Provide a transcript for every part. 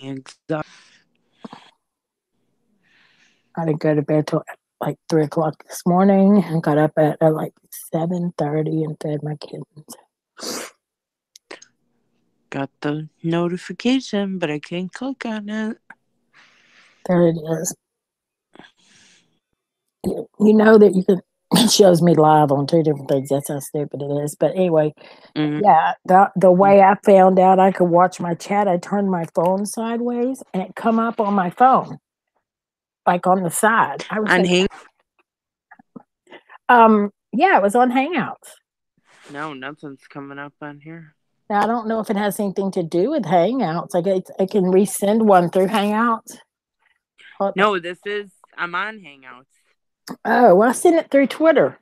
Exactly. I didn't go to bed till like 3 o'clock this morning and got up at like 7:30 and fed my kittens. Got the notification, but I can't click on it. There it is. You know that you can. It shows me live on two different things. That's how stupid it is. But anyway, Mm-hmm. yeah, the way I found out I could watch my chat, I turned my phone sideways and it come up on my phone, like on the side. I was On like, Hang. yeah, it was on Hangouts. No, nothing's coming up on here. Now I don't know if it has anything to do with Hangouts. I can resend one through Hangouts. No, this is. I'm on Hangouts. Oh, well, I sent it through Twitter.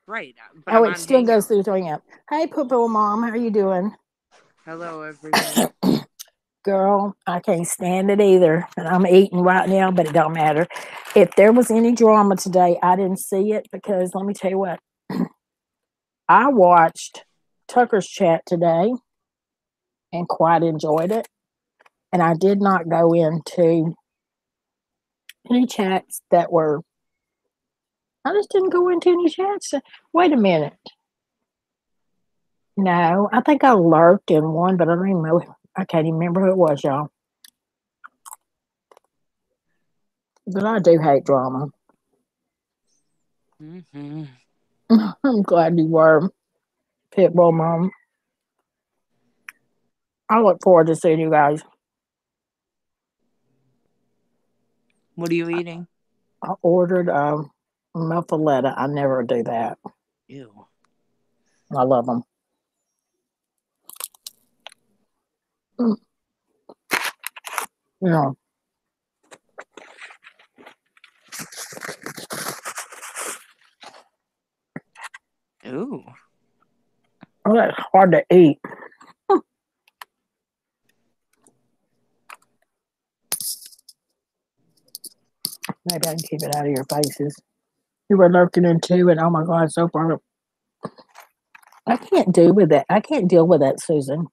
Right, but Oh, I'm it on still goes Hangouts. through Hangout. Hey, Poo Mom, how are you doing? Hello, everybody. Girl, I can't stand it either. And I'm eating right now, but it don't matter. If there was any drama today, I didn't see it because let me tell you what. I watched Tucker's chat today and quite enjoyed it. And I did not go into any chats that were, I just didn't go into any chats. Wait a minute. No, I think I lurked in one, but I don't even know. I can't even remember who it was, y'all. But I do hate drama. Mm-hmm. I'm glad you were, Pitbull Mom. I look forward to seeing you guys. What are you eating? I ordered muffaletta. I never do that. Ew. I love them. Mm, you know, Ooh. oh, that's hard to eat. Maybe I can keep it out of your faces. You were lurking in two, and oh my God, so far. I can't do with that. I can't deal with that, Susan.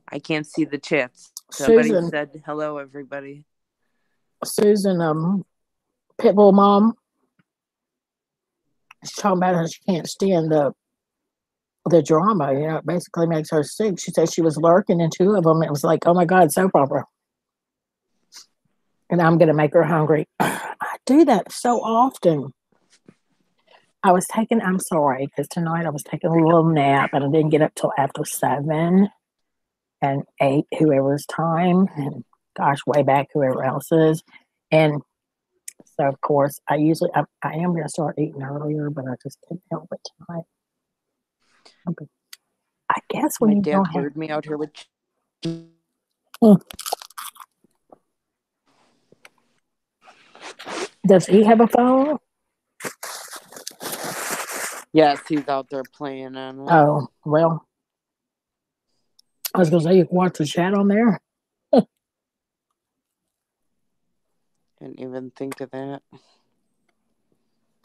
I can't see the chats. Somebody Susan, said hello, everybody. Susan, Pitbull Mom, she's talking about how she can't stand the drama. You know, it basically makes her sick. She said she was lurking in two of them. It was like, oh my God, soap opera. And I'm going to make her hungry. I do that so often. I'm sorry, because tonight I was taking a little nap and I didn't get up till after 7 and 8, whoever's time. And gosh, way back, whoever else's. And so, of course, I am going to start eating earlier, but I just can't help it tonight. I guess when My you don't dad have, lured me out here with. Hmm. Does he have a phone? Yes, he's out there playing on it. Oh, well, I was going to say you can watch the chat on there. Didn't even think of that.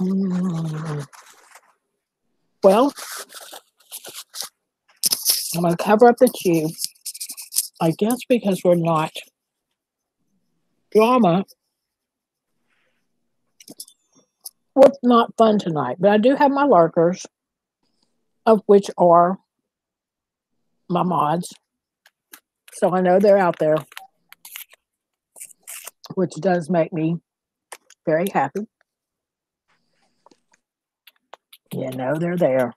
Mm. Well, I'm going to cover up the tube. I guess because we're not drama, what's not fun tonight. But I do have my lurkers, of which are my mods. So I know they're out there, which does make me very happy. You know they're there.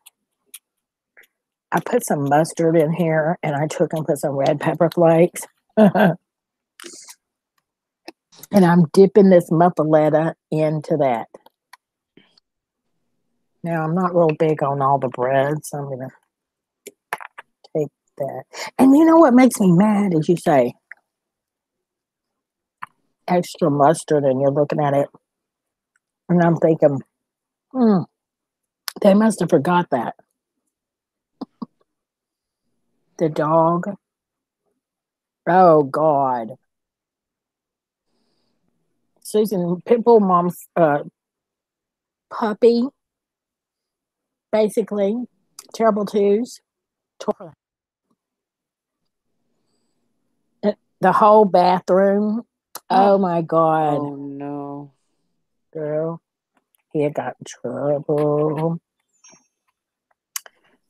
I put some mustard in here and I took and put some red pepper flakes. And I'm dipping this muffaletta into that. Now, I'm not real big on all the bread, so I'm going to take that. And you know what makes me mad is you say extra mustard and you're looking at it, and I'm thinking, hmm, they must have forgot that. The dog, oh God. Susan Pitbull Mom's puppy basically. Terrible twos. The whole bathroom. Oh my God, Oh no. girl. He had got in trouble.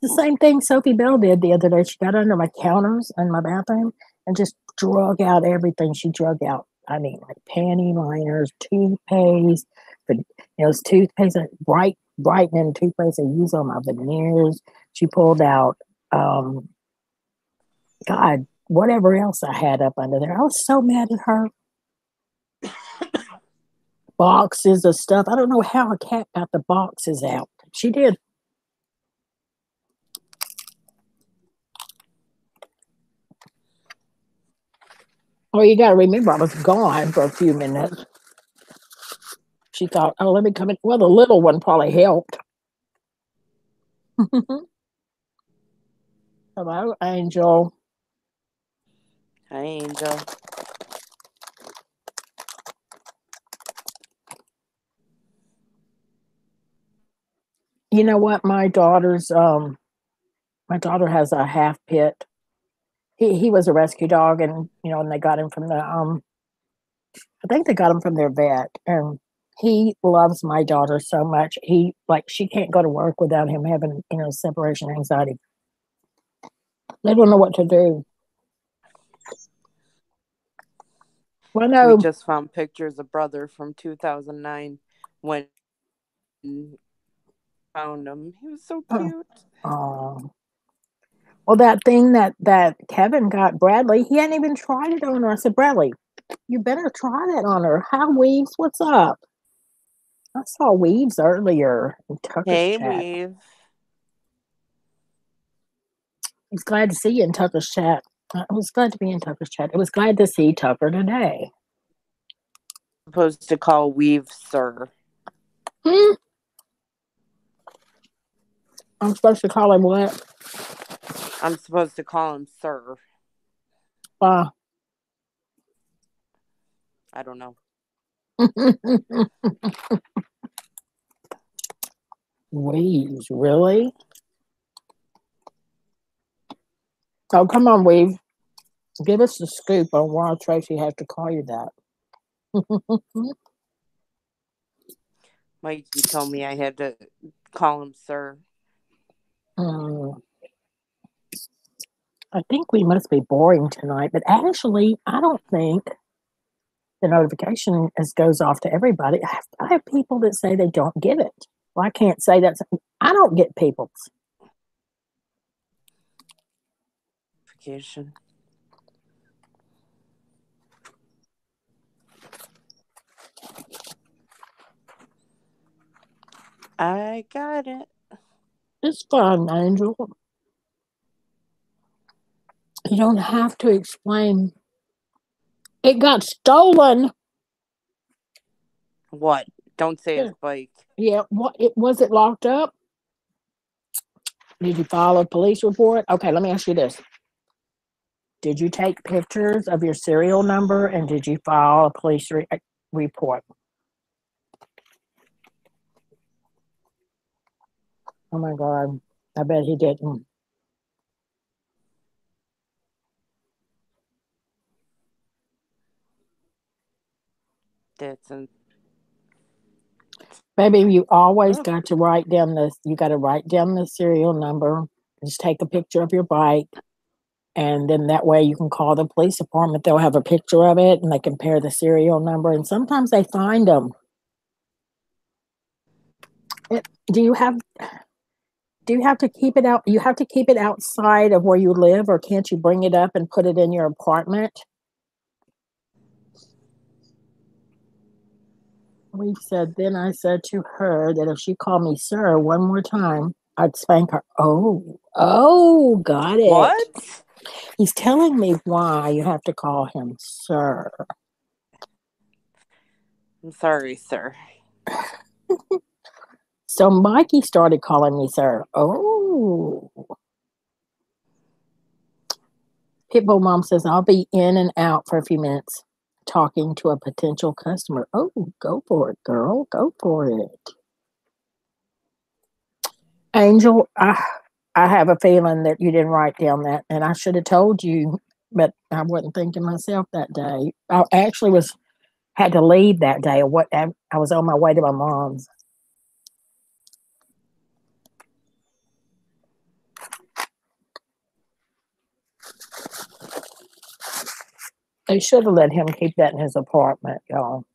The same thing Sophie Bell did the other day. She got under my counters in my bathroom and just drug out everything. She drug out, I mean, like panty liners, toothpaste, but those toothpaste, brightening toothpaste I use on my veneers. She pulled out, God, whatever else I had up under there. I was so mad at her. Boxes of stuff. I don't know how a cat got the boxes out. She did. Well, you got to remember, I was gone for a few minutes. She thought, oh, let me come in. Well, the little one probably helped. Hello, Angel. Hi, Angel. You know what? My daughter has a half pit. He was a rescue dog, and and they got him from the I think they got him from their vet, and he loves my daughter so much. He like she can't go to work without him having separation anxiety. They don't know what to do. Well, We no, just found pictures of brother from 2009 when found him. He was so cute. oh, well, that thing that Kevin got Bradley, he hadn't even tried it on her. I said, Bradley, you better try that on her. Hi, Weaves, what's up? I saw Weaves earlier in Tucker's Hey, chat. Weave. I was glad to see you in Tucker's chat. I was glad to be in Tucker's chat. I was glad to see Tucker today. Supposed to call Weave Sir. Hmm? I'm supposed to call him what? I'm supposed to call him Sir. Uh, I don't know. Weaves, really? Oh, come on, Weave. Give us the scoop on why Tracy has to call you that. Mikey told me I had to call him Sir. Hmm. I think we must be boring tonight, but actually, I don't think the notification goes off to everybody. I have people that say they don't get it. Well, I can't say that. I don't get people's. Vacation. I got it. It's fun, Angel. You don't have to explain. It got stolen. What? Don't say his bike. Yeah. What? It was it locked up? Did you file a police report? Okay, let me ask you this. Did you take pictures of your serial number and did you file a police report? Oh my God. I bet he didn't. That's Baby, you always got to write down this. You got to write down the serial number. Just take a picture of your bike. And then that way you can call the police department. They'll have a picture of it and they compare the serial number. And sometimes they find them. Do you have to keep it out? You have to keep it outside of where you live, or can't you bring it up and put it in your apartment? We said, then I said to her that if she called me sir one more time, I'd spank her. Oh, got it. what? He's telling me why you have to call him sir. I'm sorry, sir. So Mikey started calling me sir. Oh. Pitbull mom says, I'll be in and out for a few minutes talking to a potential customer. Oh, go for it, girl. Go for it. Angel, I have a feeling that you didn't write down that, and I should have told you, but I wasn't thinking myself that day. I actually was had to leave that day. I was on my way to my mom's. They should have let him keep that in his apartment, y'all.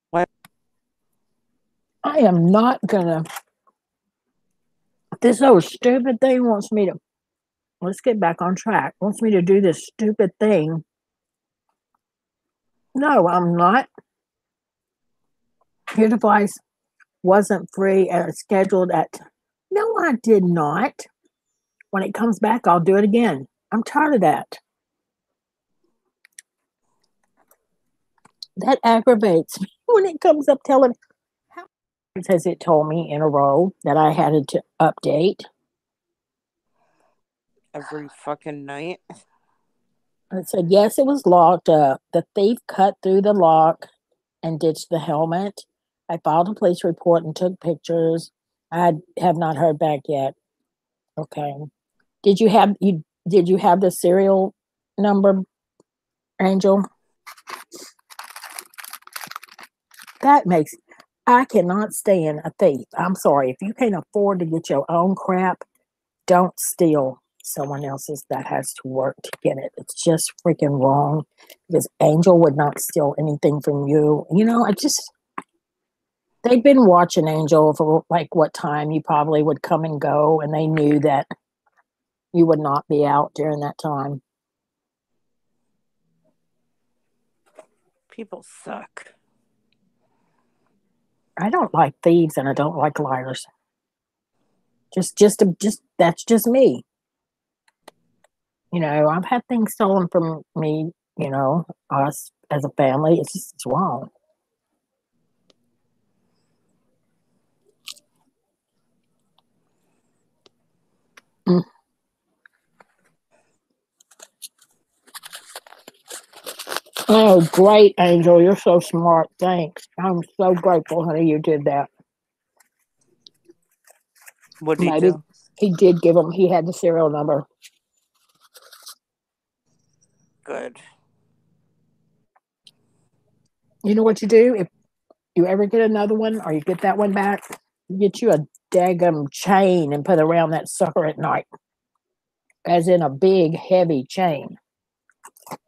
What? I am not gonna. This old stupid thing wants me to. Let's get back on track. Wants me to do this stupid thing. No, I'm not. Your device wasn't free and scheduled at. No, I did not. When it comes back, I'll do it again. I'm tired of that. That aggravates me when it comes up telling. How many times has it told me in a row that I had to update? Every fucking night. It said, yes, it was locked up. The thief cut through the lock and ditched the helmet. I filed a police report and took pictures. I have not heard back yet. Okay. Did you have the serial number, Angel? That makes I cannot stand a thief. I'm sorry. If you can't afford to get your own crap, don't steal someone else's that has to work to get it. It's just freaking wrong because Angel would not steal anything from you. You know, they'd been watching Angel for like what time you probably would come and go, and they knew that you would not be out during that time. People suck. I don't like thieves and I don't like liars. Just that's just me. You know, I've had things stolen from me, you know, us as a family. It's wrong. Mm. Oh, great, Angel. You're so smart. Thanks. I'm so grateful, honey, you did that. What'd he Maybe do? he did give him, he had the serial number. Good. You know what you do? If you ever get another one or you get that one back, you get you a daggum chain and put around that sucker at night, as in a big, heavy chain.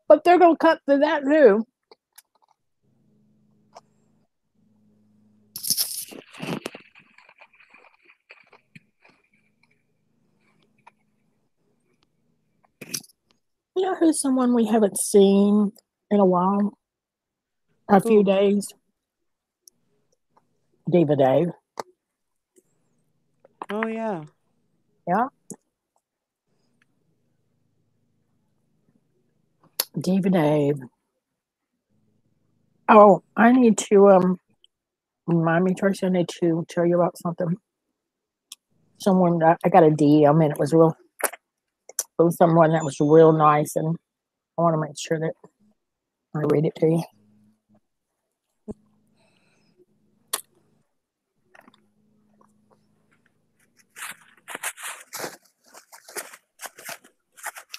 But they're going to cut through that too. You know who's someone we haven't seen in a while? A few Who? days? Diva Dave. Oh, yeah. Yeah. Diva Dave. Oh, I need to remind me, Tracy, I need to tell you about something. Someone I got a DM and it was someone that was real nice, and I want to make sure that I read it to you.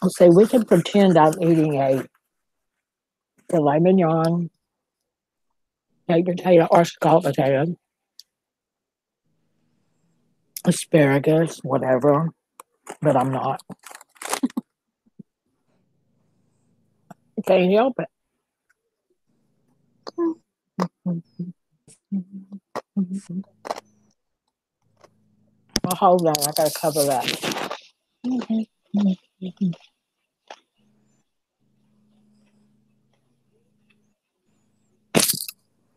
I'll say we can pretend I'm eating a filet mignon, baked potato or scalloped potato, asparagus, whatever, but I'm not. I can't help it. Well, hold on, I gotta cover that.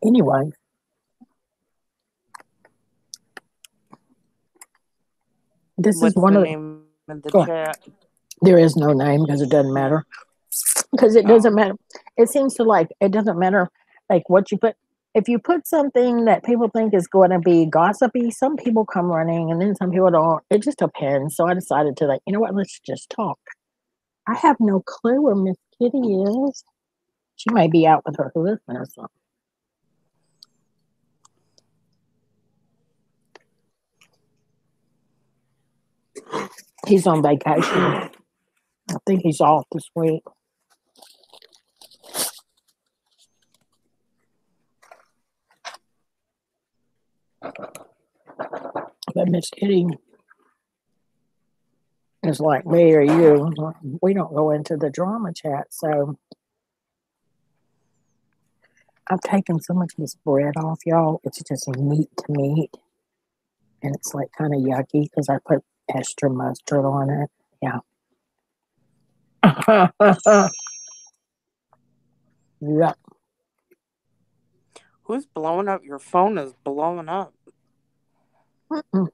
Anyway, this is What's one the of name of the the. chat? There is no name because it doesn't Hmm. matter. Because it Oh. doesn't matter. It seems to like it doesn't matter like what you put. If you put something that people think is going to be gossipy, some people come running, and then some people don't. It just depends. So I decided to like, you know what? Let's just talk. I have no clue where Miss Kitty is. She may be out with her husband or something. He's on vacation. I think he's off this week. But Miss Kitty is like me or you. We don't go into the drama chat, so I've taken so much of this bread off, y'all. It's just meat to meat, and it's like kind of yucky because I put extra mustard on it. Yeah. Yep. Who's blowing up? Your phone is blowing up. Mm-mm.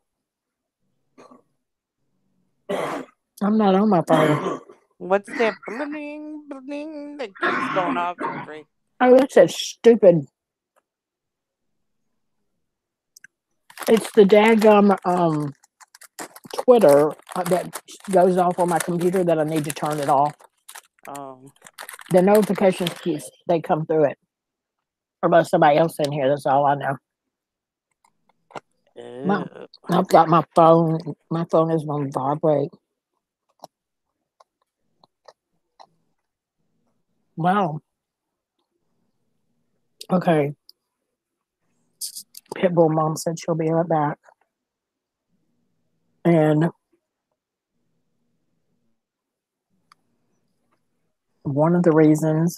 I'm not on my phone. What's that bling bling that keeps going off, Tracy? Oh, that's that stupid. It's the daggum Twitter that goes off on my computer that I need to turn it off. Oh. The notifications they come through it. Or about somebody else in here. That's all I know. I've got my phone. My phone is on vibrate. Wow. Okay. Pitbull mom said she'll be right back. And one of the reasons,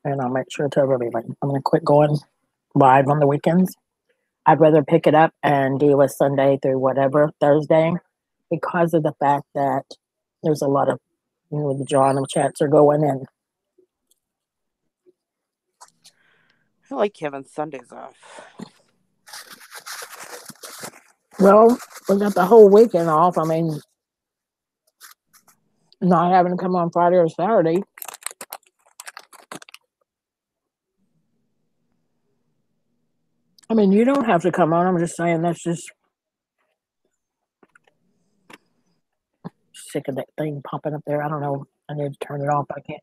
and I'll make sure to everybody, I'm going to quit going live on the weekends. I'd rather pick it up and do a Sunday through whatever Thursday because of the fact that there's a lot of, the John chats are going in. I like having Sundays off. Well, we got the whole weekend off. I mean, not having to come on Friday or Saturday. I mean, you don't have to come on. I'm just saying that's just sick of that thing popping up there. I don't know. I need to turn it off. I can't.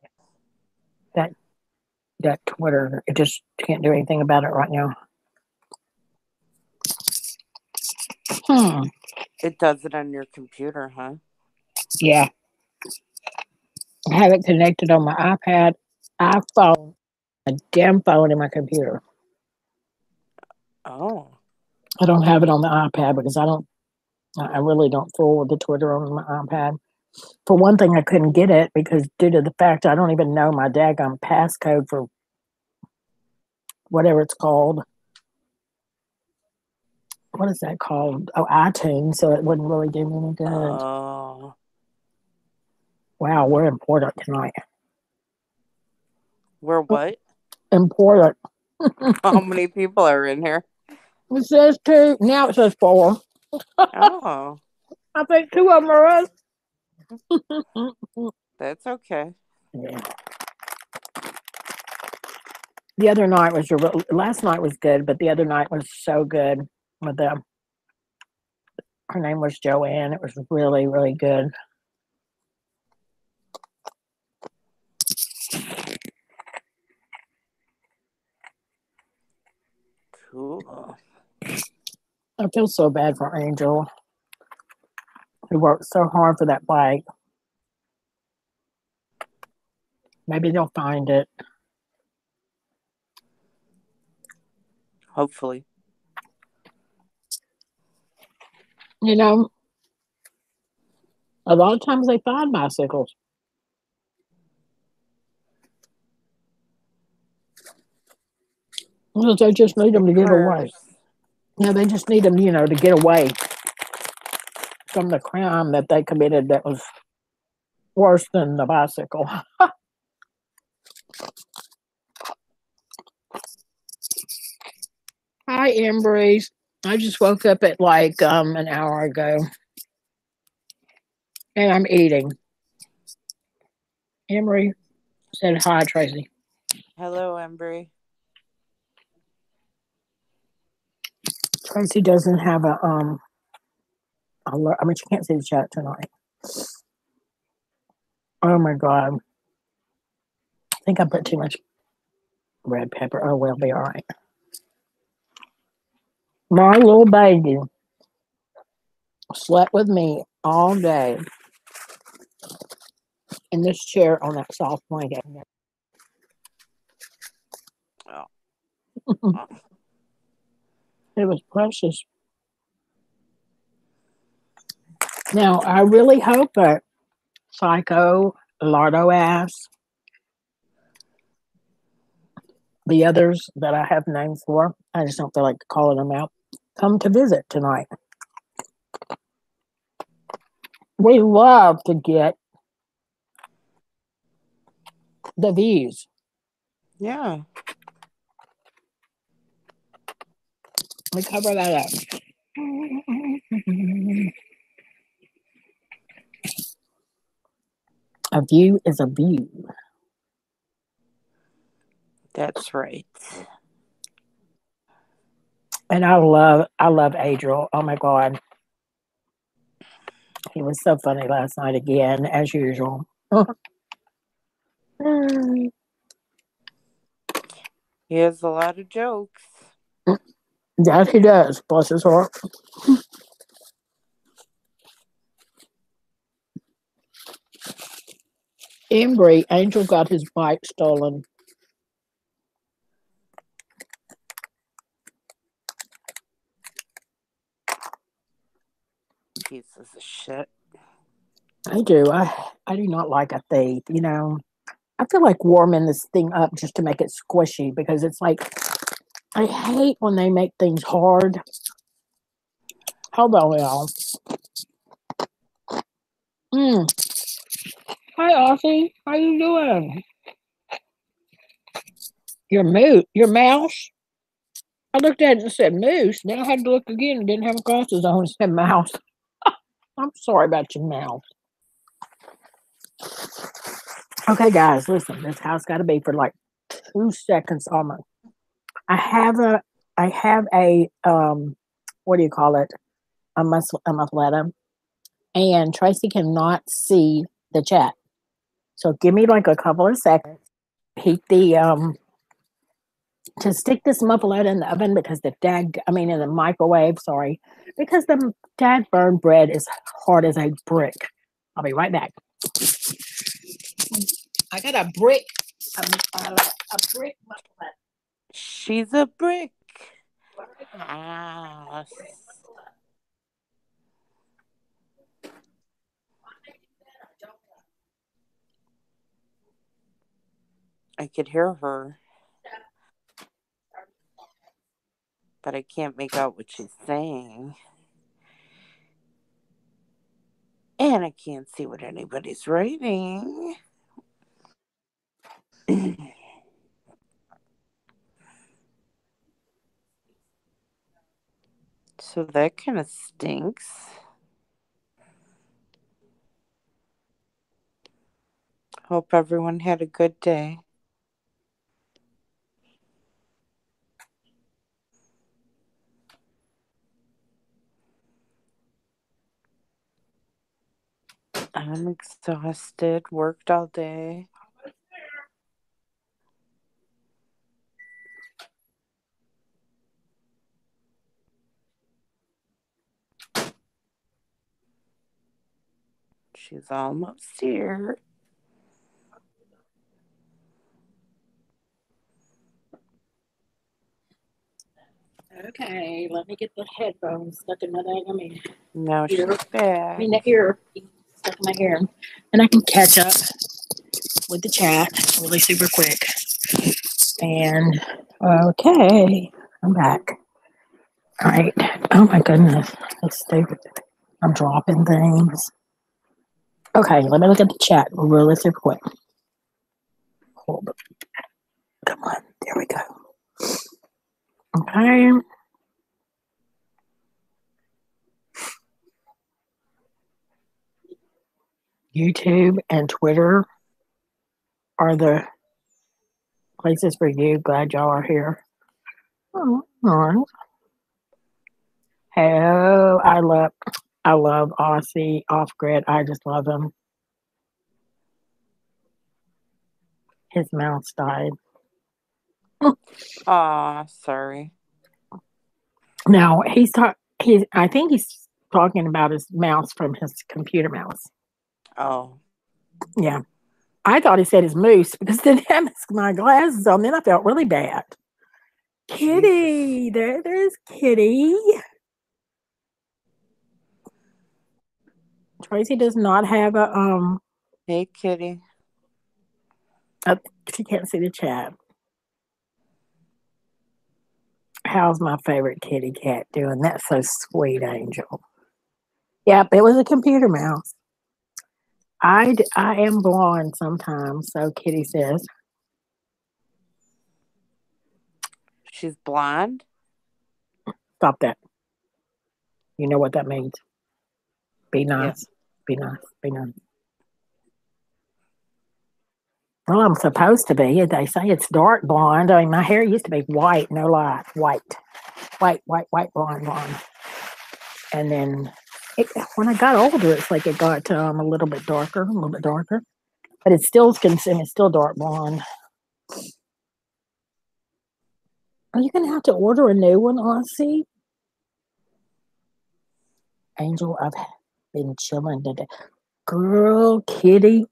That Twitter, it just can't do anything about it right now. It does it on your computer, huh? Yeah. I have it connected on my iPad, iPhone, a damn phone, in my computer. Oh. I don't have it on the iPad because I really don't fool with the Twitter on my iPad. For one thing, I couldn't get it because due to the fact I don't even know my daggone passcode for whatever it's called. What is that called? Oh, iTunes. So it wouldn't really do me any good. Oh. Wow, we're important tonight. We're what? Important. How many people are in here? It says 2. Now it says 4. Oh. I think 2 of them are us. That's okay. Yeah. The other night was last night was good, but the other night was so good with them. Her name was Joanne. It was really, really good. Cool. I feel so bad for Angel, who worked so hard for that bike. Maybe they'll find it. Hopefully. You know, a lot of times they find bicycles. They just need them to get away. Yeah, they just need them, to get away from the crime that they committed that was worse than the bicycle. Hi, Embreeze. I just woke up at like an hour ago. And I'm eating. Emery said hi, Tracy. Hello, Embry. Tracy doesn't have a alert. I mean, she can't see the chat tonight. Oh my god. I think I put too much red pepper. Oh, we'll be all right. My little baby slept with me all day. in this chair on that soft blanket. Oh. It was precious. Now, I really hope that Psycho, Lardo Ass, the others that I have names for, I just don't feel like calling them out, come to visit tonight. We love to get the views. Yeah. We cover that up. A view is a view. That's right. And I love Adriel. Oh my God. He was so funny last night again, as usual. He has a lot of jokes. Yes, he does. Bless his heart. Embry, Angel got his bike stolen. Pieces of shit. I do. I do not like a thief, you know. I feel like warming this thing up just to make it squishy because it's like I hate when they make things hard. Hold on, y'all. Hi, Aussie. How you doing? Your mouse. I looked at it and said moose. Then I had to look again and didn't have glasses on and said mouse. I'm sorry about your mouse. Okay, guys, listen. This house got to be for like 2 seconds almost. I have a, what do you call it? A muffletta, and Tracy cannot see the chat. So give me like a couple of seconds. Heat the to stick this muffletta in the oven because in the microwave. Sorry, because the dad burned bread is hard as a brick. I'll be right back. I got a brick, a brick muffletta. She's a brick. Ah. I could hear her, but I can't make out what she's saying. And I can't see what anybody's writing. So that kind of stinks. Hope everyone had a good day. I'm exhausted, worked all day. She's almost here. Okay, let me get the headphones stuck in my Now ear. she's back. The ear stuck in my ear, and I can catch up with the chat really super quick. And okay, I'm back. All right. Oh my goodness, it's stupid. I'm dropping things. Okay, let me look at the chat really super quick. Hold up. Come on, there we go. Okay. YouTube and Twitter are the places for you. Glad y'all are here. Oh, oh, I love Aussie off grid. I just love him. His mouse died. Aw, sorry. Now I think he's talking about his mouse from his computer mouse. Oh. Yeah. I thought he said his moose because then I had my glasses on. Then I felt really bad. Jesus. Kitty, there's Kitty. Tracy does not have Hey, kitty. a she can't see the chat. How's my favorite kitty cat doing? That's so sweet, Angel. Yep, it was a computer mouse. I am blind sometimes, so Kitty says. She's blonde. Stop that. You know what that means. Be Yes. nice. Be nice. Be nice. Well, I'm supposed to be. They say it's dark blonde. I mean, my hair used to be white, no lie. White. White, blonde. And then when I got older, it's like it got a little bit darker, but it's still it's still dark blonde. Are you gonna have to order a new one, Aussie? Angel, I've been chilling today. Girl, Kitty.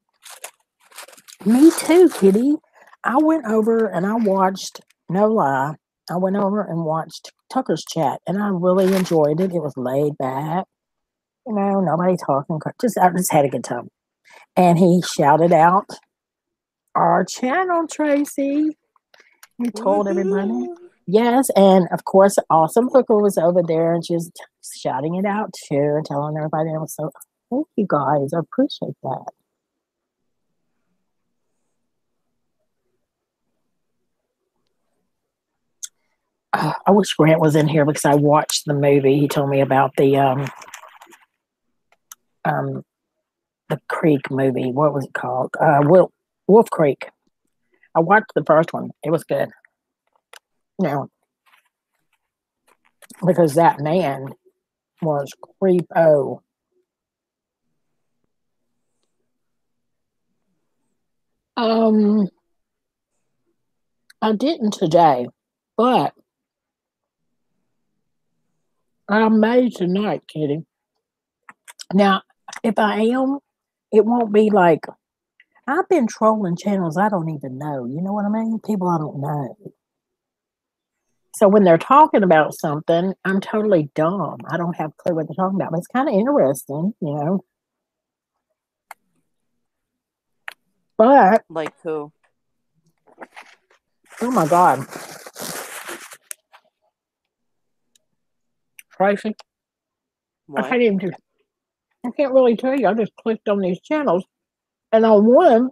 Me too, Kitty. I went over and I watched, no lie, I went over and watched Tucker's chat and I really enjoyed it. It was laid back. Nobody talking. I just had a good time. And he shouted out our channel, Tracy. He told everybody. Woohoo! Yes, and of course, Awesome Hooker was over there, and she was shouting it out too, and telling everybody. It was so. Thank you guys. I appreciate that. I wish Grant was in here because I watched the movie. He told me about um the Creek movie. What was it called? Wolf Creek. I watched the first one. It was good. Because that man was creepo. Um, I didn't today, but I may tonight, Kitty. Now, if I am, it won't be like I've been trolling channels I don't even know. You know what I mean? People I don't know. So when they're talking about something, I'm totally dumb. I don't have a clue what they're talking about. But it's kind of interesting. But Like who? oh my god, Tracy, I What? can't even. I can't really tell you. I just clicked on these channels, and on one,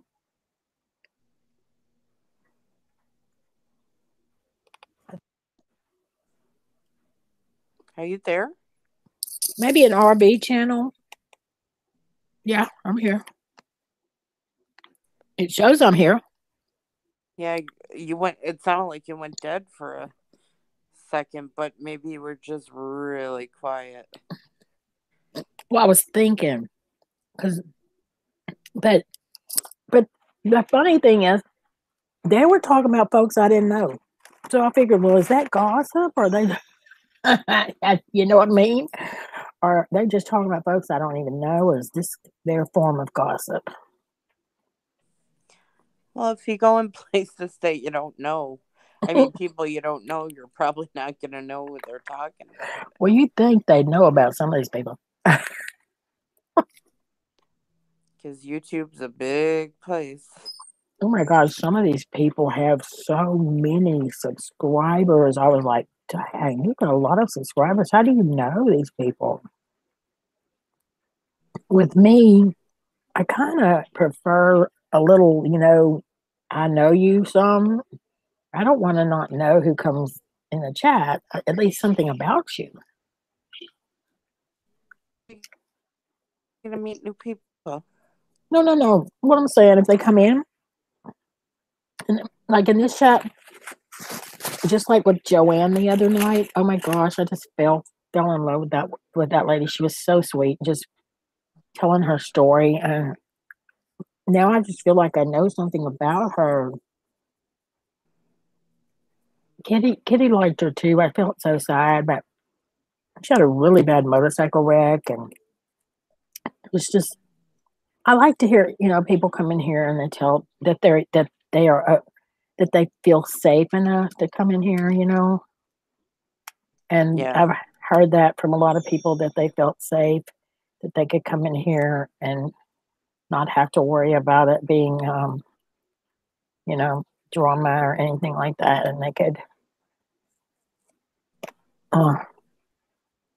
Are you there? maybe an RB channel. Yeah, I'm here. It shows I'm here. Yeah, you went. It sounded like you went dead for a second, but maybe you were just really quiet. Well, I was thinking, because, but, but the funny thing is, they were talking about folks I didn't know. So I figured, well, is that gossip, or they, you know what I mean? Or they just talking about folks I don't even know? Or is this their form of gossip? Well, if you go in places that you don't know, I mean, people you don't know, you're probably not going to know what they're talking about. Well, you think they know about some of these people? Because YouTube's a big place. Oh my gosh, some of these people have so many subscribers. I was like, dang, you got a lot of subscribers. How do you know these people? With me, I kind of prefer a little, I know you some. I don't want to not know who comes in the chat, at least something about you. You're going to meet new people. No. What I'm saying, if they come in, and like in this chat, just like with Joanne the other night, oh my gosh, I just fell in love with that lady. She was so sweet, just telling her story, and now I just feel like I know something about her. Kitty liked her too. I felt so sad, but she had a really bad motorcycle wreck, and it was just I like to hear, people come in here and they tell that they are that they feel safe enough to come in here, and Yeah. I've heard that from a lot of people that they felt safe, that they could come in here and not have to worry about it being, you know, drama or anything like that, and they could, uh,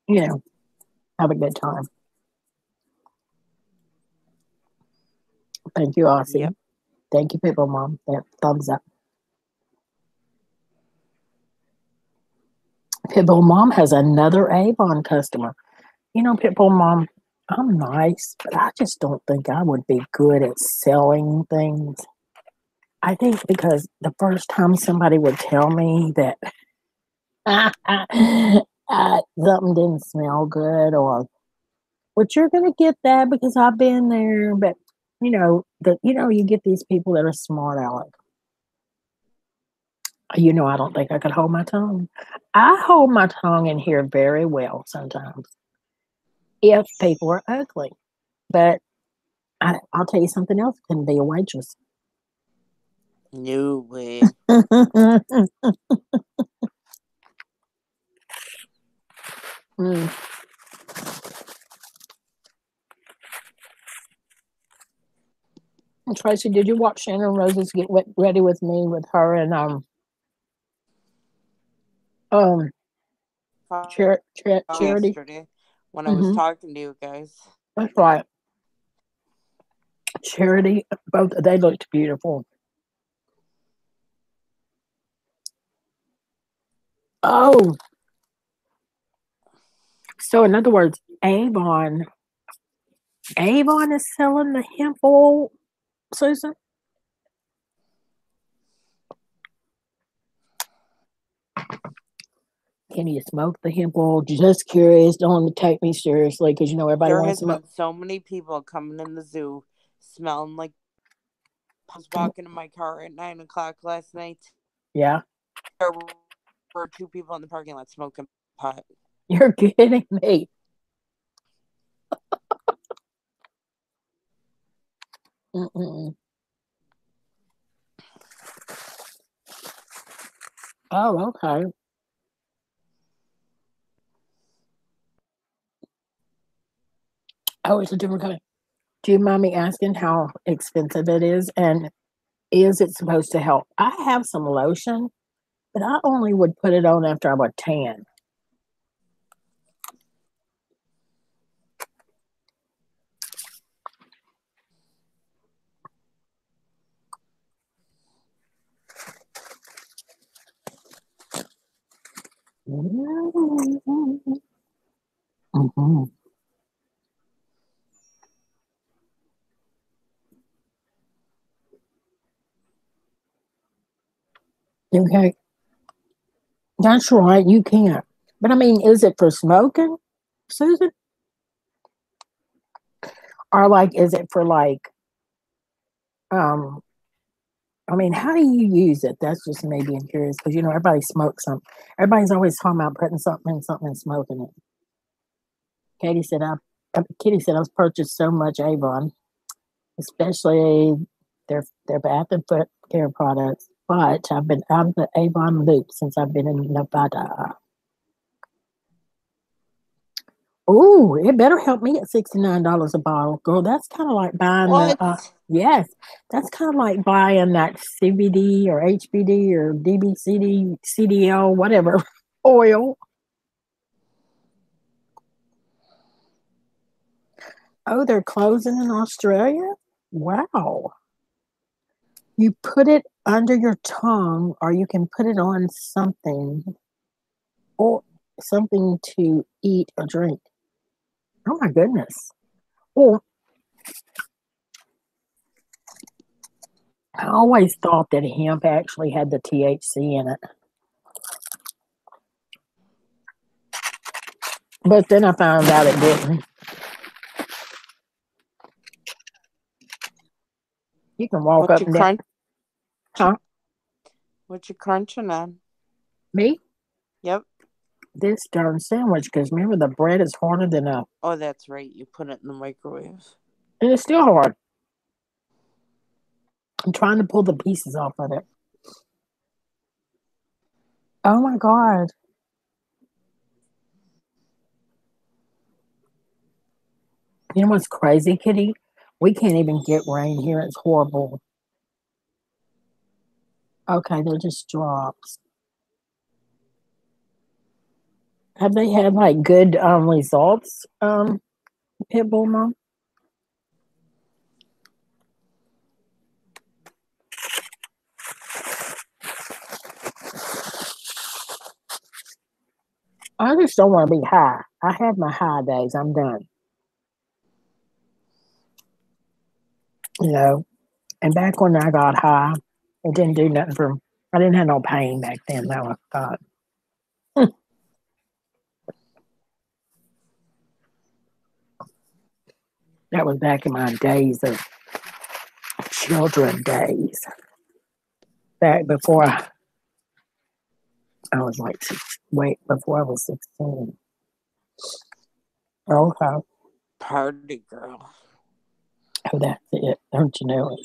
you know, have a good time. Thank you, Yep. Aussie. Thank you, Pitbull Mom. That thumbs up. Pitbull Mom has another Avon customer. Pitbull Mom, I'm nice, but I just don't think I would be good at selling things. I think because the first time somebody would tell me that something didn't smell good, or but you're gonna get that because I've been there. But you get these people that are smart aleck. I don't think I could hold my tongue. I hold my tongue in here very well sometimes if people are ugly. But I'll tell you something else. Can be a waitress. No way. Mm. Tracy, did you watch Shannon Roses get ready with me with her and um Charity? Yesterday when I was Hmm. talking to you guys. That's right. Charity, both they looked beautiful. Oh, so in other words, Avon is selling the hemp oil, Susan. Can you smoke the hemp oil? Just curious. Don't take me seriously because everybody There wants has to smoke. been so many people coming in the zoo smelling like I was walking in my car at 9 o'clock last night. Yeah, There were two people in the parking lot smoking pot. you're kidding me. Mm-mm. Oh, okay. Oh, it's a different kind. Do you mind me asking how expensive it is? And is it supposed to help? I have some lotion, but I only would put it on after I would tan. Mhm. Okay, that's right. You can't. But I mean, is it for smoking, Susan? Or like, is it for like, um, I mean, how do you use it? That's just me being curious because everybody smokes something. Everybody's always talking about putting something and smoking it. Katie said Kitty said I've purchased so much Avon, especially their bath and foot care products. But I've been out of the Avon loop since I've been in Nevada. Oh, it better help me at $69 a bottle, girl. That's kind of like buying the What? yes, that's kind of like buying that CBD or HBD or DBCD, CDL, whatever oil. Oh, they're closing in Australia. Wow. You put it under your tongue, or you can put it on something or something to eat or drink. Oh my goodness. Well, I always thought that hemp actually had the THC in it. But then I found out it didn't. You can walk What up you and down. crunch? Huh? What you crunching on? Me? Yep. This darn sandwich, because remember the bread is harder than a. Oh, that's right. You put it in the microwave. And it's still hard. I'm trying to pull the pieces off of it. Oh my God. You know what's crazy, Kitty? We can't even get rain here. It's horrible. Okay, they're just drops. Have they had like good results, Pitbull Mom? I just don't want to be high. I had my high days. I'm done. You know, and back when I got high, it didn't do nothing for. I didn't have no pain back then. Though I thought that was back in my days of children days. Back before I was like wait before I was 16. Okay, Party girl. oh that's it. Don't you know it?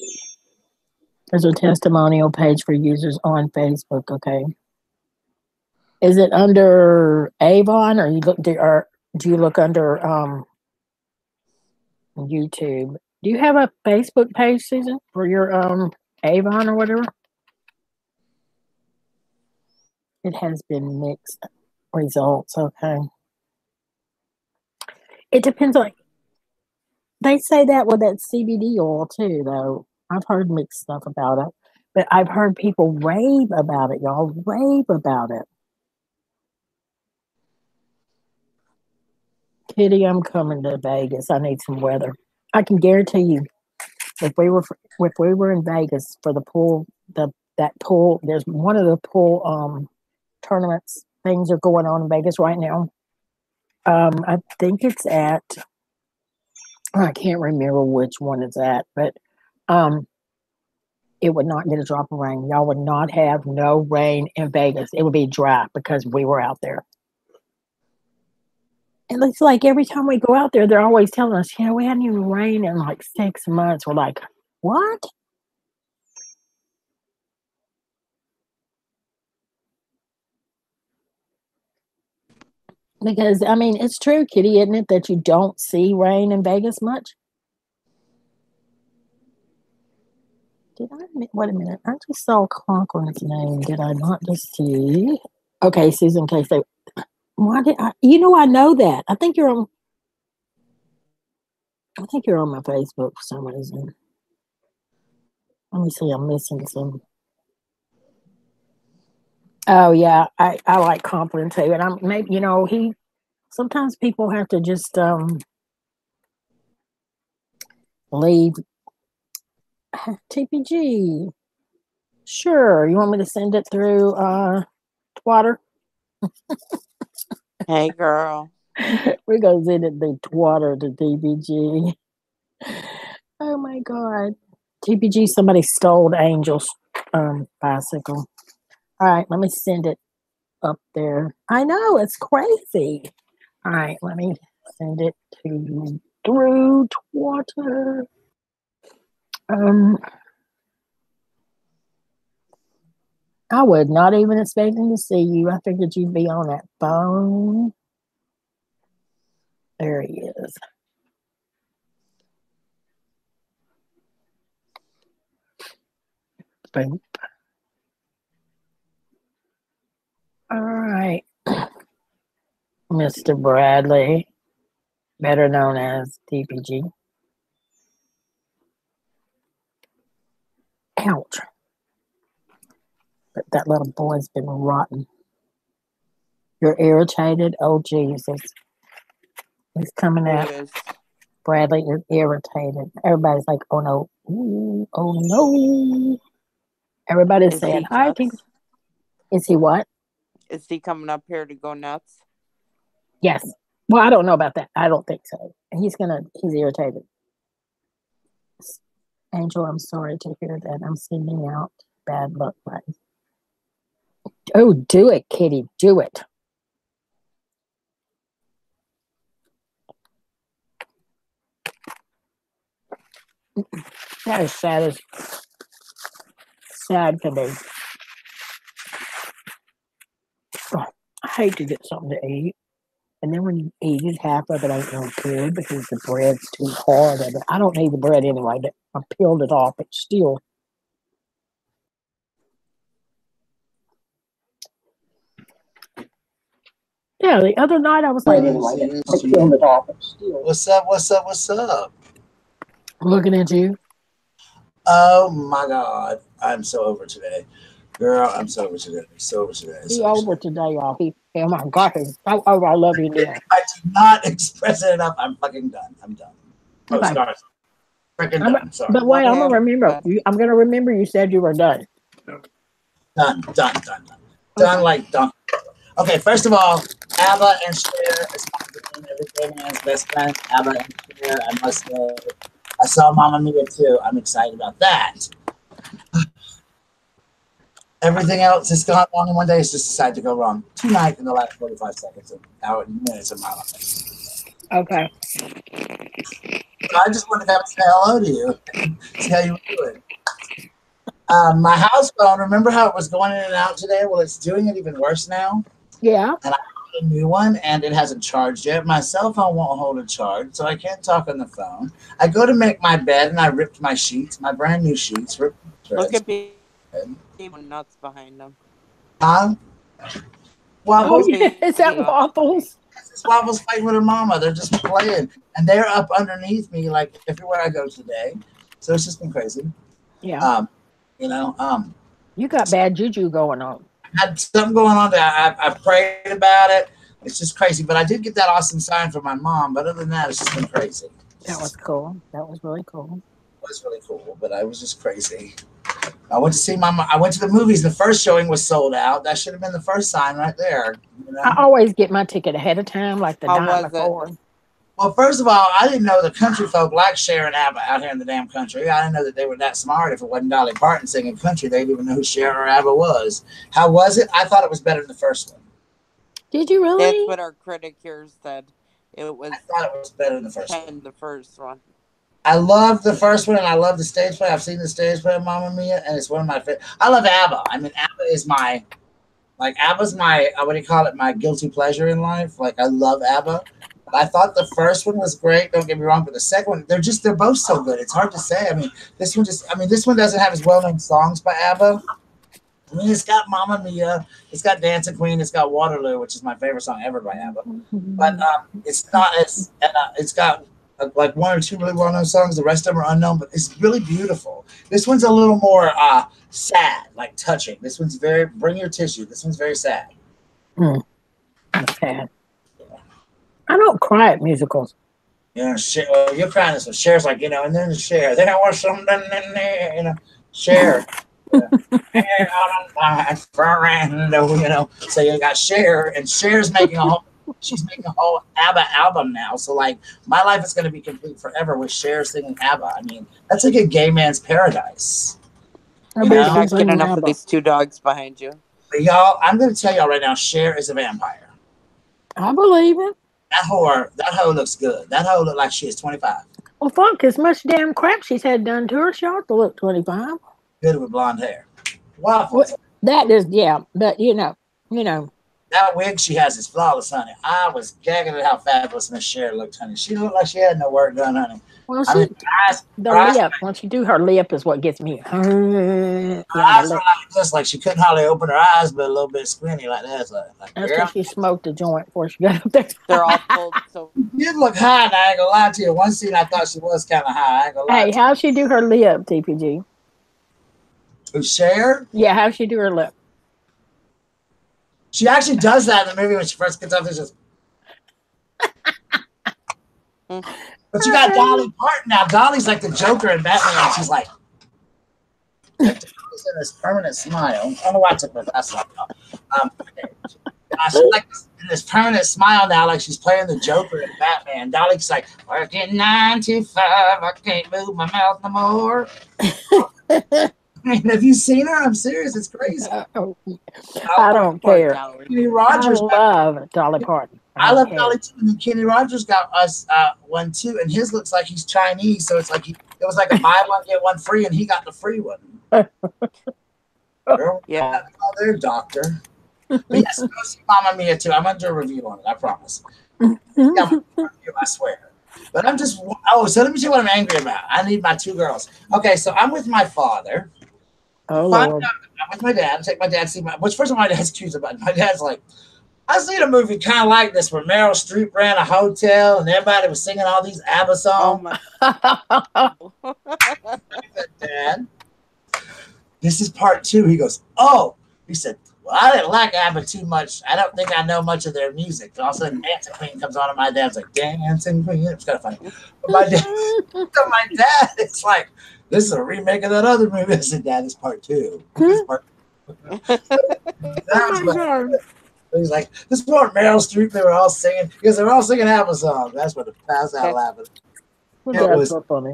There's a testimonial page for users on Facebook. Okay, is it under Avon or do you look under YouTube? Do you have a Facebook page, Susan, for your Avon or whatever? It has been mixed results. Okay, it depends on. They say that with that CBD oil too, though. I've heard mixed stuff about it, but I've heard people rave about it. Y'all rave about it. Kitty, I'm coming to Vegas. I need some weather. I can guarantee you, if we were if we were in Vegas for the pool, that pool, there's one of the pool tournaments things are going on in Vegas right now. I think it's at I can't remember which one it's at, but um, it would not get a drop of rain. Y'all would not have no rain in Vegas. It would be dry because we were out there. And it's like every time we go out there, they're always telling us, we hadn't even rained in like 6 months. We're like, what? Because I mean, it's true, Kitty, isn't it, that you don't see rain in Vegas much? Did I? Wait a minute. I just saw Conklin's name. Did I not just see? Okay, Susan Case. Why did I? I know that. I think you're on. I think you're on my Facebook for some reason. Let me see. I'm missing some. Oh yeah, I like Complin too, and I'm maybe he. Sometimes people have to just leave. TPG. Sure. You want me to send it through Twitter? Hey, girl. We're gonna send it through Twitter to TPG. Oh my God. TPG, somebody stole Angel's bicycle. All right, let me send it up there. I know, it's crazy. All right, let me send it through Twitter. Um, I was not even expecting to see you. I figured you'd be on that phone. There he is. Boom. All right, Mr. Bradley, better known as TPG. Ouch. But that little boy's been rotten. You're irritated? Oh, Jesus. He's coming Who at is? Bradley is irritated. Everybody's like, oh no. Ooh, oh no. Everybody's Is saying, he hi, people. nuts? Is he what? Is he coming up here to go nuts? Yes. Well, I don't know about that. I don't think so. He's irritated. Angel, I'm sorry to hear that. I'm sending out bad luck vibes. Oh, do it, Kitty. Do it. That is sad as sad to me. Oh, I hate to get something to eat. And then when you eat it, half of it ain't no good because the bread's too hard. Of it. I don't need the bread anyway. But I peeled it off. It's still. Yeah, the other night I was like, anyway, I peeled it off. It's still. What's up? What's up? What's up? Looking at you. Oh my God. I'm so over today. Girl, I'm so over today. So over today. He So over over today. today, y'all. Oh my God, he's so over. I love you, dear. I did not express it enough. I'm fucking done. I'm done. Oh, Okay. stars. Freaking I'm, done. Sorry. but wait, I'm gonna Okay. remember. I'm gonna remember you said you were done. Done. Done. Done. Done. Done Okay. like done. Okay, first of all, ABBA and Cher is every gay man's best friend. ABBA and Cher, I must say. I saw Mamma Mia too. I'm excited about that. Everything else has gone wrong in one day. It's just decided to go wrong tonight in the last 45 seconds of hour minutes of my life. Okay. So I just wanted to come say hello to you and see how you were doing. My house phone, remember how it was going in and out today? Well, it's doing it even worse now. Yeah. And I got a new one and it hasn't charged yet. My cell phone won't hold a charge, so I can't talk on the phone. I go to make my bed and I ripped my sheets, my brand new sheets, ripped the Look threads. at people nuts behind them. Huh? Oh Look Waffles, at yeah. Is baby that nuts behind. waffles? this Waffles fighting with her mama. They're just playing. And they're up underneath me like everywhere I go today. So it's just been crazy. Yeah. Um, you know, You got bad juju going on. had something going on there. I prayed about it. It's just crazy. But I did get that awesome sign from my mom. But other than that, it's just been crazy. That was cool. That was really cool. It was really cool, but I was just crazy. I went to see my. I went to the movies. The first showing was sold out. That should have been the first sign right there. You I know. always get my ticket ahead of time, like the How night was it? before. Well, first of all, I didn't know the country folk like Cher and ABBA out here in the damn country. I didn't know that they were that smart. If it wasn't Dolly Parton singing country, they'd even know who Cher or ABBA was. How was it? I thought it was better than the first one. Did you That's really? what our critic here said. It I was thought it was better than the first one. 10 the first one. I love the first one and I love the stage play. I've seen the stage play of Mamma Mia, and it's one of my favorite. I love ABBA. I mean, ABBA is my like ABBA's my what do you call it? My guilty pleasure in life. Like I love ABBA. But I thought the first one was great. Don't get me wrong, but the second one, they're both so good. It's hard to say. I mean, this one doesn't have as well known songs by ABBA. I mean, it's got Mamma Mia, it's got Dancing Queen, it's got Waterloo, which is my favorite song ever by ABBA. But it's not as, and it's got like one or two really well known songs. The rest of them are unknown, but it's really beautiful. This one's a little more sad, like touching. This one's very, bring your tissue. This one's very sad. Mm, that's sad. I don't cry at musicals. Well, you're crying this one. Cher's like, and then Cher. Then I want something in there, Cher. So you got Cher, and Cher's making a whole. She's making a whole ABBA album now. So like, my life is going to be complete forever with Cher singing ABBA. I mean, that's like a gay man's paradise. I You bet I know, she's can't get singing enough of ABBA. these two dogs behind you. but y'all, I'm going to tell y'all right now, Cher is a vampire. I believe it. That hoe looks good. That hoe look like she is 25. Well, fuck, as much damn crap she's had done to her, she ought to look 25. Good with blonde hair. What? Waffles. That is, yeah, but you know. That wig she has is flawless, honey. I was gagging at how fabulous Miss Cher looked, honey. She looked like she had no work done, honey. Well, I mean, the her eyes, lip, once you do her lip is what gets me. her Yeah, the eyes were lip. like just like she couldn't hardly open her eyes, but a little bit squinty like that. It's like That's girl, because she smoked a joint before she got up there. They're all pulled so you did look high. And I ain't gonna lie to you. One scene I thought she was kind of high. I ain't gonna lie Hey, to you. how'd she do her lip, TPG? Who Cher? Yeah, how'd she do her lip? She actually does that in the movie when she first gets up. It's just. mm, But you got Dolly Parton now. Dolly's like the Joker in Batman. She's like in this permanent smile. I don't know why I took my glasses off. Okay. She's like in this permanent smile now, like she's playing the Joker in Batman. Dolly's like, working 9 to 5, I can't move my mouth no more. Have you seen her? I'm serious. It's crazy. I Oh, don't poor care. Dolly. Kenny I Rogers. love Dolly Parton. I love Okay. Dolly too. And then Kenny Rogers got us one too, and his looks like he's Chinese, so it's like it was like a buy one get one free, and he got the free one. Girl, Yeah. oh, there, doctor. But yes, go see Mamma Mia too. I'm gonna do a review on it. I promise. Yeah, I'm gonna do a review, I swear. But I'm just so let me tell you what I'm angry about. I need my two girls. Okay, so I'm with my father. Oh Find Lord. out I'm with my dad. Take my dad to see which first of all, my dad's accused about it. My dad's like, I seen a movie kind of like this where Meryl Streep ran a hotel and everybody was singing all these ABBA Oh songs. my. I said, Dad, this is part two. He goes, oh, he said, well, I didn't like ABBA too much. I don't think I know much of their music. And all of a sudden, Dancing Queen comes on, and my dad's like, Dancing Queen. It was kind of funny. But my dad, it's like, this is a remake of that other movie. I said, Dad, it's part two. This is part two. Oh That was my God. he's like, this poor Meryl Streep, they were all singing, because they were all singing ABBA songs. That's what the pass out That's laughing. Well, It that's was so funny.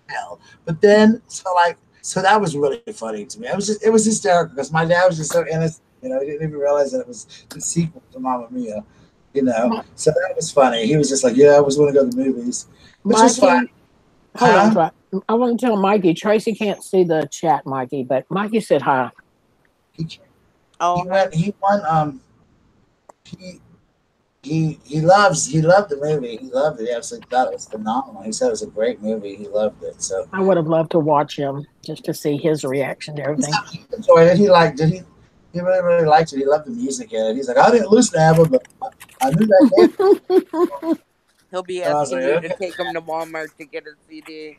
hell. But then, so that was really funny to me. It was hysterical because my dad was just so innocent. He didn't even realize that it was the sequel to Mamma Mia. Mi- So that was funny. He was just like, yeah, I was want to go to the movies, which was fine. Mikey, hold on, Huh? I want to tell Mikey. Tracy can't see the chat, Mikey, but Mikey said hi. He, he oh went. He won. He he loved the movie. He loved it. He absolutely thought it was phenomenal. He said it was a great movie. He loved it. So I would have loved to watch him just to see his reaction to everything. he enjoyed it. He liked it. He really really liked it. He loved the music in it. He's like, I didn't listen to ABBA, but I knew that name. he'll be And I was asking like, you to okay. take him to Walmart to get a CD.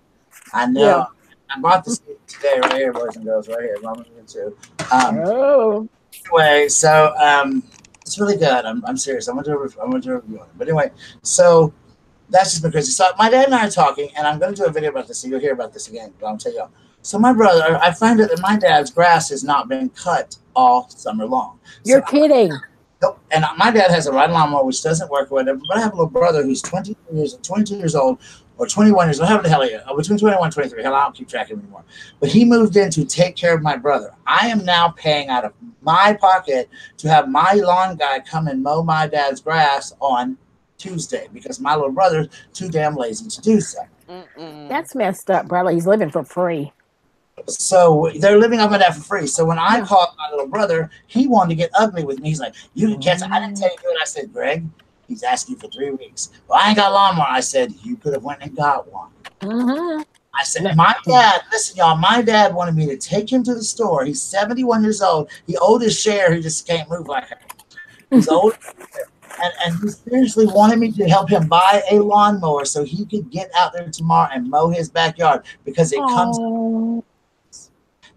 I Yeah. know. I bought this today right here, boys and girls, right here. Mama Mia too. Oh. Anyway, so it's really good. I'm serious. I'm gonna do a review on it. But anyway, so that's just been crazy. So my dad and I are talking, and I'm gonna do a video about this, so you'll hear about this again. But I'll tell you. So my brother, I find out that my dad's grass has not been cut all summer long. You're So kidding. nope. And my dad has a ride lawnmower which doesn't work or whatever. But I have a little brother who's 22 years old, or 21 years old, however the hell he is, between 21 and 23. Hell, I don't keep track of him anymore. But he moved in to take care of my brother. I am now paying out of my pocket to have my lawn guy come and mow my dad's grass on Tuesday because my little brother's too damn lazy to do so. Mm-mm. That's messed up, brother. He's living for free. So they're living off of that for free. So when I Yeah. called my little brother, he wanted to get ugly with me. He's like, "You can catch it." I didn't Mm. tell you what I said, Greg. He's asking for 3 weeks. Well, I ain't got a lawnmower. I said, you could have went and got one. Mm-hmm. I said, my dad, listen, y'all, my dad wanted me to take him to the store. He's 71 years old. He owed his share. He just can't move like that. He's old. And he seriously wanted me to help him buy a lawnmower so he could get out there tomorrow and mow his backyard because it comes. Oh.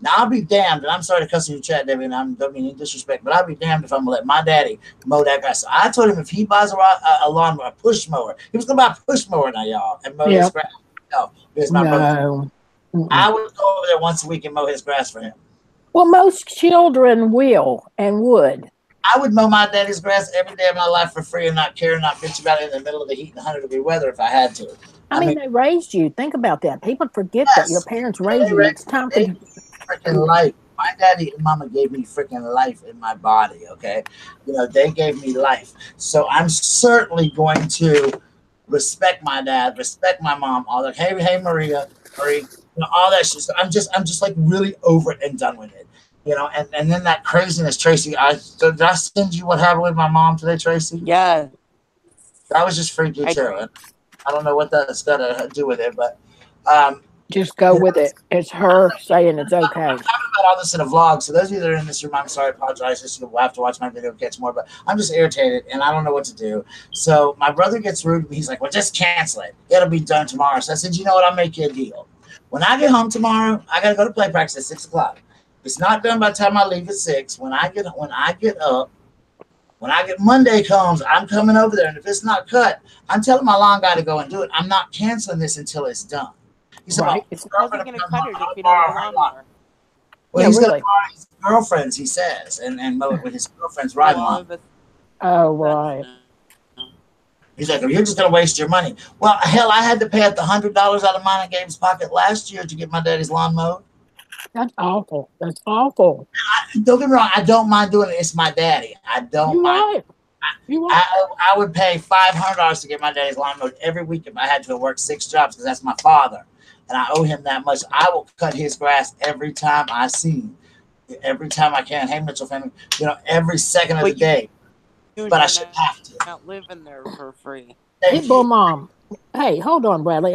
Now, I'll be damned, and I'm sorry to cuss in your chat, Debbie, and I don't mean any disrespect, but I'll be damned if I'm going to let my daddy mow that grass. So I told him if he buys a lawnmower, a push mower, he was going to buy a push mower now, y'all, and mow his grass. No, because my brother, No. Mm-mm. I would go over there once a week and mow his grass for him. Well, most children will and would. I would mow my daddy's grass every day of my life for free and not care and not bitch about it in the middle of the heat and 100-degree weather if I had to. I mean, they raised you. Think about that. People forget that your Yes, parents they raised you. It's time for gave me freaking life. My daddy and mama gave me freaking life in my body, okay? They gave me life. So I'm certainly going to respect my dad, respect my mom, all that. Hey, Maria, all that shit. So I'm just like really over it and done with it. And then that craziness, Tracy. Did I send you what happened with my mom today, Tracy? Yeah. That was just freaky I too. did. I don't know what that's got to do with it, but just go with it. It's her saying it's okay. I'm talking about all this in a vlog. So those of you that are in this room, I'm sorry, I apologize. You'll have to watch my video to catch more, but I'm just irritated and I don't know what to do. So my brother gets rude. He's like, well, just cancel it. It'll be done tomorrow. So I said, you know what? I'll make you a deal. When I get home tomorrow, I got to go to play practice at 6 o'clock. If it's not done by the time I leave at 6, when I get Monday comes, I'm coming over there. And if it's not cut, I'm telling my lawn guy to go and do it. I'm not canceling this until it's done. He said, Right. How's he going to cut it if you don't have a lawnmower? Well, Yeah, he's really. going to borrow his girlfriend's, he says, and mow it with his girlfriend's riding All lawn. of us. Oh, right. He's like, well, you're just going to waste your money. Well, hell, I had to pay up the $100 out of mine and Gabe's pocket last year to get my daddy's lawn mowed. That's awful. That's awful. Don't get me wrong. I don't mind doing it. It's my daddy. I don't You're mind. right. You want? I would pay $500 to get my daddy's lawn mowed every week if I had to work 6 jobs because that's my father, and I owe him that much. I will cut his grass every time I see him, every time I can. Hey, Mitchell family, every second of the But you day. use But I you're shouldn't have to. not living there for free. Thank Pitbull you. mom. Hey, hold on, Bradley.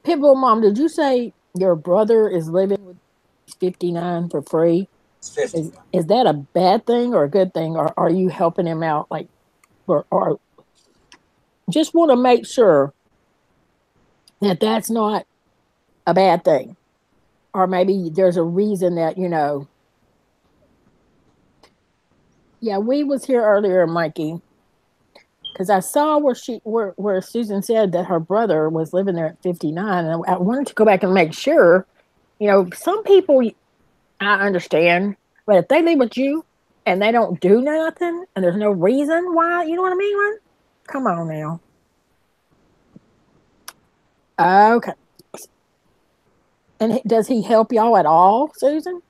Pitbull mom, did you say your brother is living with 59 for free? It's 50. Is that a bad thing or a good thing? Or are you helping him out? Like, or just want to make sure that that's not a bad thing. Or maybe there's a reason that, yeah, we was here earlier, Mikey, because I saw where Susan said that her brother was living there at 59, and I wanted to go back and make sure. Some people I understand, but if they live with you and they don't do nothing, and there's no reason why, you know what I mean? Right? Come on now. Okay. And does he help y'all at all, Susan?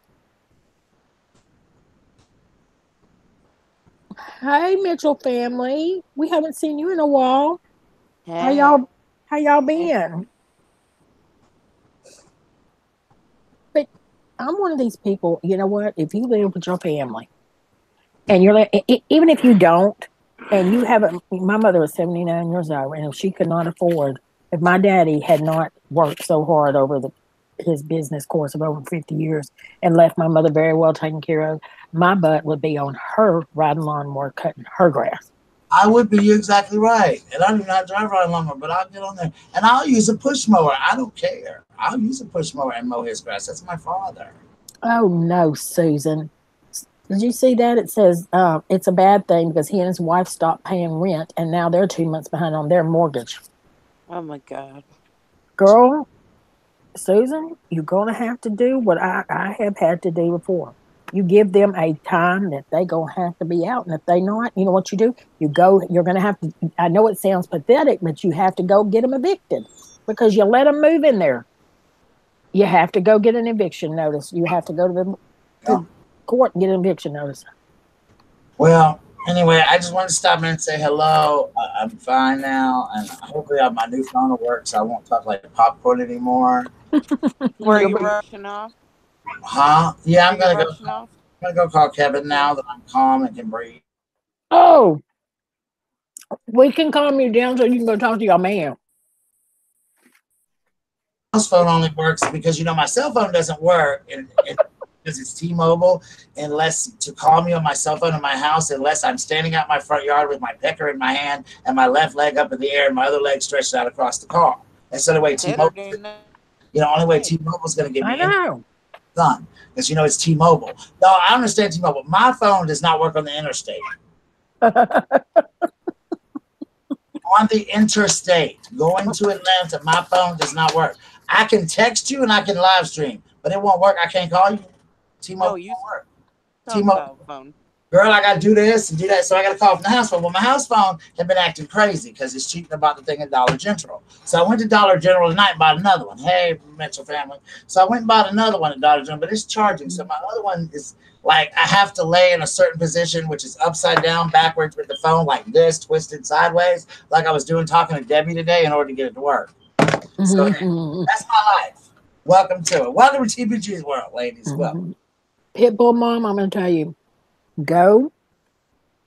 Hey, Mitchell family. We haven't seen you in a while. How Hey, y'all how y'all been? But I'm one of these people, you know what? If you live with your family and you're like, even if you don't, and you haven't, my mother was 79 years old, and if she could not afford, if my daddy had not worked so hard over his business course of over 50 years and left my mother very well taken care of, my butt would be on her riding lawnmower cutting her grass. I would be. You're exactly right. And I do not drive right lawnmower, but I'll get on there and I'll use a push mower. I don't care. I'll use a push mower and mow his grass. That's my father. Oh no, Susan. Did you see that? It says it's a bad thing because he and his wife stopped paying rent and now they're 2 months behind on their mortgage. oh my God. Girl, Susan, you're going to have to do what I have had to do before. You give them a time that they going to have to be out. And if they not, you know what you do? You're going to have to, I know it sounds pathetic, but you have to go get them evicted because you let them move in there. You have to go get an eviction notice. You have to go to Yeah. the court and get an eviction notice. Well, anyway, I just wanted to stop in and say hello. I'm fine now, and hopefully my new phone will work so I won't talk like popcorn anymore. Were You'll you be, rushing off? Huh? Yeah, Were you rushing off? I'm gonna go call Kevin Yeah. now that I'm calm and can breathe. oh, we can calm you down so you can go talk to your man. House phone only works because my cell phone doesn't work, and because it's T-Mobile, unless to call me on my cell phone in my house, unless I'm standing out my front yard with my pecker in my hand and my left leg up in the air and my other leg stretched out across the car. That's the only way T-Mobile. Saturday night. Only way T-Mobile's going to give I me any know. done because it's T-Mobile. No, I understand T-Mobile. My phone does not work on the interstate. On the interstate, going to Atlanta, my phone does not work. I can text you and I can live stream, but it won't work. I can't call you. No, T-Mobile you won't work. cell T-Mobile, phone. girl, I got to do this and do that, so I got to call from the house phone. Well, my house phone had been acting crazy because it's cheating about the thing at Dollar General. So I went to Dollar General tonight and bought another one. Hey, Mitchell family. So I went and bought another one at Dollar General, but it's charging. So my other one is like I have to lay in a certain position, which is upside down, backwards with the phone like this, twisted sideways, like I was doing talking to Debbie today in order to get it to work. So that's my life. Welcome to it. Welcome to TPG's world, ladies. Welcome. Pitbull mom, I'm going to tell you, go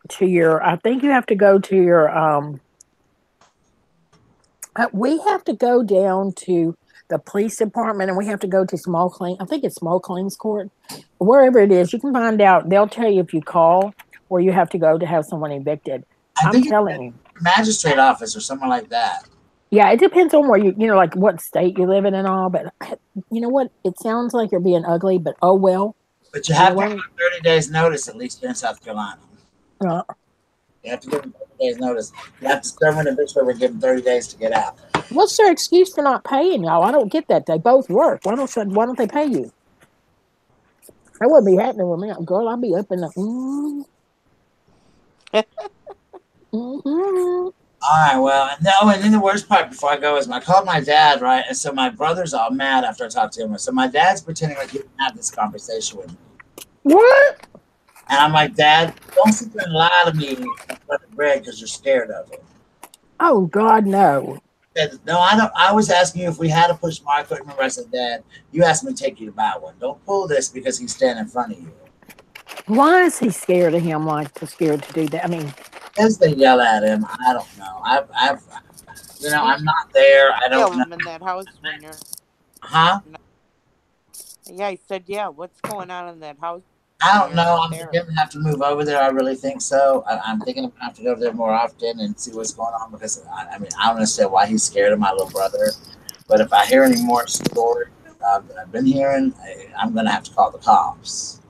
to I think you have to go to we have to go down to the police department and we have to go to I think it's small claims court, wherever it is. You can find out. They'll tell you if you call where you have to go to have someone evicted. I I'm think it's telling you. magistrate office or something like that. Yeah, it depends on where like what state you live in and all. But you know what? It sounds like you're being ugly, but oh well. But you You know have to what? have 30 days notice at least here in South Carolina. Uh, You have to give them 30 days notice. You have to serve an eviction or give them 30 days to get out. what's their excuse for not paying y'all? I don't get that. They both work. Why don't they pay you? That wouldn't be happening with me, girl. I'd be up in the. Mm-hmm. All right, well, and then the worst part before I go is I called my dad, right? And so my brother's all mad after I talked to him. So my dad's pretending like he didn't have this conversation with me. What? And I'm like, Dad, don't sit there and lie to me in front of Greg because you're scared of him. Oh God, no. Said, no, I don't. I was asking you if we had to push my equipment. Remember, I said, Dad, you asked me to take you to buy one. Don't pull this because he's standing in front of you. Why is he scared of him? Like to scared to do that? I mean, As they yell at him, I don't know. I'm not there. I don't Yell know. him in that house when you're Huh? not. Yeah, I said, yeah. What's going on in that house I when don't you're know. not I'm there? gonna have to move over there. I really think so. I'm thinking I'm gonna have to go over there more often and see what's going on because I mean, I don't understand why he's scared of my little brother. But if I hear any more stories that I've been hearing, I'm gonna have to call the cops.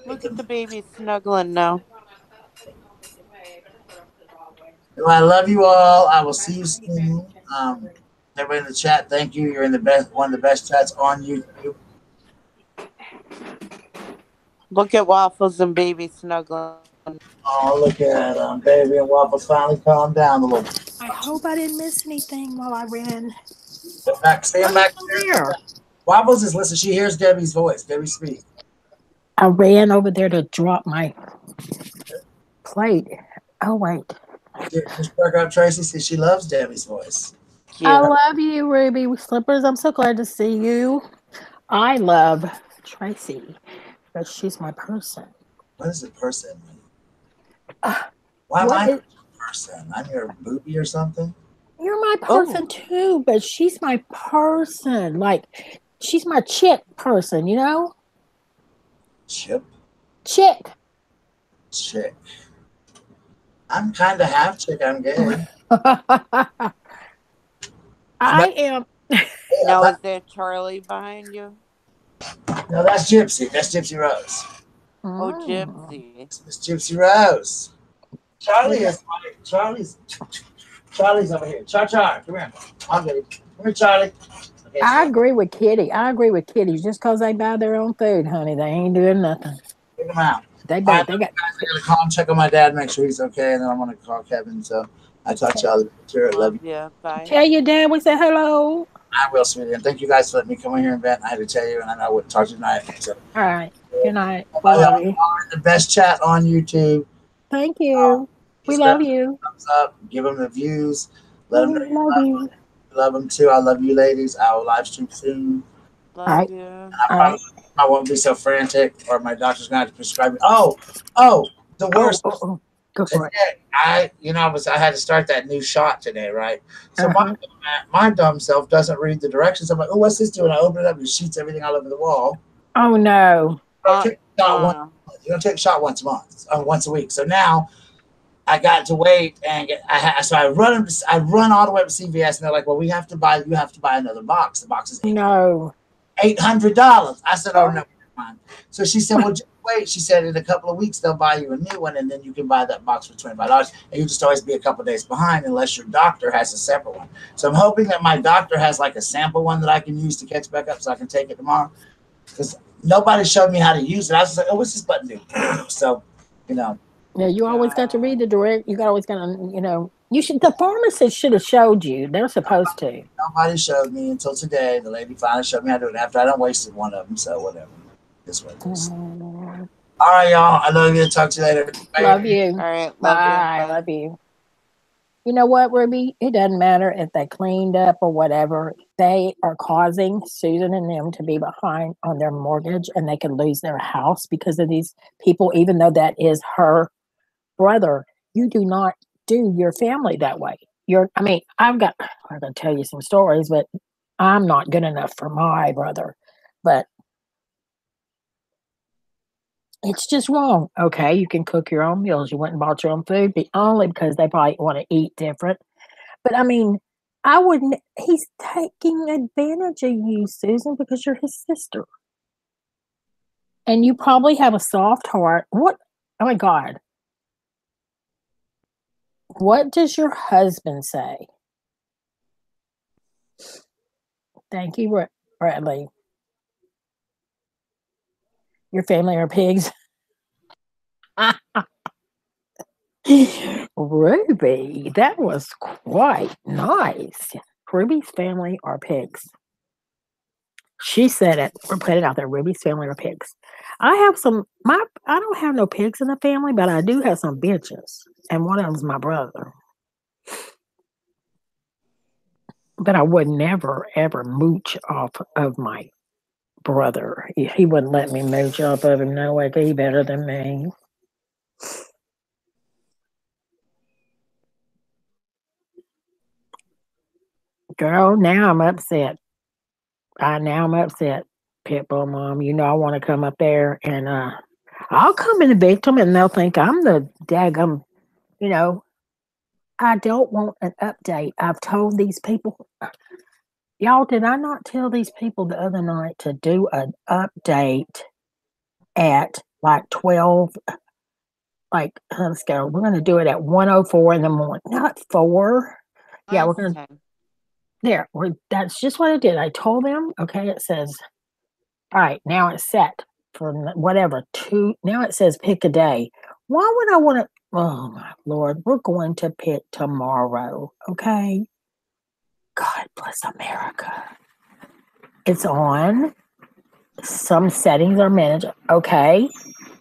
Look at the baby snuggling now. Well, I love you all. I will see you soon. Everybody in the chat, thank you. You're in the best, one of the best chats on YouTube. Look at Waffles and baby snuggling. Oh, look at baby and Waffles finally calmed down a little. I hope I didn't miss anything while I ran. Back, see him What's back over there. there? Waffles is listen. She hears Debbie's voice. Debbie speak. I ran over there to drop my plate. Oh wait. Just perk up Tracy. See, she loves Debbie's voice. I Cute. love you, Ruby Slippers. I'm so glad to see you. I love Tracy, but she's my person. What is a person? Uh, Why am what I is a person? I'm your booby or something? you're my Oh, person too, but she's my person. Like she's my chick person, you know? Chip? Chick. Chick. I'm kind of half chick. I'm gay. I'm not, I am. I'm now not, is that Charlie behind you? no, that's Gypsy. That's Gypsy Rose. Oh, Mm. Gypsy. It's Gypsy Rose. Charlie Look at is Charlie's over here. Char Char, come here. I'll get him. Come here, Charlie. Okay, I so agree with Kitty. I agree with Kitty. Just because they buy their own food, honey, they ain't doing nothing. pick him out. They All better. right, They love you got. guys. I gotta call and check on my dad, make sure he's okay, and then I'm gonna call Kevin. So I talked to y'all later. Love you. Love ya. Bye. Tell your dad we say hello. I will, sweetie. And thank you guys for letting me come in here and vent. I had to tell you, and I know I wouldn't talk to you tonight. So, All right. Good night. We bye, y'all. love Y'all you. are the best chat on YouTube. Thank Um, you. We Please love grab you. thumbs up, give them the views, let them know We you love you. love them too. I love you, ladies. I will live stream soon. All Love right. you. I All right. probably I won't be so frantic, or my doctor's gonna have to prescribe me. Oh, the Oh, worst. oh, oh. Go for it. Today, I had to start that new shot today, right? So Uh huh. my dumb self doesn't read the directions. I'm like, oh, what's this doing? I open it up, it shoots everything all over the wall. Oh no. I take a shot once. Uh. You don't take a shot once a month, once a week. So now I got to wait and so I run all the way up to CVS and they're like, well, you have to buy another box. The box is No. $800. I said, oh no, Oh. never mind. So she said, well, just wait. She said, in a couple of weeks they'll buy you a new one, and then you can buy that box for $25. And you just always be a couple of days behind unless your doctor has a separate one. So I'm hoping that my doctor has like a sample one that I can use to catch back up, so I can take it tomorrow. Because nobody showed me how to use it. I was just like, oh, what's this button do? So, you know, Yeah, you always got to read God. the direct. You got always got to, you know. You should. The pharmacist should have showed you. They're supposed to. nobody showed me until today. The lady finally showed me how to do it after I done wasted one of them. So whatever. It's what it is. Mm. All right, y'all. I love you. Talk to you later. Love Bye. you. All right. Love you. Bye. Bye. Love you. You know what, Ruby? It doesn't matter if they cleaned up or whatever. They are causing Susan and them to be behind on their mortgage and they can lose their house because of these people, even though that is her brother. You do not do your family that way. I mean, I'm going to tell you some stories, but I'm not good enough for my brother. But it's just wrong. Okay, you can cook your own meals. You went and bought your own food, but only because they probably want to eat different. But I mean, I wouldn't. He's taking advantage of you, Susan, because you're his sister, and you probably have a soft heart. What? Oh my God! What does your husband say? Thank you, Bradley. Your family are pigs. Ruby, that was quite nice. Ruby's family are pigs. She said it. We're putting it out there. Ruby's family are pigs. I have some. I don't have no pigs in the family, but I do have some bitches, and one of them's my brother. But I would never ever mooch off of my brother. He wouldn't let me mooch off of him. No way, he better than me. Girl, now I'm upset. I'm upset. Pitbull mom, you know I want to come up there and I'll come and evict them and they'll think I'm the daggum, you know. I don't want an update. I've told these people, y'all, did I not tell these people the other night to do an update at like 12? Like, let's go. We're going to do it at 1:04 in the morning, not 4. Yeah, we're Last going to, time. there. That's just what I did. I told them, okay, it says, all right, now it's set for whatever, 2. Now it says pick a day. Why would I want to? Oh, my Lord. We're going to pick tomorrow, okay? God bless America. It's on. Some settings are managed. Okay.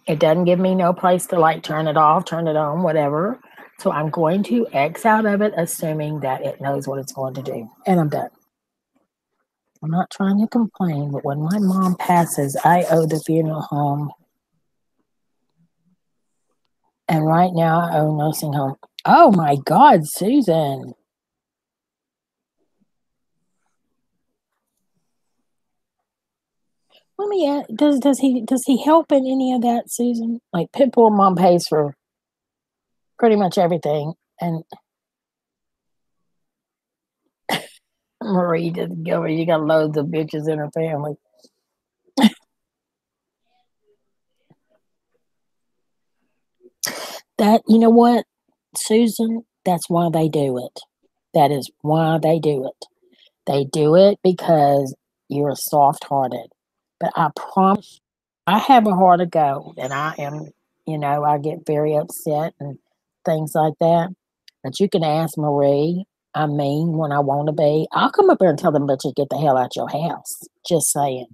It doesn't give me no place to like turn it off, turn it on, whatever. So I'm going to X out of it, assuming that it knows what it's going to do. And I'm done. I'm not trying to complain, but when my mom passes, I owe the funeral home. And right now, I owe nursing home. Oh my God, Susan. Let me ask, does he help in any of that, Susan? Like Pitbull mom pays for pretty much everything, and Marie doesn't give her. You got loads of bitches in her family. That, you know what, Susan? That's why they do it. That is why they do it. They do it because you're soft hearted. But I promise I have a heart of gold and I am, I get very upset and things like that. But you can ask Marie. I mean, when I want to be, I'll come up there and tell them bitches get the hell out your house. Just saying.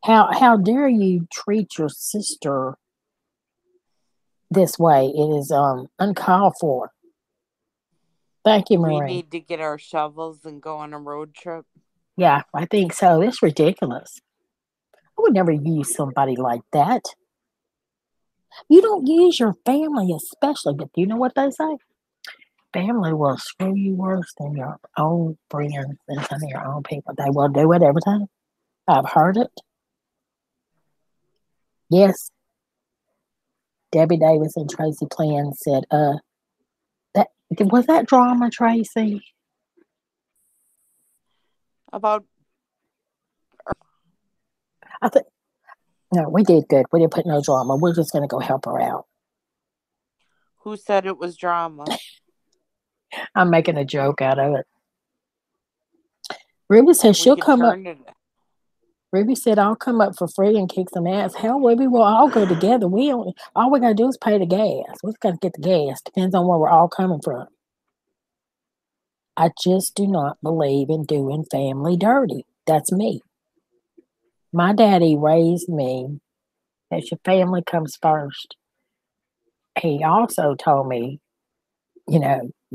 How dare you treat your sister this way? It is uncalled for. Thank you, We Marie. need to get our shovels and go on a road trip. Yeah, I think so. It's ridiculous. I would never use somebody like that. You don't use your family, especially, but you know what they say? Family will screw you worse than your own friends and some of your own people. They will do it every time. I've heard it. Yes, Debbie Davis and Tracy Plan said, that was that drama, Tracy? About I think no, we did good. We didn't put no drama. We're just gonna go help her out. who said it was drama? I'm making a joke out of it. Ruby says We she'll could come up. turn it. Ruby said, I'll come up for free and kick some ass. Hell, Ruby, we'll all go together. All we gotta do is pay the gas. We gotta get the gas. Depends on where we're all coming from. I just do not believe in doing family dirty. That's me. My daddy raised me that your family comes first. He also told me, you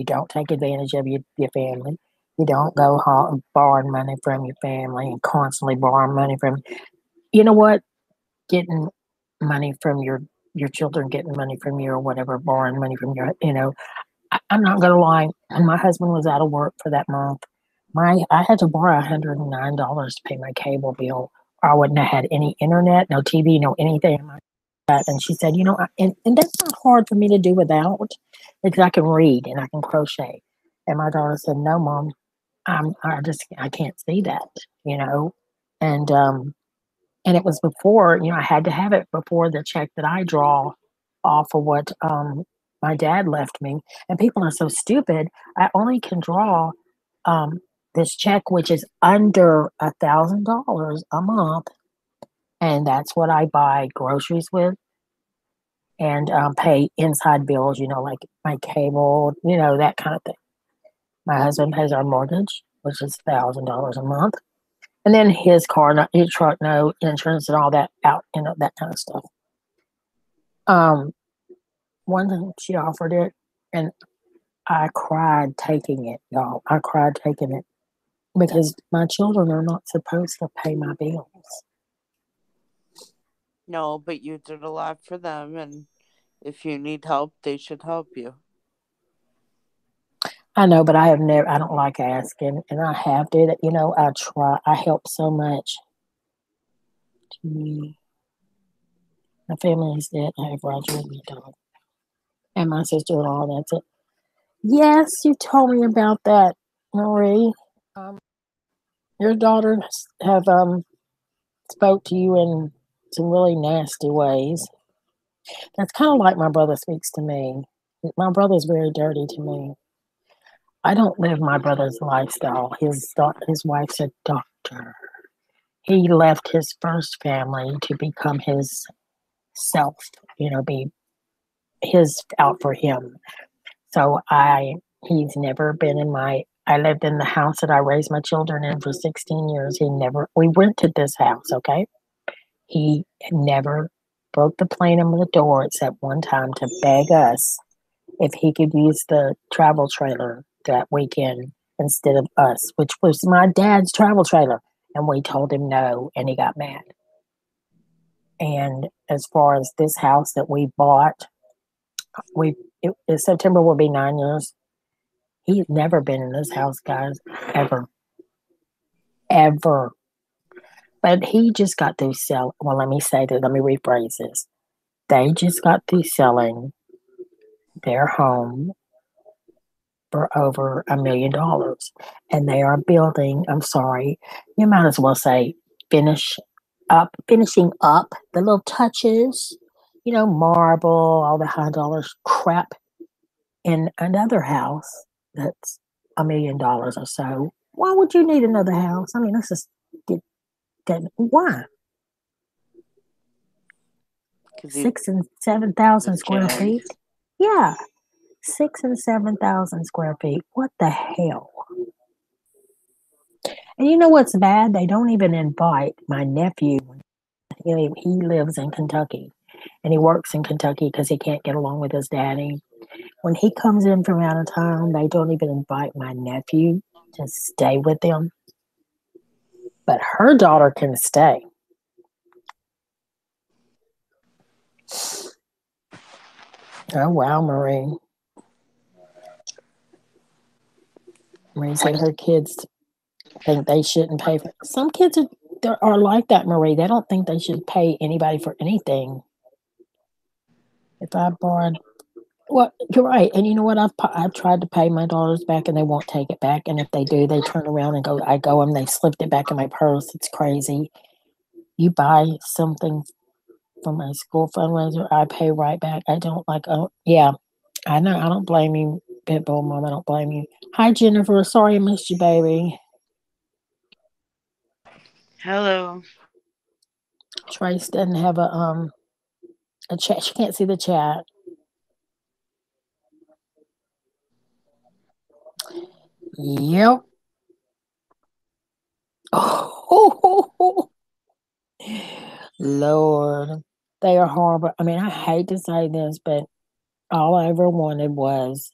don't take advantage of your family. You don't go borrowing money from your family and constantly borrowing money from, you know what? Getting money from your children, getting money from you or whatever, borrowing money from I'm not gonna lie. When my husband was out of work for that month, I had to borrow $109 to pay my cable bill, or I wouldn't have had any internet, no TV, no anything like that. And she said, and that's not hard for me to do without, because I can read and I can crochet. And my daughter said, "No, mom, I can't see that," you know, and and it was before, I had to have it before the check that I draw off of what my dad left me. And people are so stupid. I only can draw um, this check, which is under $1,000 a month, and that's what I buy groceries with and pay inside bills. Like my cable, that kind of thing. My husband pays our mortgage, which is $1,000 a month. And then his car, his truck, no insurance and all that out, that kind of stuff. Um, One time she offered it, and I cried taking it, y'all. I cried taking it because my children are not supposed to pay my bills. No, but you did a lot for them, and if you need help, they should help you. I know, but I have never. I don't like asking, and I have did it. I try. I help so much. My family is dead. I have Roger and my dog, and my sister and all. That's it. Yes, you told me about that, Marie. Um, your daughters have spoke to you in some really nasty ways. That's kind of like my brother speaks to me. My brother's very dirty to me. I don't live my brother's lifestyle. His wife's a doctor. He left his first family to become his self, be his out for him. So he's never been in I lived in the house that I raised my children in for 16 years. We rented this house, okay? He never broke the plane in the door except one time to beg us if he could use the travel trailer that weekend instead of us, which was my dad's travel trailer. And we told him no, and he got mad. And as far as this house that we bought, September will be 9 years. He's never been in this house, guys, ever, ever. But he just got through selling. Well, let me rephrase this. They just got through selling their home for over $1 million. And they are building, I'm sorry, you might as well say finishing up the little touches, marble, all the high dollar crap in another house that's $1 million or so. Why would you need another house? I mean, let's just get why? Because 6,000 and 7,000 a square jag. feet. Yeah, 6,000 and 7,000 square feet. What the hell? And you know what's bad? They don't even invite my nephew. He lives in Kentucky, and he works in Kentucky because he can't get along with his daddy. When he comes in from out of town, they don't even invite my nephew to stay with them. But her daughter can stay. Oh, wow, Marie. Marie said her kids think they shouldn't pay for. Some kids are like that, Marie. They don't think they should pay anybody for anything. If I borrowed, well, you're right. And you know what? I've tried to pay my daughters back, and they won't take it back. And if they do, they turn around and go. I go and they slipped it back in my purse. It's crazy. You buy something from my school fundraiser, I pay right back. I don't like. Oh, yeah, I know. I don't blame you, Pitbull Mom. I don't blame you. Hi, Jennifer. Sorry I missed you, baby. Hello. Trace doesn't have a chat. She can't see the chat. Yep. Oh, Lord, they are horrible. I mean, I hate to say this, but all I ever wanted was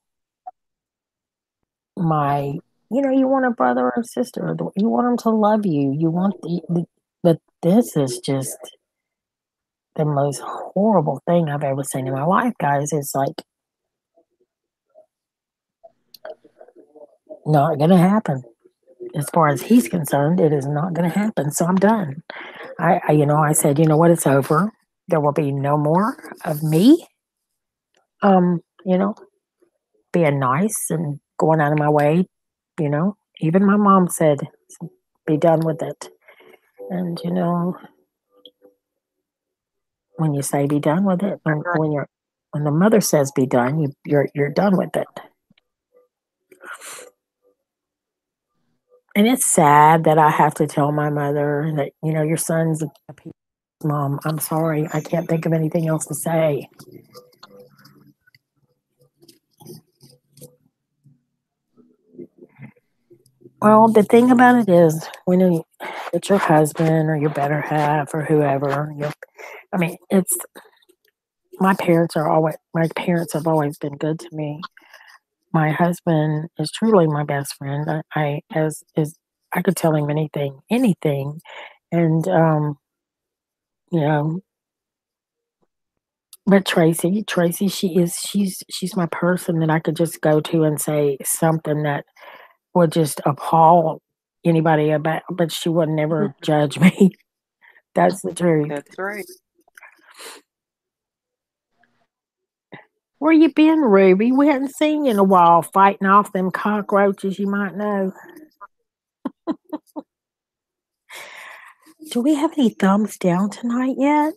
my. You want a brother or sister. You want them to love you. You want but this is just the most horrible thing I've ever seen in my life, guys. It's like not going to happen. As far as he's concerned, it is not going to happen. So I'm done. I said, you know what? It's over. There will be no more of me. Um, you know, being nice and going out of my way. Even my mom said, be done with it. And when you say be done with it, when the mother says be done, you're done with it. And it's sad that I have to tell my mother that, your son's a piece of mom. I'm sorry. I can't think of anything else to say. Well, the thing about it is, it's your husband or your better half or whoever. I mean, it's my parents have always been good to me. My husband is truly my best friend. I as is I could tell him anything, and you know. But Tracy, she's my person that I could just go to and say something that would just appall anybody about, but she would never judge me. That's the truth. That's right. Where you been, Ruby? We hadn't seen you in a while, fighting off them cockroaches you might know. Do we have any thumbs down tonight yet?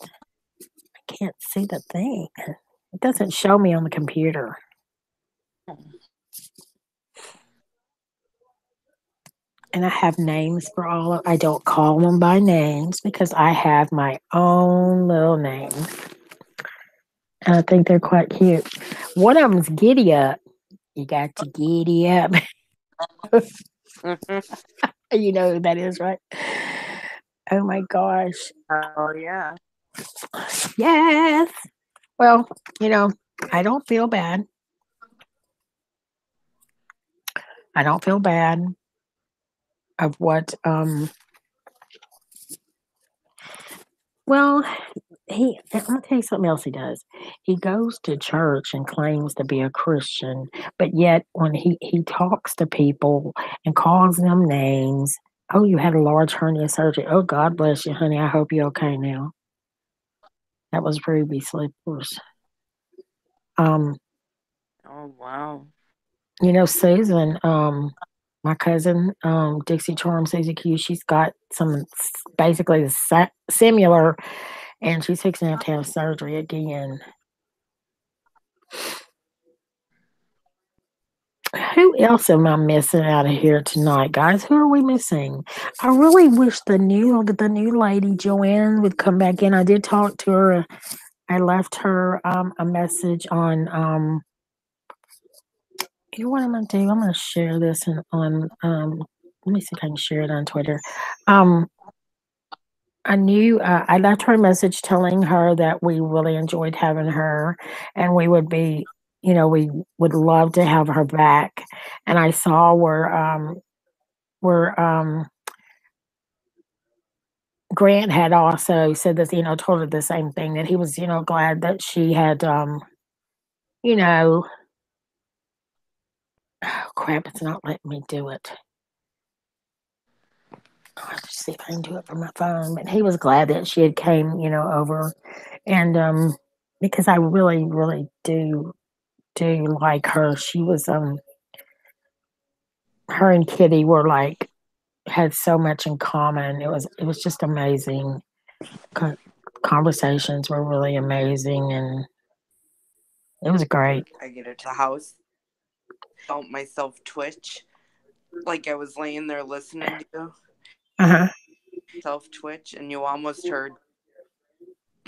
I can't see the thing. It doesn't show me on the computer. And I have names for all of I don't call them by names because I have my own little names. And I think they're quite cute. One of them's Giddy Up. You got to giddy up. Mhm. You know who that is, right? Oh my gosh. Oh yeah. Yes. Well, you know, I don't feel bad. I don't feel bad of what well, I'm gonna tell you something else he does. He goes to church and claims to be a Christian, but yet when he talks to people and calls them names, oh, you had a large hernia surgery. Oh, God bless you, honey. I hope you're okay now. That was Ruby Slippers. Um, Oh wow. Susan, my cousin, Dixie Charm, Susie Q, she's got basically similar, and she's fixing to have surgery again. Who else am I missing out of here tonight, guys? Who are we missing? I really wish the new lady Joanne would come back in. I did talk to her. I left her a message on. You know what I'm gonna do? I'm gonna share this on. Let me see if I can share it on Twitter. Um, I left her a message telling her that we really enjoyed having her, and we would love to have her back. And I saw where Grant had also said that, told her the same thing, that he was, glad that she had, you know, oh crap, it's not letting me do it. I'll have to see if I can do it from my phone. But he was glad that she had came, over, and because I really, really do like her. She was her and Kitty were like had so much in common. It was just amazing. Co- Conversations were really amazing, and it was great. I get it to the house. Felt myself twitch. Like I was laying there listening to you. Uh Self twitch, and you almost heard.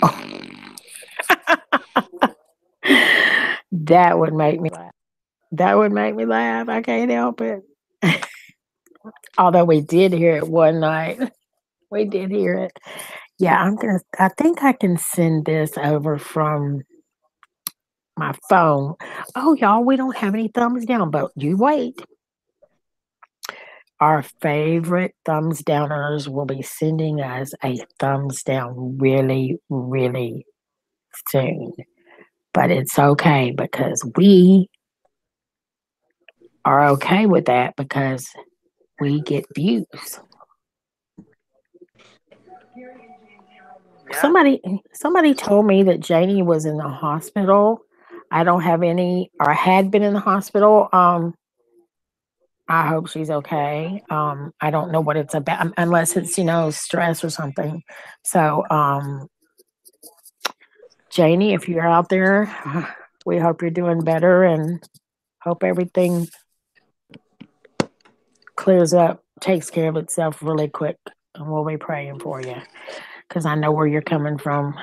huh. That would make me laugh. That would make me laugh. I can't help it. Although we did hear it one night. We did hear it. Yeah, I think I can send this over from my phone. Oh, y'all, we don't have any thumbs down, but you wait. Our favorite thumbs downers will be sending us a thumbs down really, really soon. But it's okay because we are okay with that because we get views. Yeah. Somebody told me that Janie was in the hospital. I don't have any or had been in the hospital. I hope she's okay. I don't know what it's about unless it's, stress or something. So, Janie, if you're out there, we hope you're doing better and hope everything clears up, takes care of itself really quick. And we'll be praying for you because I know where you're coming from.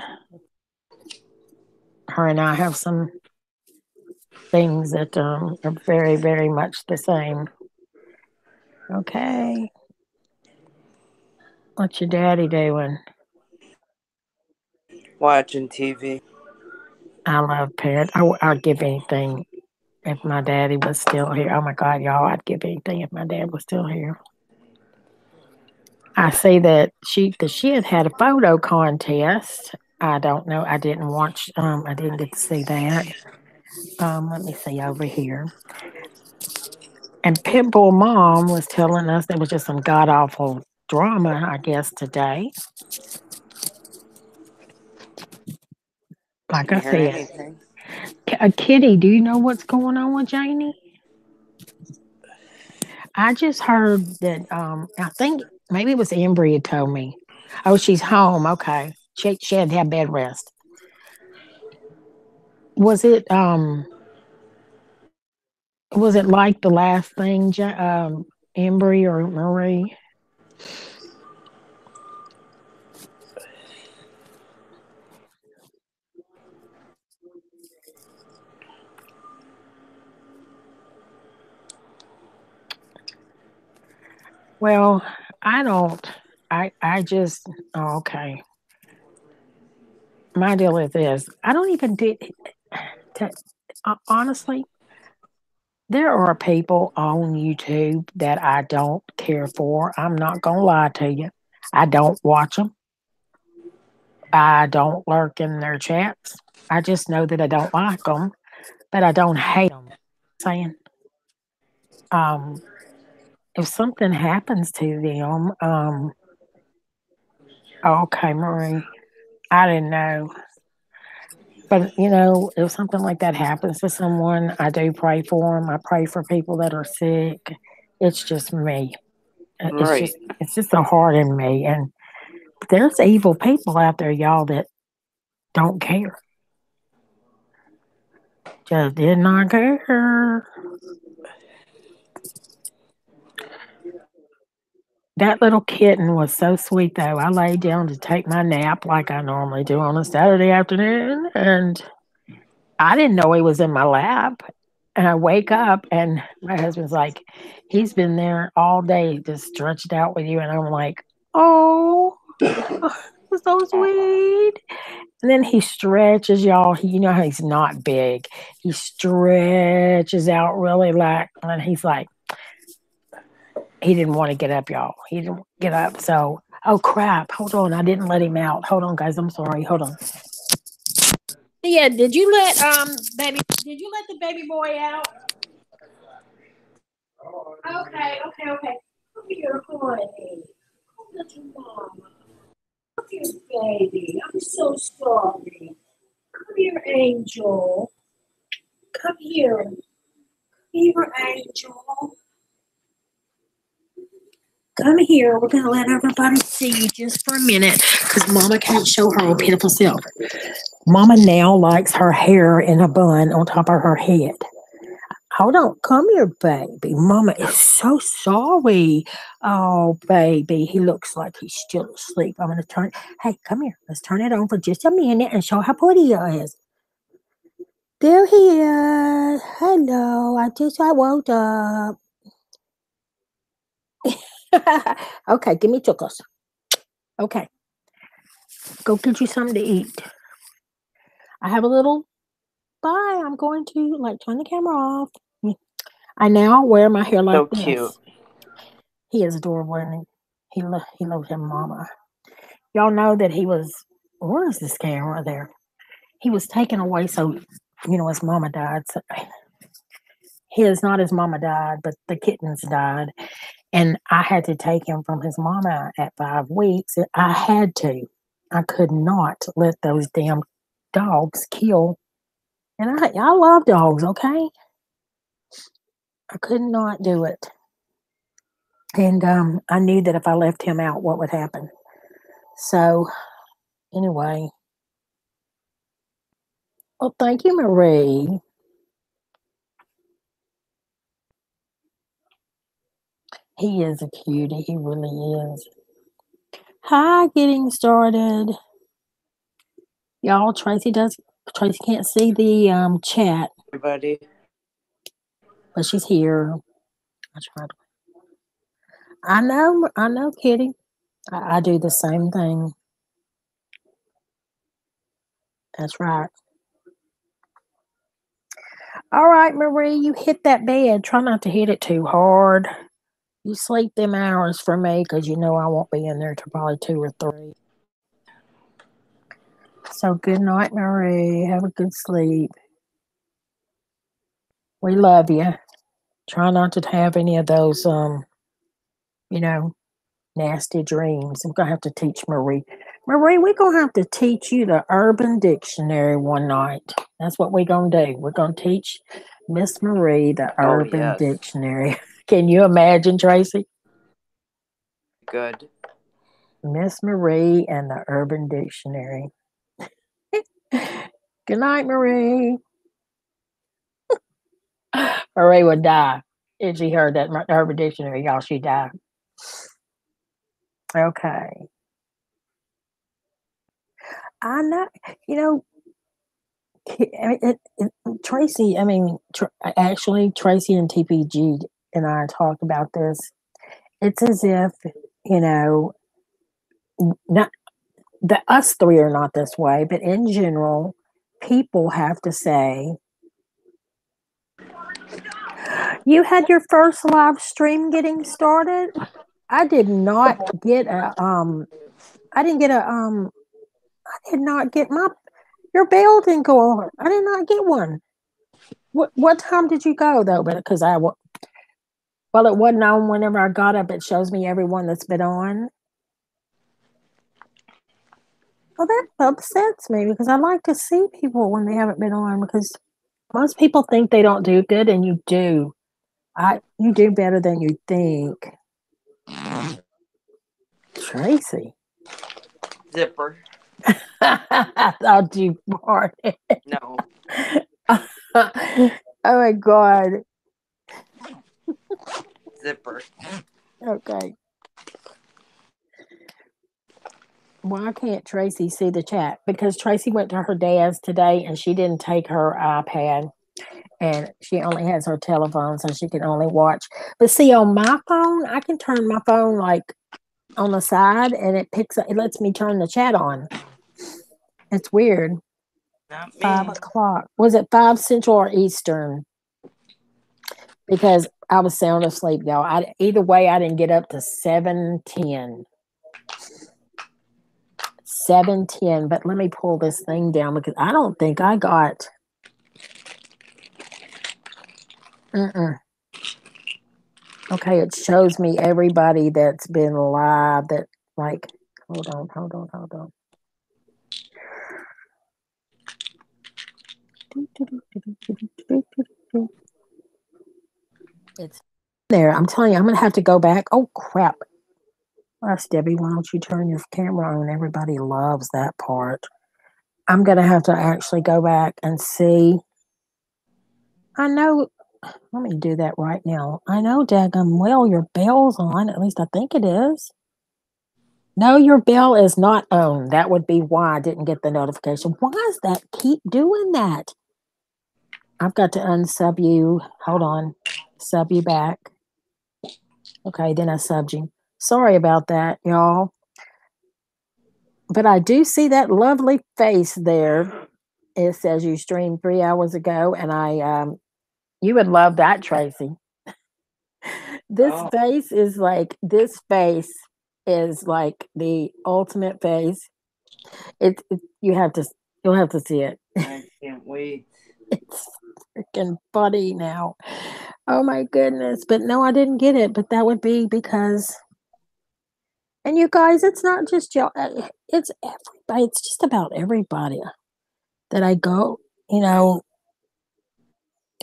Her and I have some things that are very, very much the same. Okay. What's your daddy doing? Watching TV. I love parents. I'd give anything if my daddy was still here. Oh my God, y'all, I'd give anything if my dad was still here. I see that she had a photo contest. I don't know. I didn't watch. I didn't get to see that. Let me see over here. And Pitbull Mom was telling us there was just some god awful drama, I guess, today. Like I Didn't hear said, anything. Kitty, do you know what's going on with Janie? I just heard that. I think maybe it was Embry who told me. Oh, she's home. Okay, she had to have bed rest. Was it was it like the last thing, Embry or Marie? Well, I don't. I just okay. My deal is this. I don't even do. To, honestly, there are people on YouTube that I don't care for. I'm not gonna lie to you. I don't watch them. I don't lurk in their chats. I just know that I don't like them, but I don't hate them. Saying, um, if something happens to them, okay, Marie, I didn't know. But if something like that happens to someone, I do pray for them. I pray for people that are sick. It's just me. It's Right. just it's just a heart in me. And there's evil people out there, y'all, that don't care. Just did not care. That little kitten was so sweet, though. I laid down to take my nap like I normally do on a Saturday afternoon, and I didn't know he was in my lap. And I wake up, and my husband's like, he's been there all day, just stretched out with you. And I'm like, oh, it's so Aw. sweet. And then he stretches, y'all. You know how he's not big. He stretches out really like, and he's like, he didn't want to get up, y'all. He didn't get up. So, oh crap. Hold on. I didn't let him out. Hold on, guys. I'm sorry. Hold on. Yeah, did you let did you let the baby boy out? Okay, okay, okay. Come here, honey. Come to mama. Come here, baby. I'm so sorry. Come here, Angel. Come here. Here, Angel. Come here. We're gonna let everybody see you just for a minute because Mama can't show her own pitiful self. Mama now likes her hair in a bun on top of her head. Hold on, come here, baby. Mama is so sorry. Oh, baby, he looks like he's still asleep. I'm gonna turn. Hey, come here. Let's turn it on for just a minute and show how pretty he is. There he is. Hello. I woke up. Okay, give me chocolates. Okay, go get you something to eat. I have a little. Bye. I'm going to like turn the camera off. I now wear my hair like So cute. this. He is adorable, and he loves him, Mama. Y'all know that he was. Where is this camera there? He was taken away, so his mama died. So not his mama died, but the kittens died, and I had to take him from his mama at 5 weeks. I had to. I could not let those damn dogs kill. And I love dogs. Okay, I could not do it. And I knew that if I left him out, what would happen. So anyway, well, thank you, Marie. He is a cutie. He really is. Hi, getting started. Y'all, Tracy can't see the chat, Everybody. but she's here. I tried. I know, Kitty. I do the same thing. That's right. All right, Marie, you hit that bed. Try not to hit it too hard. You sleep them hours for me because you know I won't be in there till probably 2 or 3. So good night, Marie. Have a good sleep. We love you. Try not to have any of those, you know, nasty dreams. I'm gonna have to teach Marie. Marie, we're gonna have to teach you the Urban Dictionary one night. That's what we're gonna do. We're gonna teach Miss Marie the Oh Urban yes, Dictionary. Can you imagine, Tracy? good. Miss Marie and the Urban Dictionary. Good night, Marie. Marie would die if she heard that Urban Dictionary, y'all. She'd die. Okay. I know, you know, Tracy, I mean, actually, Tracy and TPG and I talked about this. It's as if, you know, not the us three are not this way, but in general, people have to say, you had your first live stream getting started. I did not get a I didn't get a I did not get my your bell didn't go on. I did not get one. What time did you go though? Because well, it wasn't on whenever I got up. It shows me everyone that's been on. Well, that upsets me because I like to see people when they haven't been on because most people think they don't do good, and you do. You do better than you think. Tracy, Zipper. I thought you farted. No. Oh my god. Zipper. Okay. Why can't Tracy see the chat? Because Tracy went to her dad's today and she didn't take her iPad and she only has her telephone, so she can only watch. But see, on my phone, I can turn my phone like on the side and it lets me turn the chat on. It's weird. Not 5 me. o'clock. Was it 5 Central or Eastern? Because I was sound asleep, y'all. Either way, I didn't get up to 7:10. 7:10. But let me pull this thing down because I don't think I got. Mm-mm. Okay, it shows me everybody that's been live. That like, hold on, hold on, hold on. It's there. I'm telling you, I'm gonna have to go back. Oh crap! Debbie, why don't you turn your camera on? Everybody loves that part. I'm gonna have to actually go back and see. I know. Let me do that right now. I know, daggum well, your bell's on. At least I think it is. No, your bell is not on. That would be why I didn't get the notification. Why does that keep doing that? I've got to unsub you. Hold on. Sub you back. Okay, then I subbed you. Sorry about that, y'all. But I do see that lovely face there. It says you streamed 3 hours ago, and you would love that, Tracy. Oh. This face is like the ultimate face. You have to you'll have to see it. I can't wait. It's freaking funny now. Oh my goodness. But no, I didn't get it. But that would be because, and you guys, it's not just y'all, it's everybody. It's just about everybody that I go. You know,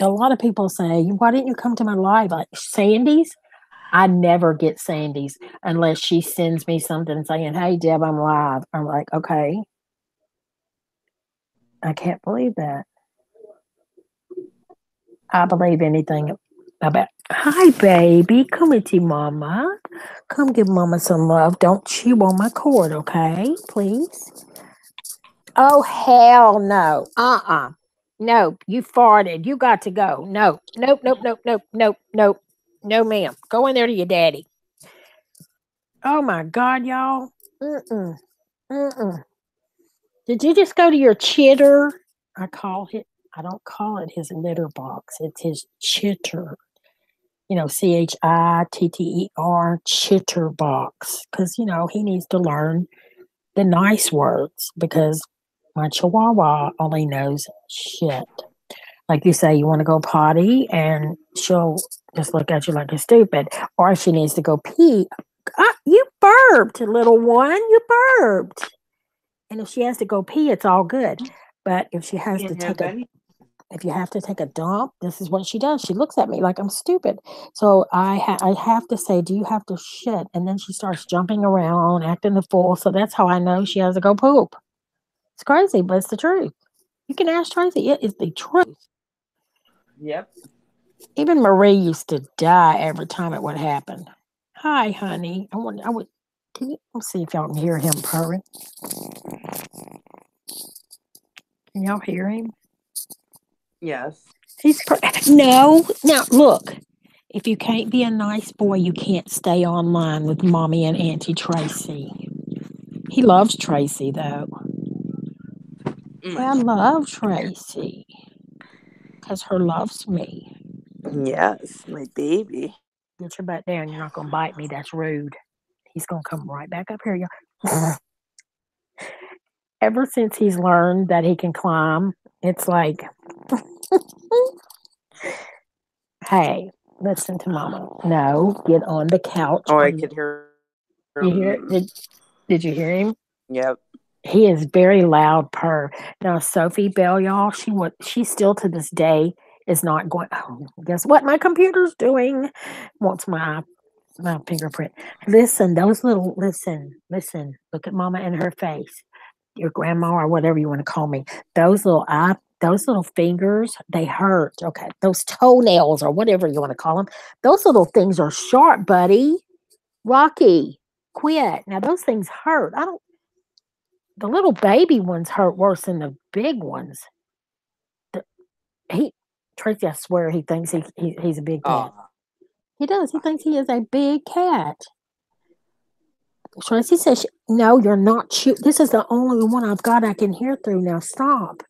a lot of people say, why didn't you come to my live? Like Sandy's, I never get Sandy's unless she sends me something saying, hey, Deb, I'm live. I'm like, okay. I can't believe that. I believe anything about. Hi, baby. Come with you, mama. Come give mama some love. Don't chew on my cord, okay? Please. Oh, hell no. Nope. You farted. You got to go. No. Nope, nope, nope, nope, nope, nope. No, ma'am. Go in there to your daddy. Oh my God, y'all. Mm-mm. Mm-mm. Did you just go to your chitter? I call it, I don't call it his litter box. It's his chitter. Chitter, chitter box. Because, he needs to learn the nice words because my chihuahua only knows shit. Like you say, you want to go potty, and she'll just look at you like you're stupid. Or if she needs to go pee, you burped, little one, you burped. And if she has to go pee, it's all good. But if she has to Can't take have a any. if you have to take a dump, this is what she does. She looks at me like I'm stupid. So I have to say, "Do you have to shit?" And then she starts jumping around, acting the fool. So that's how I know she has to go poop. It's crazy, but it's the truth. You can ask Tracy. It is the truth. Yep. Even Marie used to die every time it would happen. Hi, honey. I would. Can you? Let's see if y'all can hear him purring. Can y'all hear him? Yes. No. Now look. If you can't be a nice boy, you can't stay online with mommy and Auntie Tracy. He loves Tracy though. My, I love Tracy because her loves me. yes, my baby. Get your butt down. You're not gonna bite me. That's rude. He's gonna come right back up here. You Ever since he's learned that he can climb, it's like, hey, listen to mama. No, get on the couch. Oh, I could hear him. You hear? Did you hear him? Yep. He is very loud purr. Now Sophie Bell, y'all, she still to this day is not going. Oh, guess what? My computer's doing. Wants my fingerprint. Listen. Look at mama in her face. Your grandma or whatever you want to call me. Those little fingers, they hurt. Okay, those toenails or whatever you want to call them. Those little things are sharp, buddy. Rocky, quit. Now those things hurt. I don't. The little baby ones hurt worse than the big ones. The, he Tracy, I swear he thinks he's a big cat. Oh, He does. He thinks he is a big cat. Tracy says, "No, you're not. This is the only one I've got I can hear through. Now stop."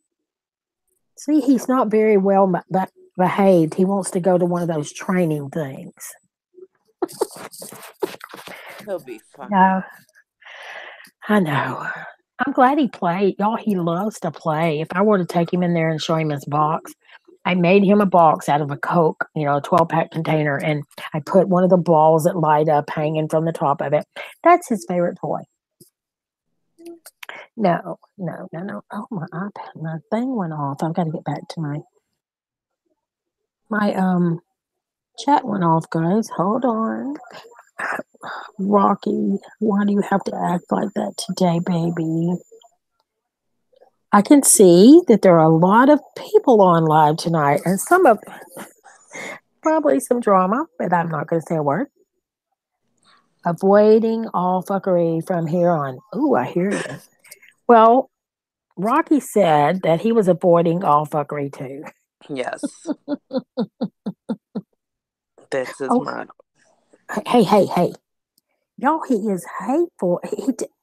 See, he's not very well behaved. He wants to go to one of those training things. he'll be fine. No, I know. I'm glad he played. Y'all, he loves to play. If I were to take him in there and show him his box, I made him a box out of a Coke, a 12-pack container, and I put one of the balls that light up hanging from the top of it. That's his favorite toy. No, no, no, no. Oh, my iPad, my thing went off. I've got to get back to my chat went off, guys. Hold on. Rocky, why do you have to act like that today, baby? I can see that there are a lot of people on live tonight, and some of probably some drama, but I'm not going to say a word. Avoiding all fuckery from here on. Ooh, I hear you. Well, Rocky said that he was avoiding all fuckery too. Yes. That's his Oh, motto. hey. Y'all, he is hateful.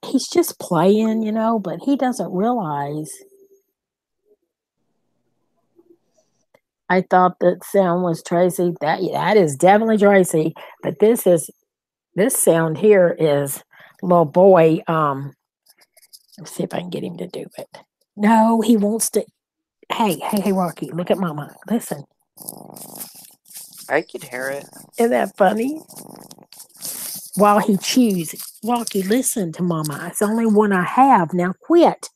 He's just playing, but he doesn't realize. I thought that sound was Tracy. That is definitely Tracy. But this sound here is little boy. Let's see if I can get him to do it. No, he wants to. Hey, Rocky, look at mama. Listen. I could hear it. Isn't that funny? While he chews, Rocky, listen to mama. It's the only one I have. Now quit.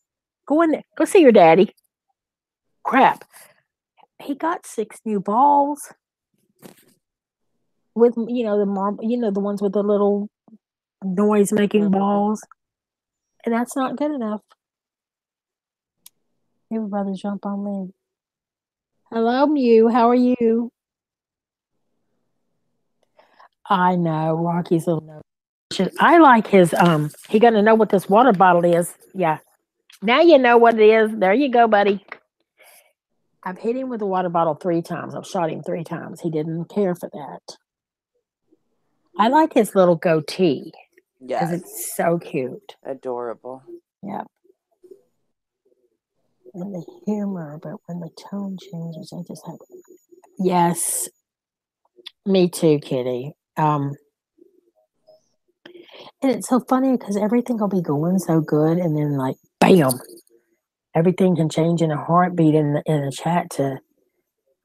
Go in there. Go see your daddy. Crap. He got 6 new balls with the marble, the ones with the little noise making Mhm. balls. And that's not good enough. Everybody jump on me. Hello, Mew. How are you? I know. Rocky's little nose. I like his he gonna know what this water bottle is. Yeah. Now you know what it is. There you go, buddy. I've hit him with a water bottle 3 times. I've shot him 3 times. He didn't care for that. I like his little goatee. because Yes. it's so cute. Adorable. Yeah. And the humor, but when the tone changes, I just have. Yes, me too, Kitty. And it's so funny because everything will be going so good, and then like, bam, everything can change in a heartbeat in the chat to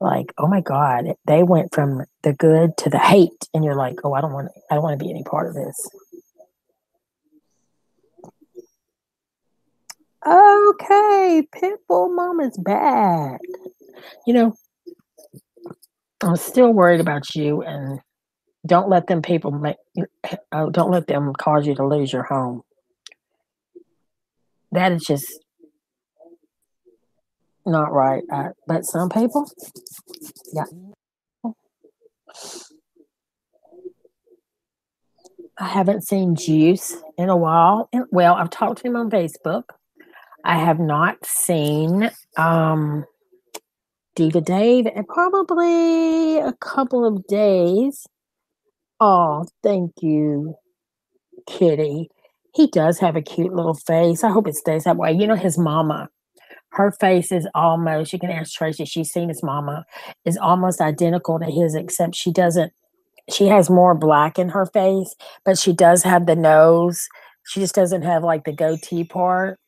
like, oh my god, they went from the good to the hate, and you're like, oh, I don't want to be any part of this. Okay, Pitbull Mama's back. You know, I'm still worried about you, and don't let them people make. Don't let them cause you to lose your home. That is just not right. But some people, yeah. I haven't seen Juice in a while. Well, I've talked to him on Facebook. I have not seen Diva Dave in probably a couple of days. Oh, thank you, Kitty. He does have a cute little face. I hope it stays that way. You know, his mama, her face is almost, you can ask Tracy, she's seen his mama, is almost identical to his, except she has more black in her face, but she does have the nose. She just doesn't have like the goatee part.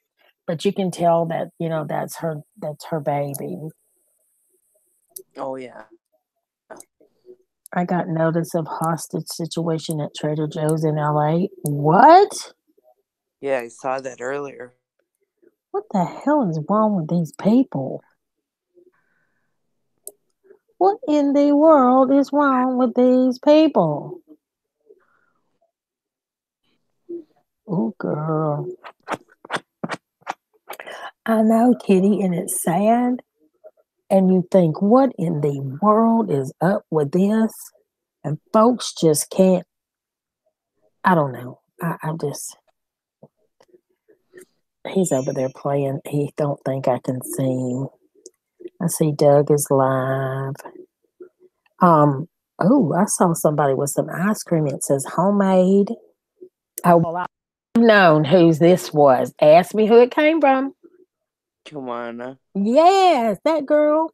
But you can tell that, that's her baby. Oh yeah. I got notice of hostage situation at Trader Joe's in LA. What? Yeah, I saw that earlier. What the hell is wrong with these people? What in the world is wrong with these people? Oh, girl. I know, Kitty, and it's sad. And you think, what in the world is up with this? And folks just can't, I don't know. I just, he's over there playing. He don't think I can sing. I see Doug is live. Um, oh, I saw somebody with some ice cream. It says homemade. Oh, well, I've known who this was. Ask me who it came from. Kiwana. Yes, that girl.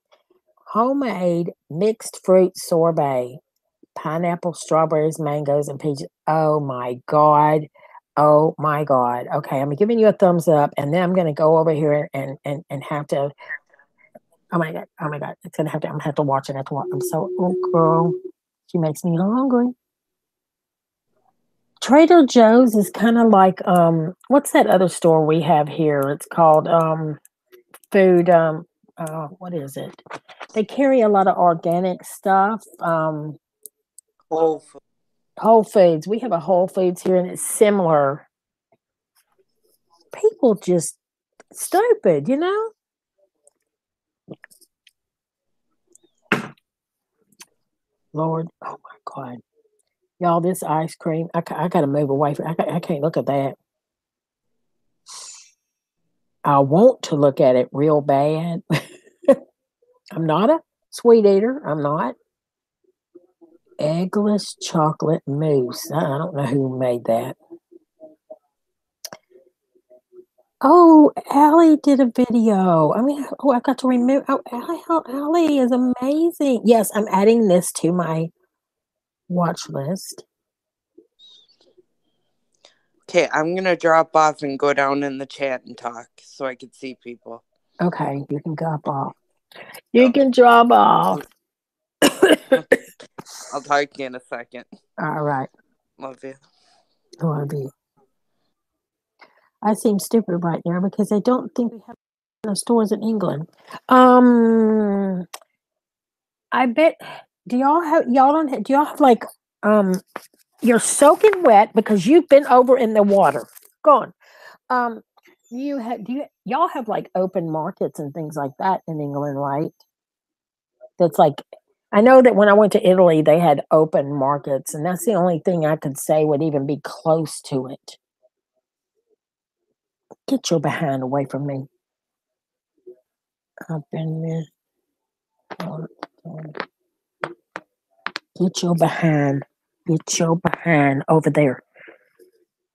Homemade mixed fruit sorbet. Pineapple, strawberries, mangoes, and peaches. Oh my God. Oh my God. Okay, I'm giving you a thumbs up, and then I'm gonna go over here and have to. Oh my God. Oh my God. It's gonna have to. I'm gonna have to watch it. I have to watch. I'm so. Oh girl, she makes me hungry. Trader Joe's is kind of like what's that other store we have here? It's called food what is it? They carry a lot of organic stuff. Whole food. Whole Foods. We have a Whole Foods here, and it's similar. People just stupid, you know? Lord, oh my God. Y'all, this ice cream, I got to move away from I can't look at that. I want to look at it real bad. I'm not a sweet eater. I'm not. Eggless chocolate mousse. I don't know who made that. Oh, Allie did a video. I mean, oh, I got to remember. Oh, Allie is amazing. Yes, I'm adding this to my watch list. Okay, I'm gonna drop off and go down in the chat and talk so I can see people. Okay, you can drop off. You can drop off. I'll talk to you in a second. All right. Love you. Love you. I seem stupid right now because I don't think we have no stores in England. I bet. Do y'all have? Y'all don't. Do y'all have like? You're soaking wet because you've been over in the water. Gone. Um, you have. Do you? Y'all have like open markets and things like that in England, right? That's like. I know that when I went to Italy, they had open markets, and that's the only thing I could say would even be close to it. Get your behind away from me. I've been there. Get your behind. Get your behind over there.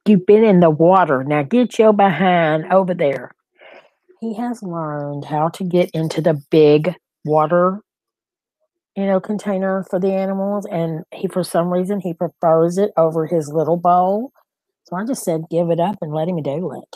You've been in the water. Now get your behind over there. He has learned how to get into the big water, container for the animals, and he for some reason he prefers it over his little bowl. So I just said give it up and let him do it.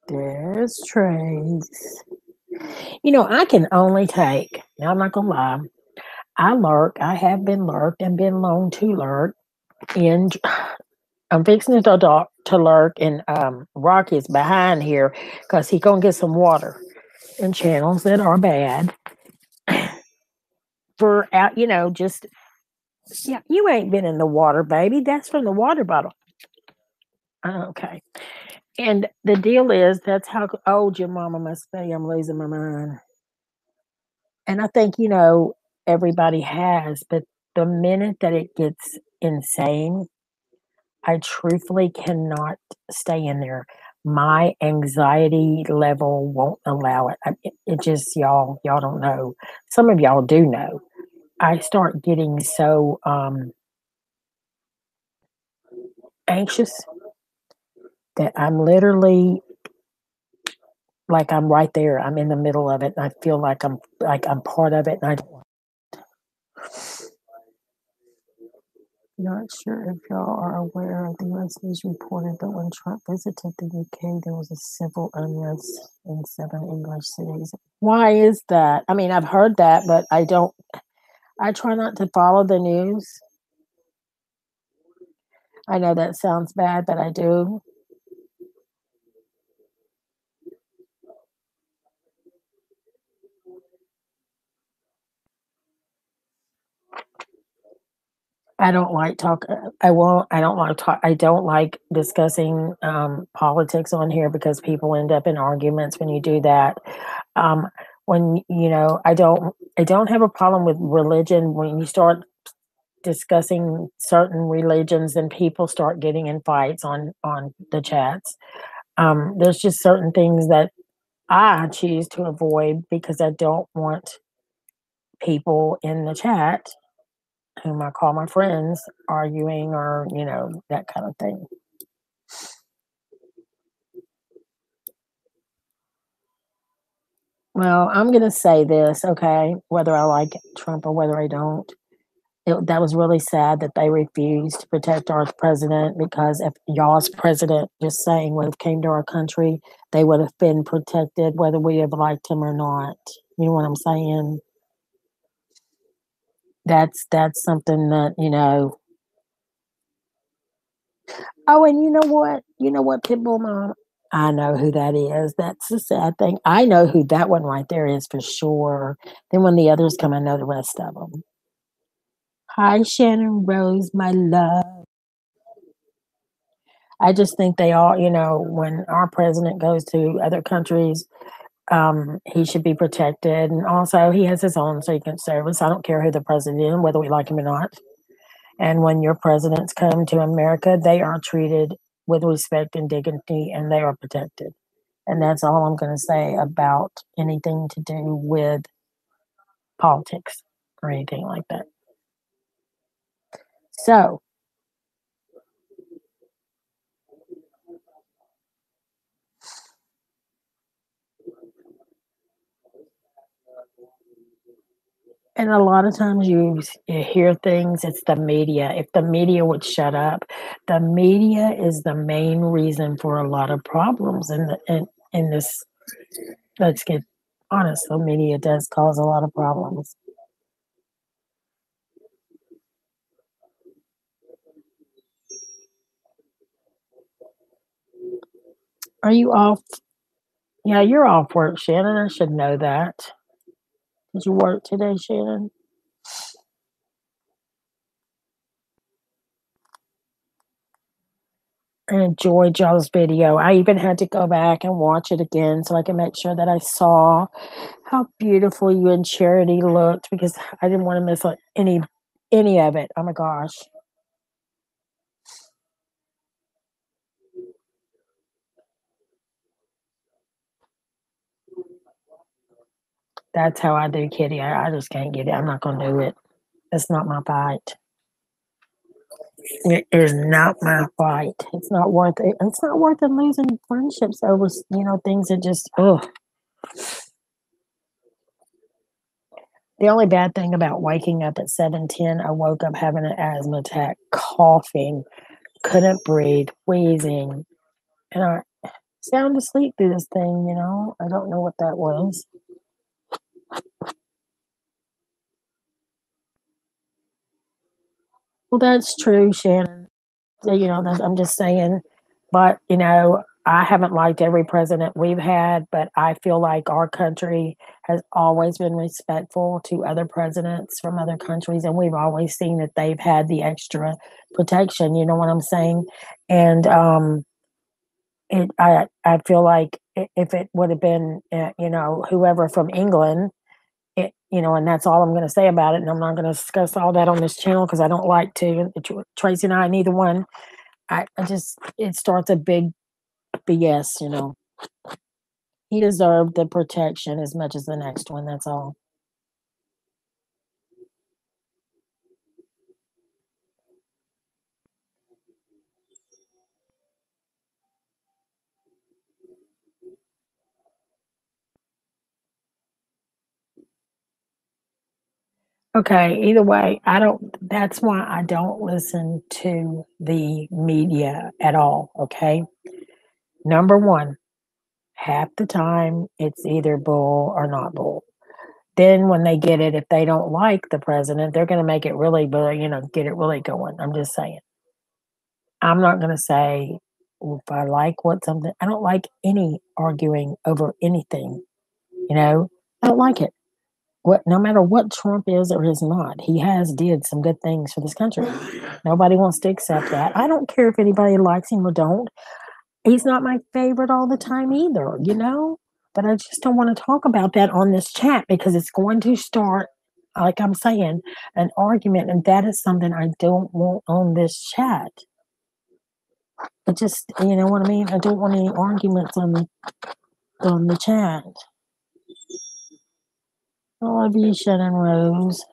There's Trace. I can only take. Now I'm not gonna lie. I lurk. I have been lurked and been known to lurk in. I'm fixing to lurk in Rocky's behind here because he gonna get some water in channels that are bad for out. Just yeah. You ain't been in the water, baby. That's from the water bottle. Okay. And the deal is that's how old your mama must be. I'm losing my mind. And I think, everybody has, but the minute that it gets insane, I truthfully cannot stay in there. My anxiety level won't allow it. It just y'all don't know. Some of y'all do know. I start getting so anxious that I'm literally like I'm right there. I'm in the middle of it, and I feel like I'm part of it, and I not sure if y'all are aware of the US news reported that when Trump visited the UK, there was a civil unrest in 7 English cities. Why is that? I mean, I've heard that, but I don't. I try not to follow the news. I know that sounds bad, but I do. I don't like talk. I won't. I don't like talk. I don't like discussing politics on here because people end up in arguments when you do that. Um, when I don't. I don't have a problem with religion when you start discussing certain religions and people start getting in fights on the chats. There's just certain things that I choose to avoid because I don't want people in the chat whom I call my friends arguing or, that kind of thing. Well, I'm going to say this, okay, whether I like Trump or whether I don't. That was really sad that they refused to protect our president because if y'all's president, just saying, would have came to our country, they would have been protected whether we have liked him or not. You know what I'm saying? That's something that, Oh, and you know what? You know what, Pitbull Mom? I know who that is. That's the sad thing. I know who that one right there is for sure. Then when the others come, I know the rest of them. Hi, Shannon Rose, my love. I just think they all, when our president goes to other countries, he should be protected. And also, he has his own Secret Service. I don't care who the president is, whether we like him or not. And when your presidents come to America, they are treated with respect and dignity and they are protected. And that's all I'm going to say about anything to do with politics or anything like that. So, and a lot of times you hear things, it's the media. If the media would shut up, the media is the main reason for a lot of problems in this. Let's get honest, the media does cause a lot of problems. Are you off? Yeah, you're off work, Shannon. I should know that. Did you work today, Shannon? I enjoyed y'all's video. I even had to go back and watch it again so I can make sure that I saw how beautiful you and Charity looked because I didn't want to miss like, any of it. Oh my gosh. That's how I do, Kitty. I just can't get it. I'm not going to do it. It's not my fight. It is not my fight. It's not worth it. It's not worth it losing friendships over, things that just, ugh. The only bad thing about waking up at 7:10, I woke up having an asthma attack, coughing, couldn't breathe, wheezing, and I sound asleep through this thing. I don't know what that was. Well, that's true, Shannon. I'm just saying. But, I haven't liked every president we've had, but I feel like our country has always been respectful to other presidents from other countries, and we've always seen that they've had the extra protection. You know what I'm saying? And I feel like if it would have been, whoever from England, and that's all I'm going to say about it. And I'm not going to discuss all that on this channel because I don't like to. Tracy and I, neither one. I just, it starts a big BS. He deserved the protection as much as the next one. That's all. Okay, either way, that's why I don't listen to the media at all. Okay. Number one, half the time it's either bull or not bull. Then when they get it, if they don't like the president, they're going to make it really, get it really going. I'm just saying. I'm not going to say if I like what something, I don't like any arguing over anything, you know, I don't like it. No matter what Trump is or is not, he has did some good things for this country. Nobody wants to accept that. I don't care if anybody likes him or don't. He's not my favorite all the time either. But I just don't want to talk about that on this chat because it's going to start, like I'm saying, an argument. And that is something I don't want on this chat. I just, you know what I mean? I don't want any arguments on the chat. I love you, Shannon Rose.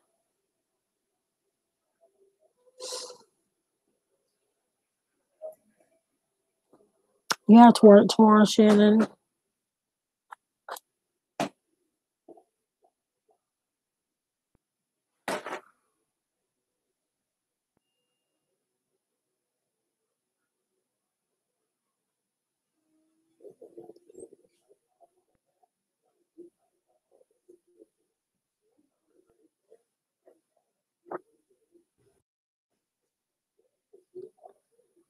You have to work tomorrow, Shannon.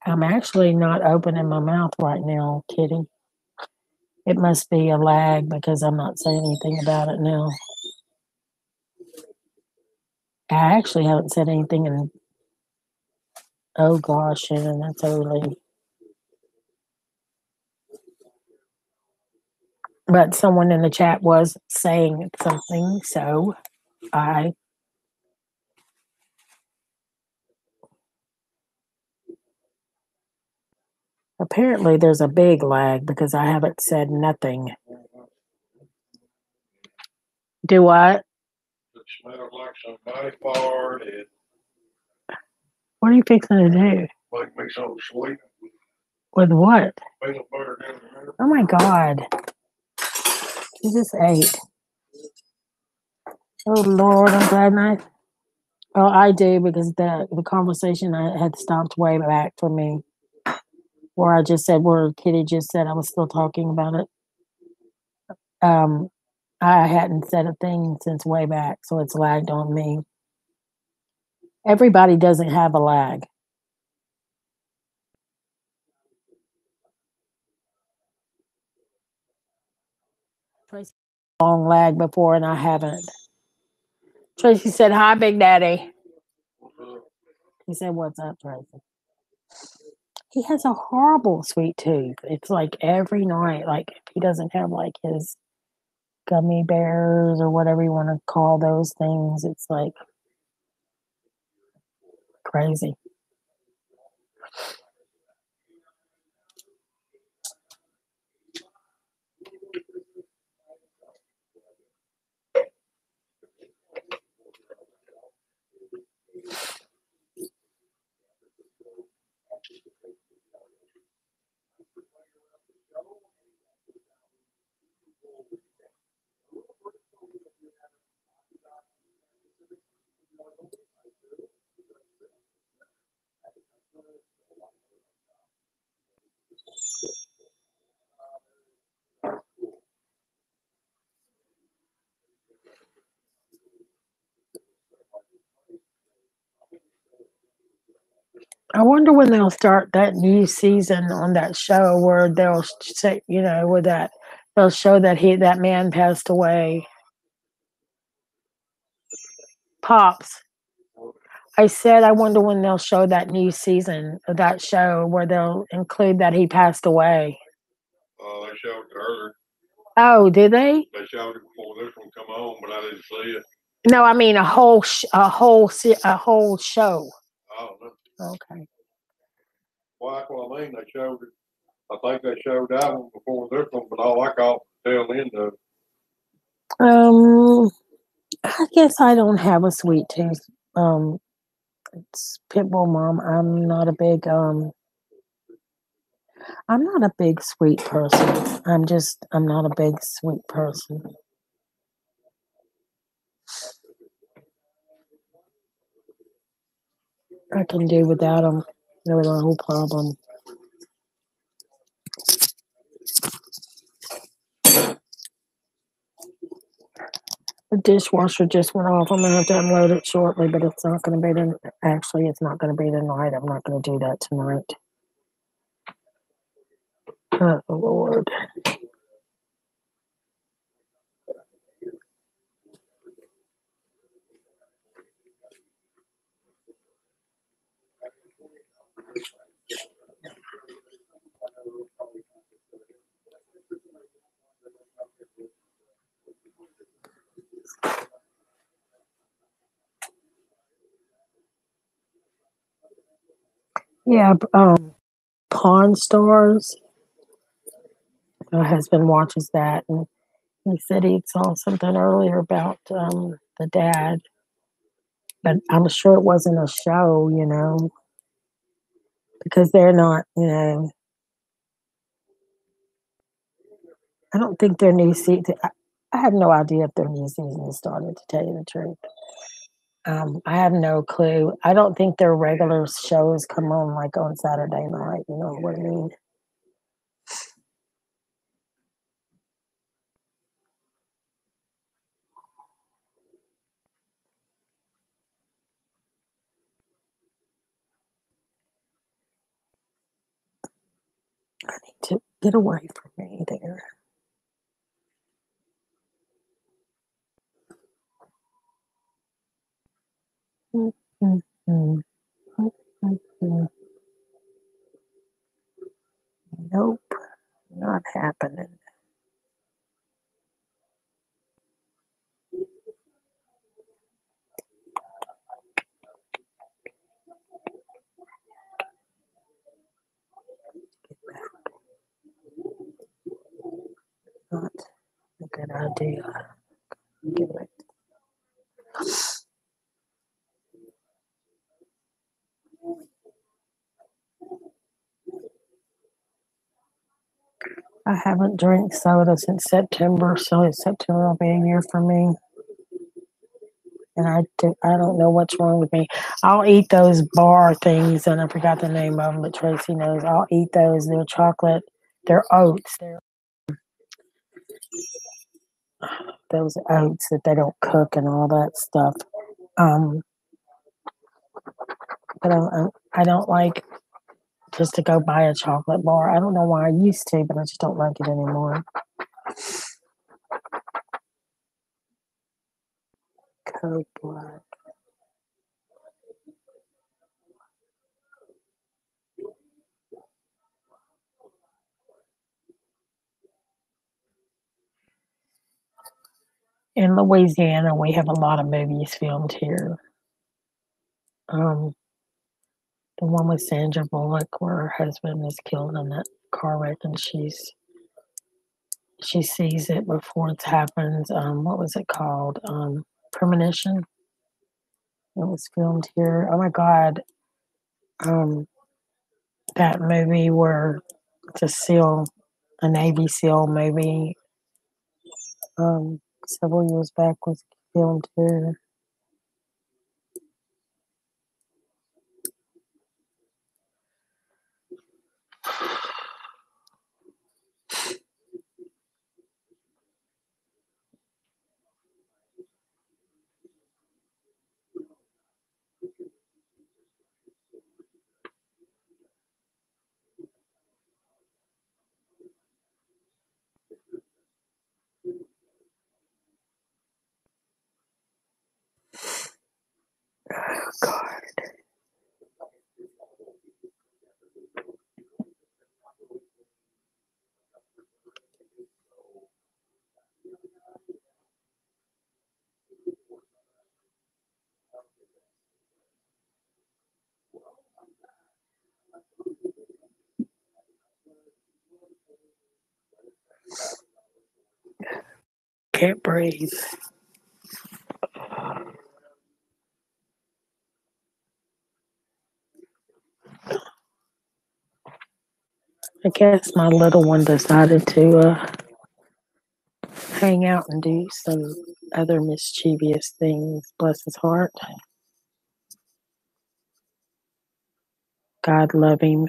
I'm actually not opening my mouth right now, Kitty. It must be a lag because I'm not saying anything about it now. I actually haven't said anything in, oh gosh, Shannon, that's early. But someone in the chat was saying something, so I apparently there's a big lag because I haven't said nothing. Do what? It smells like somebody farted. What are you fixing to do? Make me so sweet. With what? Peanut butter down there. Oh my God. You just ate. Oh Lord, I'm glad I. Oh, I do because the conversation I had stopped way back for me, where I just said where Kitty just said I was still talking about it. Um, I hadn't said a thing since way back, so it's lagged on me. Everybody doesn't have a lag. Tracy long lag before, and I haven't. Tracy said, "Hi, Big Daddy." He said, "What's up, Tracy?" He has a horrible sweet tooth. It's like every night, like if he doesn't have like his gummy bears or whatever you want to call those things, it's like crazy. I wonder when they'll start that new season on that show where they'll say, where that they'll show that that man passed away. Pops. I said I wonder when they'll show that new season of that show where they'll include that he passed away. They showed it earlier. Oh, did they? They showed it before this one come on, but I didn't see it. No, I mean a whole show. Oh, no. Okay. Well, that's what I mean. They showed it. I think they showed that one before this one, but all I caught the tail end of it. I guess I don't have a sweet tooth. It's Pitbull mom. I'm not a big sweet person. I'm not a big sweet person. I can do without them. They're no problem. The dishwasher just went off. I'm gonna have to unload it shortly, but it's not gonna be actually it's not gonna be tonight. I'm not gonna do that tonight. Oh Lord. Yeah, Pawn Stars. My husband watches that, and he said he saw something earlier about the dad, but I'm sure it wasn't a show, because they're not, I don't think their new season. I have no idea if their new season has started. To tell you the truth, I have no clue. I don't think their regular shows come on like on Saturday night. You know what I mean? I need to get away from me there. Mm-hmm. Mm-hmm. Nope, not happening. Not a good idea. Get it. I haven't drank soda since September, so September will be a year for me. And I don't know what's wrong with me. I'll eat those bar things, and I forgot the name of them, but Tracy knows. I'll eat those. They're chocolate. They're oats. They're those oats that they don't cook and all that stuff. Um, but I don't like just to go buy a chocolate bar. I don't know why I used to, but I just don't like it anymore. Coke Black. In Louisiana, we have a lot of movies filmed here. Um, the one with Sandra Bullock, where her husband is killed in that car wreck, and she sees it before it happens. What was it called? Premonition. It was filmed here. Oh my God. Um, that movie where it's a Navy SEAL movie, several years back was filmed here. God. Can't breathe. I guess my little one decided to hang out and do some other mischievous things. Bless his heart. God love him.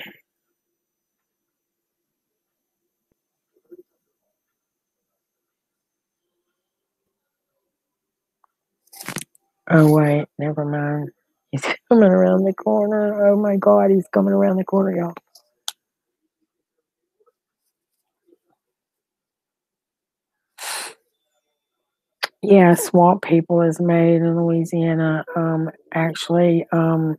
Oh, wait, never mind. He's coming around the corner. Oh my God, he's coming around the corner, y'all. Yeah, Swamp People is made in Louisiana. Actually, the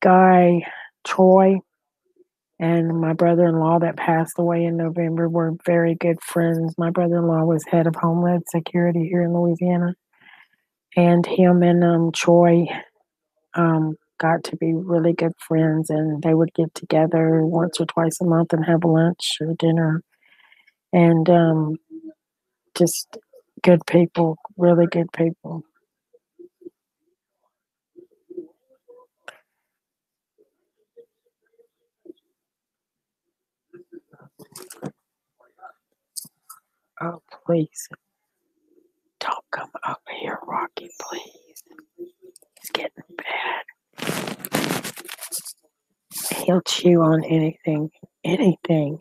guy, Troy, and my brother in law that passed away in November were very good friends. My brother in law was head of Homeland Security here in Louisiana, and him and Troy got to be really good friends, and they would get together once or twice a month and have lunch or dinner, and just good people, really good people. Oh, please don't come over here, Rocky, please. It's getting bad. He'll chew on anything, anything.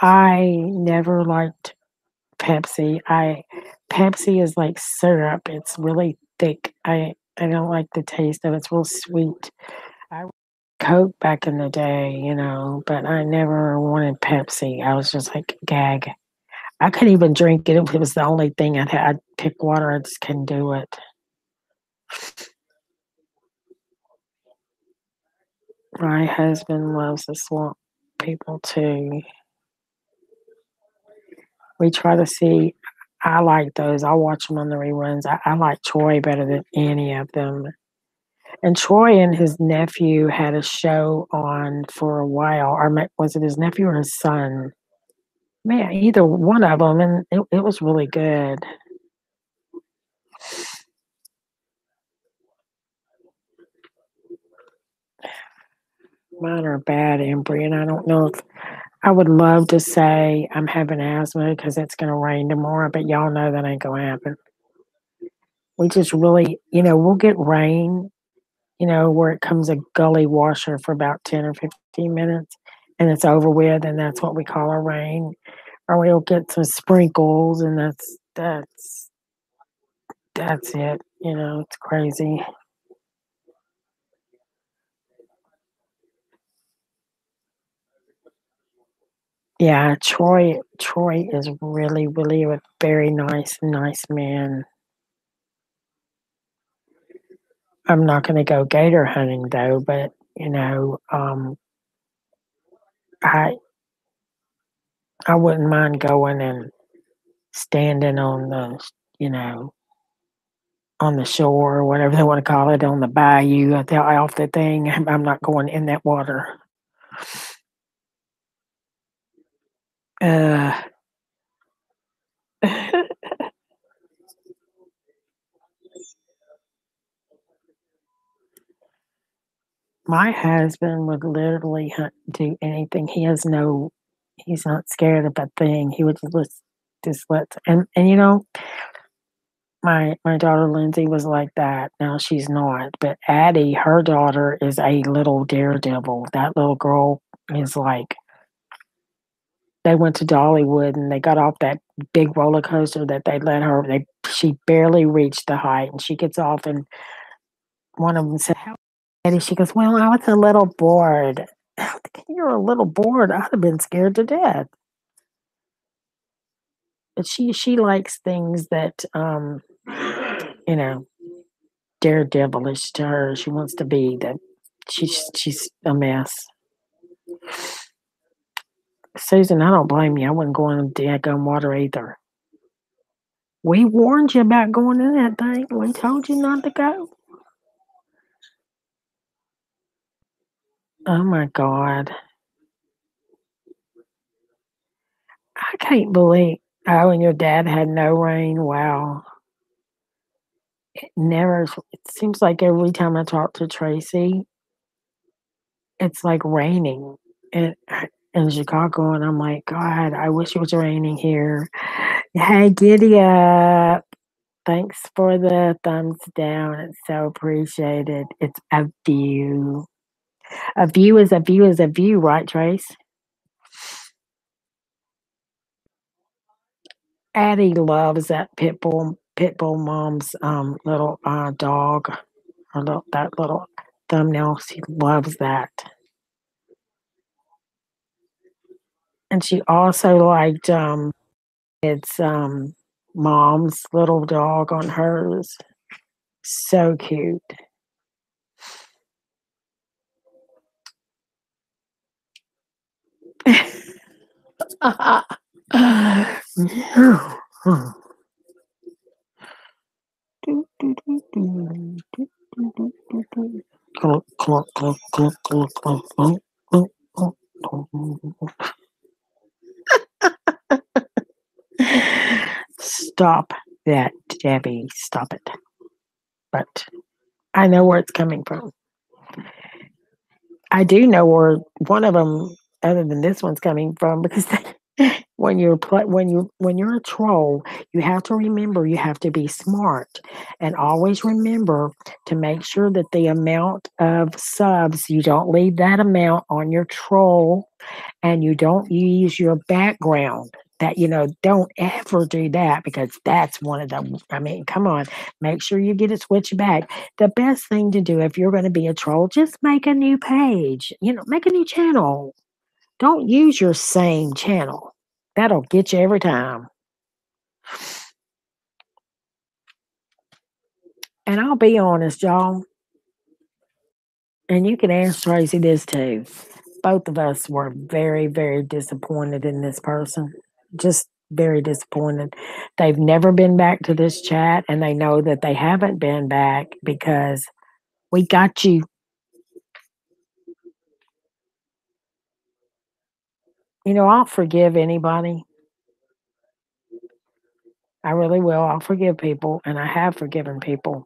I never liked Pepsi. Pepsi is like syrup. It's really thick. I don't like the taste of it. It's real sweet. I Coke back in the day, but I never wanted Pepsi. I was just like gag. I couldn't even drink it if it was the only thing I'd had. I'd pick water. I just couldn't do it. My husband loves the Swamp People too. We try to see. I like those. I watch them on the reruns. I like Troy better than any of them. And Troy and his nephew had a show on for a while. Or was it his nephew or his son? Man, either one of them, and it was really good. Mine are bad, Embry, and I don't know if I would love to say I'm having asthma because it's going to rain tomorrow, but y'all know that ain't going to happen. We just really, we'll get rain, where it comes a gully washer for about 10 or 15 minutes and it's over with, and that's what we call a rain. Or we'll get some sprinkles, and that's it. It's crazy. Yeah, Troy is really, really a very nice man. I'm not going to go gator hunting though, but I I wouldn't mind going and standing on you know, on the shore or whatever they want to call it, on the bayou off the thing. I'm not going in that water. Uh, my husband would literally do anything. He's not scared of a thing. He would just let, and my daughter Lindsay was like that. Now she's not, but Addie, her daughter, is a little daredevil. That little girl is like, they went to Dollywood and they got off that big roller coaster that they let her. She barely reached the height, and she gets off, and one of them said, "How?" And she goes, "Well, I was a little bored." You're a little bored. I'd have been scared to death. But she likes things that you know, daredevilish to her. She wants to be that she's a mess. Susan, I don't blame you. I wouldn't go in the daggone water either. We warned you about going in that thing. We told you not to go. Oh my God. I can't believe. Oh, and your dad had no rain. Wow. It never, it seems like every time I talk to Tracy, it's like raining in Chicago. And I'm like, God, I wish it was raining here. Hey, giddy up. Thanks for the thumbs down. It's so appreciated. It's a view. A view is a view is a view, right, Trace? Addie loves that pit bull mom's little dog. Her little, that little thumbnail. She loves that. And she also liked its mom's little dog on hers. So cute. Stop that, Debbie. Stop it. But I know where it's coming from. I do know where one of them, other than this one's coming from, because when you're a troll, you have to remember you have to be smart, and always remember to make sure that the amount of subs you don't leave that amount on your troll, and you don't use your background. That don't ever do that, because that's one of the. I mean, come on, make sure you get it switched back. The best thing to do if you're going to be a troll, just make a new page. Make a new channel. Don't use your same channel. That'll get you every time. And I'll be honest, y'all, and you can ask Tracy this too. Both of us were very, very disappointed in this person. Just very disappointed. They've never been back to this chat, and they know that they haven't been back because we got you. I'll forgive anybody. I really will. I'll forgive people, and I have forgiven people.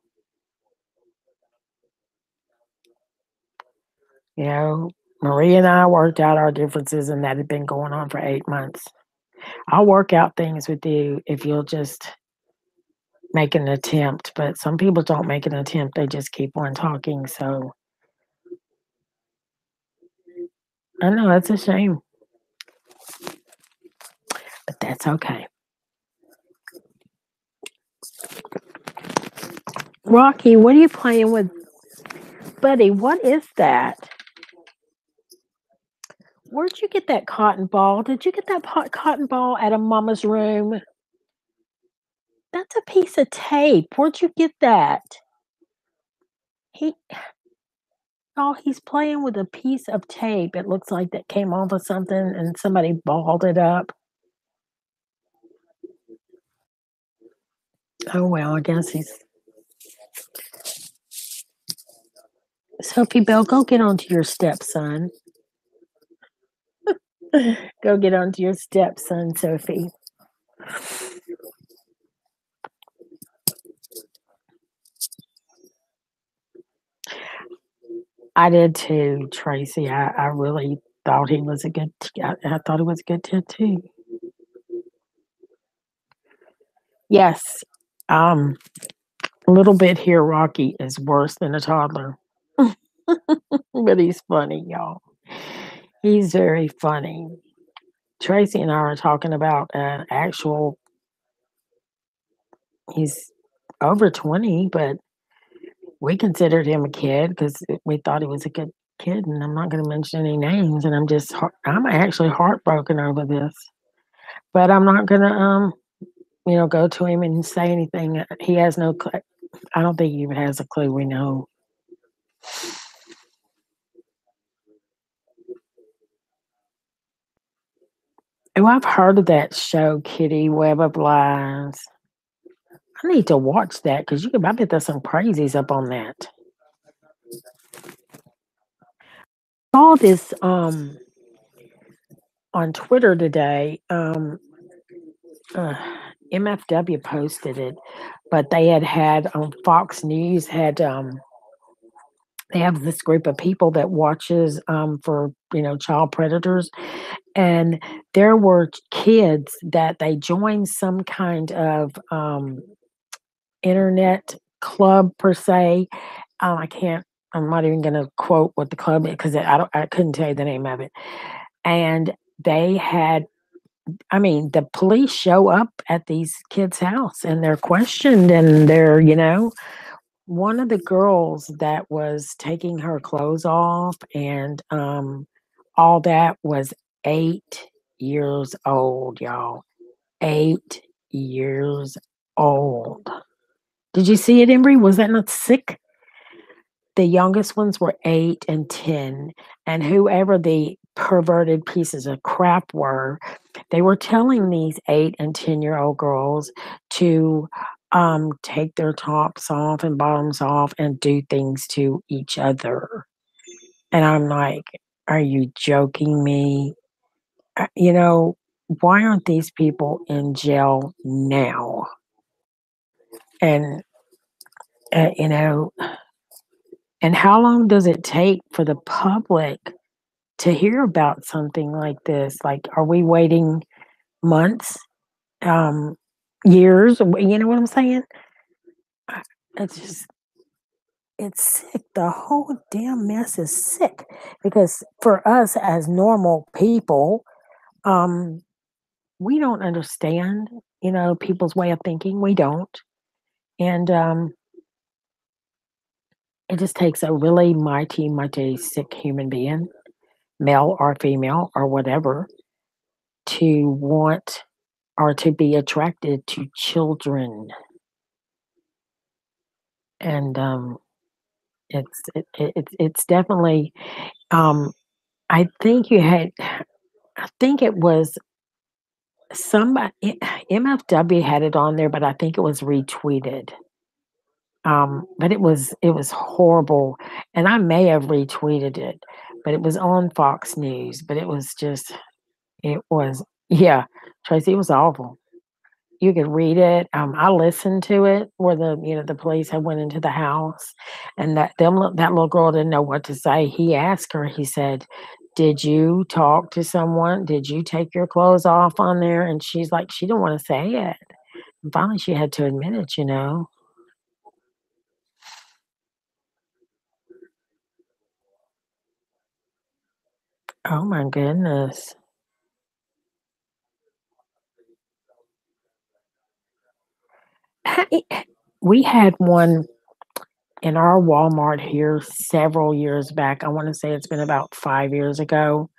You know, Maria and I worked out our differences, and that had been going on for 8 months. I'll work out things with you if you'll just make an attempt. But some people don't make an attempt, they just keep on talking. So I know that's a shame, but that's okay. Rocky, what are you playing with? Buddy, what is that? Where'd you get that cotton ball? Did you get that cotton ball at a mama's room? That's a piece of tape. Where'd you get that? He he's playing with a piece of tape. It looks like that came off of something and somebody balled it up. Oh well, I guess he's Sophie Bell, go get onto your stepson. Go get onto your stepson, Sophie. I did too, Tracy. I really thought he was a good. I thought he was a good tattoo. Yes, a little bit here. Rocky is worse than a toddler, but he's funny, y'all. He's very funny. Tracy and I are talking about an actual. He's over 20, but we considered him a kid because we thought he was a good kidding. I'm not going to mention any names, and I'm actually heartbroken over this. But I'm not going to go to him and say anything. He has no clue. I don't think he even has a clue. We know. Oh, I've heard of that show, Kitty Web of Lies. I need to watch that because I bet there's some crazies up on that. Saw this on Twitter today. Uh, MFW posted it, but they had on Fox News had they have this group of people that watches for child predators, and there were kids that they joined some kind of internet club per se. I can't. I'm not even going to quote what the club is because I couldn't tell you the name of it. And they had. I mean, the police show up at these kids' house and they're questioned, and one of the girls that was taking her clothes off and all that was 8 years old, y'all. 8 years old. Did you see it, Embry? Was that not sick? The youngest ones were 8 and 10, and whoever the perverted pieces of crap were, they were telling these 8 and 10-year-old girls to take their tops off and bottoms off and do things to each other. And I'm like, are you joking me? Uh, You know, why aren't these people in jail now? And, uh, you know, and how long does it take for the public to hear about something like this? Like, are we waiting months, um, years? You know what I'm saying? I- It's just, it's sick. The whole damn mess is sick because for us as normal people, um, we don't understand, people's way of thinking. We don't. And it just takes a really mighty, mighty sick human being, male or female or whatever, to want or to be attracted to children. And it's definitely. Um, I think you had. I think it was somebody. MFW had it on there, but I think it was retweeted. But it was horrible, and I may have retweeted it, but it was on Fox News. But it was yeah, Tracy. It was awful. You could read it. I listened to it where the police had went into the house, and that little girl didn't know what to say. He asked her. He said, "Did you talk to someone? Did you take your clothes off on there?" And she's like, she didn't want to say it. And finally, she had to admit it. Oh my goodness. We had one in our Walmart here several years back. I want to say it's been about 5 years ago.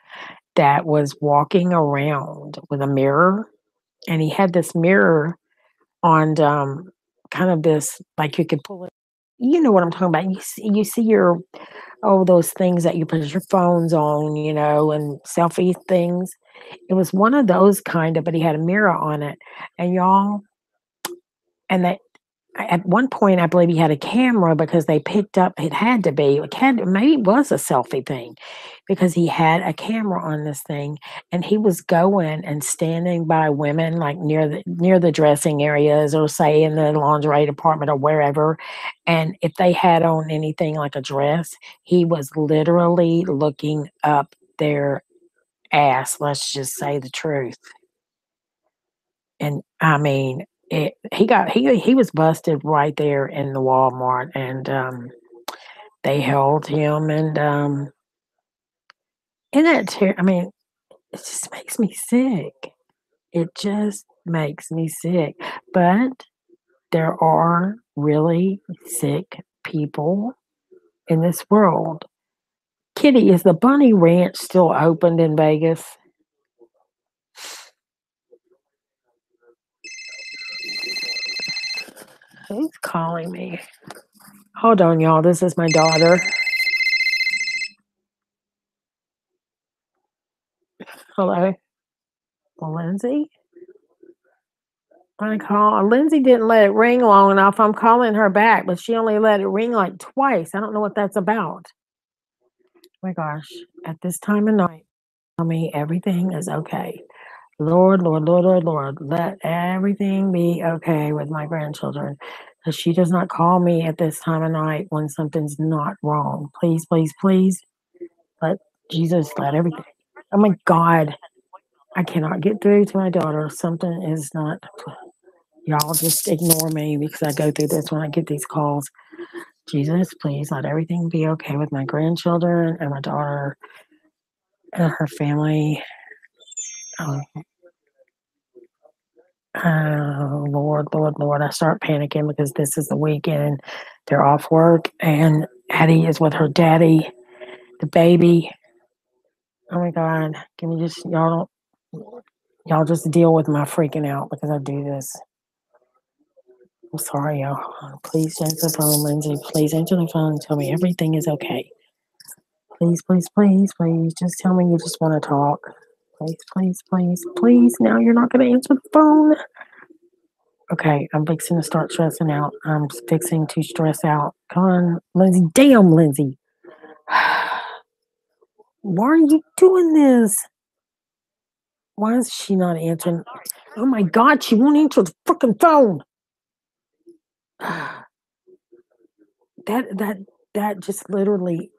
That was walking around with a mirror, and he had this mirror on kind of this like you could pull it. You know what I'm talking about. You see your those things that you put your phones on, and selfie things. It was one of those kind of, but he had a mirror on it, and y'all, and that at one point, I believe he had a camera because they picked up. It had to be. Maybe it was a selfie thing, because he had a camera on this thing, and he was going and standing by women like near the dressing areas, or say in the lingerie department or wherever. And if they had on anything like a dress, he was literally looking up their ass. Let's just say the truth. And I mean, he was busted right there in the Walmart, and they held him, and I mean, it just makes me sick. It just makes me sick. But there are really sick people in this world, Kitty, is the Bunny Ranch still opened in Vegas? Who's calling me? Hold on, y'all. This is my daughter. Hello, Lindsay. Lindsay didn't let it ring long enough. I'm calling her back, but she only let it ring like twice. I don't know what that's about. Oh my gosh. At this time of night, tell me everything is okay. Lord, Lord, Lord, Lord, Lord, let everything be okay with my grandchildren. Because she does not call me at this time of night when something's not wrong. Please, please, please, let Jesus let everything. Oh my God. I cannot get through to my daughter. Something is not. Y'all just ignore me because I go through this when I get these calls. Jesus, please let everything be okay with my grandchildren and my daughter and her family. Oh, Lord, Lord, Lord. I start panicking because this is the weekend. They're off work and Addie is with her daddy, the baby. Oh my God. Can we just, y'all just deal with my freaking out because I do this. I'm sorry, y'all. Please answer the phone, Lindsay. Please answer the phone and tell me everything is okay. Please, please, please, please. Just tell me you just want to talk. Please, please, please, please. Now you're not going to answer the phone. Okay, I'm fixing to start stressing out. I'm fixing to stress out. Come on, Lindsay. Damn, Lindsay. Why are you doing this? Why is she not answering? Oh my God, she won't answer the freaking phone. That just literally.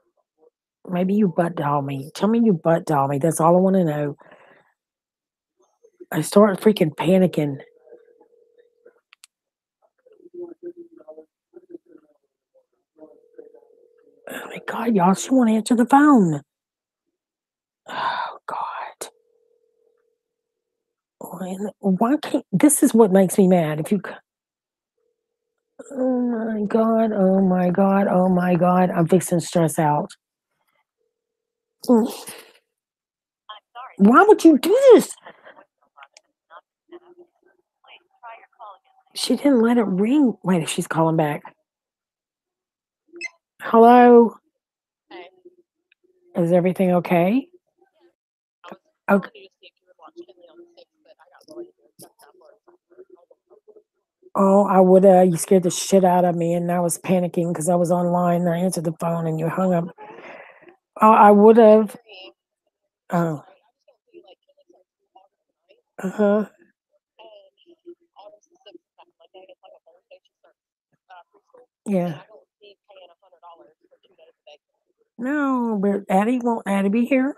Maybe you butt dial me. Tell me you butt dial me. That's all I want to know. I start freaking panicking. Oh my God, y'all, she won't answer the phone. Oh God. Why can't, this is what makes me mad. Oh my God, oh my God, oh my God, I'm fixing to stress out. Why would you do this? She didn't let it ring. Wait, she's calling back. Hello? Is everything okay? Okay. Oh, I would. You scared the shit out of me, and I was panicking because I was online. And I answered the phone, and you hung up. Oh, I would have. Oh. Uh huh. Yeah. No, but Addie won't. Addie be here?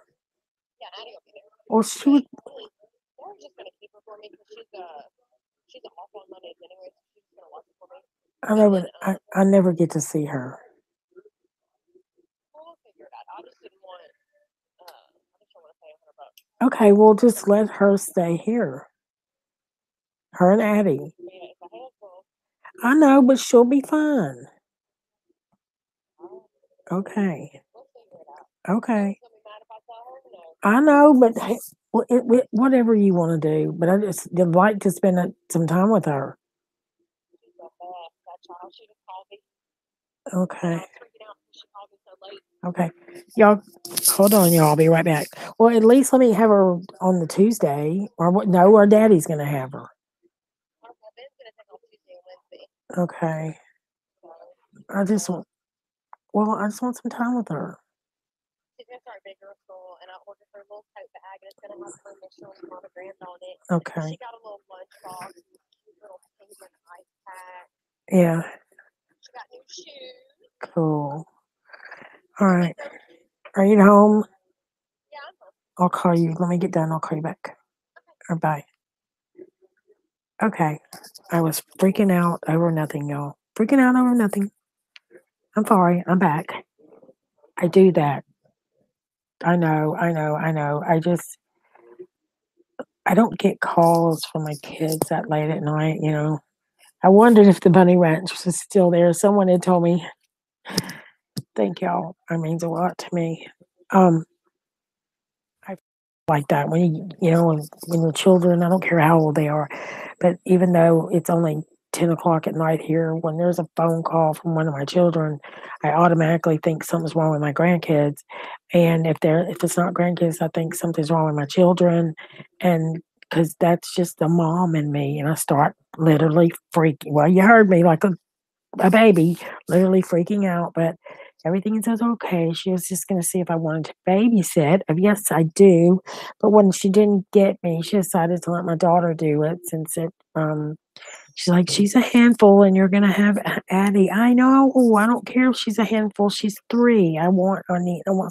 Well, she would. I never. I never get to see her. Okay, well, just let her stay here. Her and Addie. I know, but she'll be fine. Okay. Okay. I know, but hey, whatever you want to do, but I just would like to spend some time with her. Okay. Okay. Y'all, hold on, y'all. I'll be right back. Well, at least let me have her on the Tuesday. Or what? No, our daddy's going to have her. Okay. I just want, well, I just want some time with her. Okay. Yeah. Cool. All right. Are you home? I'll call you. Let me get done. I'll call you back. Or bye. Okay. I was freaking out over nothing, y'all. Freaking out over nothing. I'm sorry. I'm back. I do that. I know. I know. I know. I don't get calls from my kids that late at night, you know. I wondered if the bunny ranch was still there. Someone had told me. Thank y'all. It means a lot to me. Um, I like that when when your children, I don't care how old they are, but even though it's only 10 o'clock at night here, when there's a phone call from one of my children, I automatically think something's wrong with my grandkids. And if it's not grandkids, I think something's wrong with my children, and because that's just the mom in me, and I start literally freaking. Well, you heard me like a baby, literally freaking out, but everything is okay. She was just going to see if I wanted to babysit. Yes, I do. But when she didn't get me, she decided to let my daughter do it since she's like, she's a handful and you're going to have Addie. I know. I don't care if she's a handful. She's 3. I want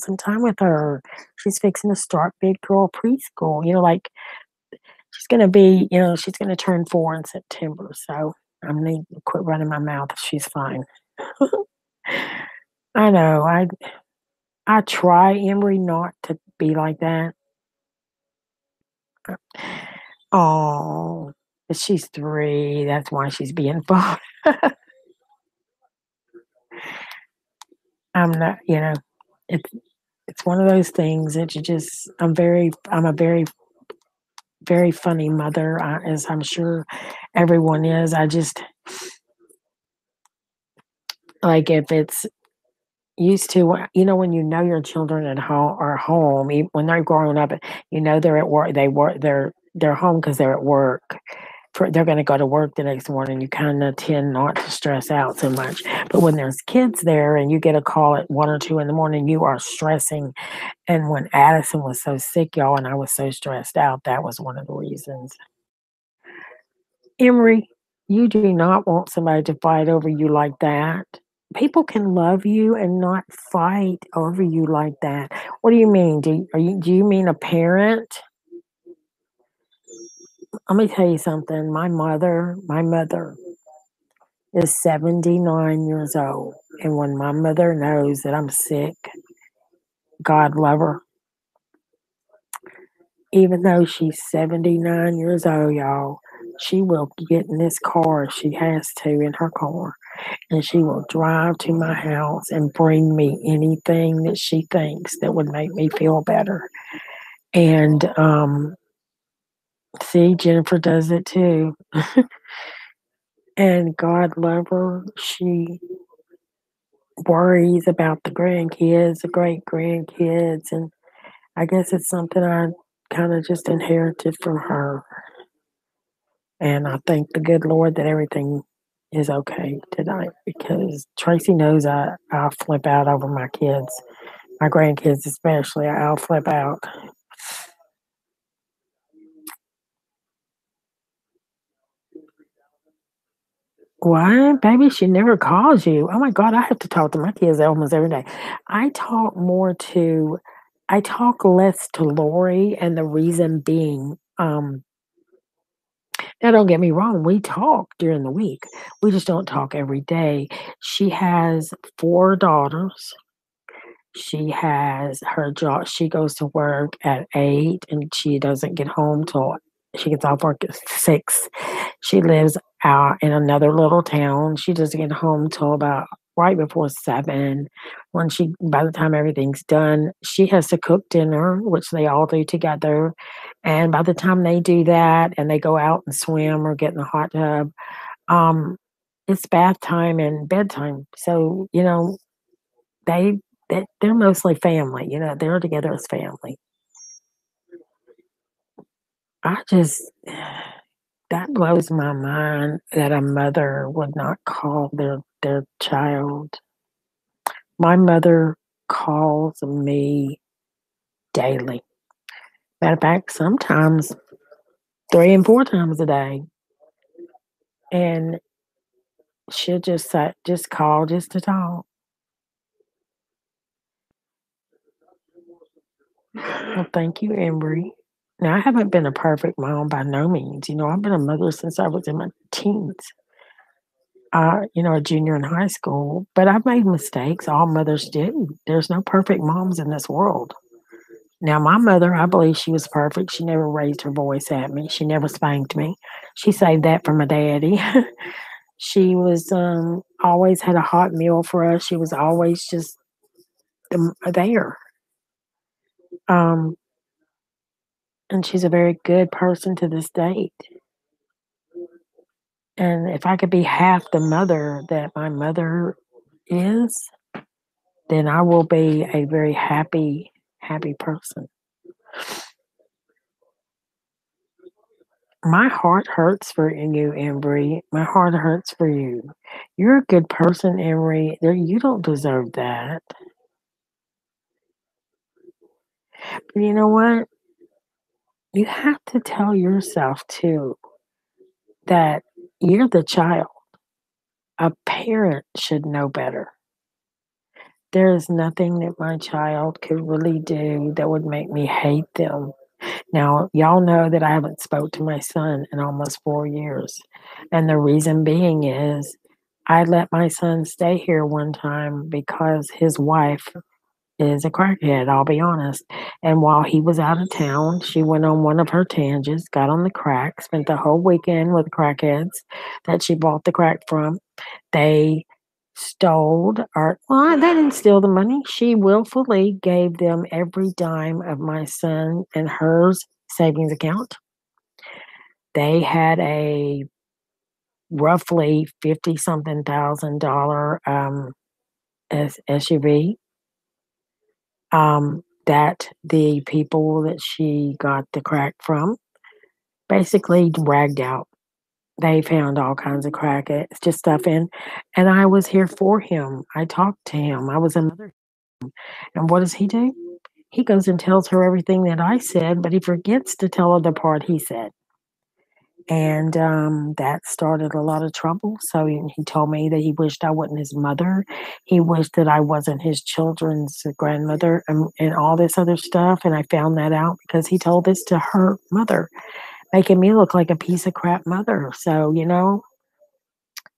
some time with her. She's fixing to start big girl preschool. Like she's going to be, she's going to turn 4 in September. So I'm going to quit running my mouth if she's fine. I know. I try, Emery, not to be like that. Oh, but she's 3. That's why she's being fun. I'm not. It's it's one of those things that you just. I'm a very very funny mother, as I'm sure everyone is. I just like if it's used to, when your children at home are home, when they're growing up, they're at work. They're home because they're at work. They're going to go to work the next morning. You kind of tend not to stress out so much. But when there's kids there and you get a call at 1 or 2 in the morning, you are stressing. And when Addison was so sick, y'all, and I was so stressed out, that was one of the reasons. Emery, you do not want somebody to fight over you like that. People can love you and not fight over you like that. What do you mean? Do you mean a parent? Let me tell you something. My mother is 79 years old, and when my mother knows that I'm sick, God love her. Even though she's 79 years old, y'all, she will get in this car if she has to in her car, and she will drive to my house and bring me anything that she thinks that would make me feel better. And see, Jennifer does it too. And God love her. She worries about the grandkids, the great grandkids, and I guess it's something I kind of just inherited from her. And I thank the good Lord that everything is okay tonight because Tracy knows I'll flip out over my kids, my grandkids especially. I'll flip out. What? Baby, she never calls you. Oh my God, I have to talk to my kids almost every day. I talk more to, I talk less to Lori, and the reason being, now don't get me wrong, we talk during the week. We just don't talk every day. She has 4 daughters. She has her job. She goes to work at 8 and she doesn't get home till she gets off work at 6. She lives out in another little town. She doesn't get home till about right before 7. By the time everything's done, she has to cook dinner, which they all do together. And by the time they do that and they go out and swim or get in the hot tub, um, it's bath time and bedtime. So, they they're mostly family, they're together as family. I just that blows my mind that a mother would not call their child. My mother calls me daily. Matter of fact, sometimes 3 and 4 times a day. And she'll just call just to talk. Well, thank you, Embry. Now, I haven't been a perfect mom by no means. I've been a mother since I was in my teens, a junior in high school, but I've made mistakes. All mothers do. There's no perfect moms in this world. Now, my mother, I believe she was perfect. She never raised her voice at me. She never spanked me. She saved that for my daddy. She was always had a hot meal for us. She was always just there. Um, and she's a very good person to this date. And if I could be half the mother that my mother is, then I will be a very happy, happy person. My heart hurts for you, Embry. My heart hurts for you. You're a good person, Embry. You don't deserve that. But you know what? You have to tell yourself too that you're the child. A parent should know better. There is nothing that my child could really do that would make me hate them. Now, y'all know that I haven't spoke to my son in almost 4 years. And the reason being is I let my son stay here one time because his wife is a crackhead, I'll be honest. And while he was out of town, she went on one of her tangents, got on the crack, spent the whole weekend with crackheads that she bought the crack from. They stole, or well, they didn't steal the money. She willfully gave them every dime of my son and hers savings account. They had a roughly 50 something $1,000 SUV that the people that she got the crack from basically dragged out. They found all kinds of crack, it's just stuff in, and I was here for him. I talked to him. I was a mother. And what does he do? He goes and tells her everything that I said, but he forgets to tell her the part he said. And that started a lot of trouble. So he told me that he wished I wasn't his mother. He wished that I wasn't his children's grandmother and all this other stuff. And I found that out because he told this to her mother, making me look like a piece of crap mother. So,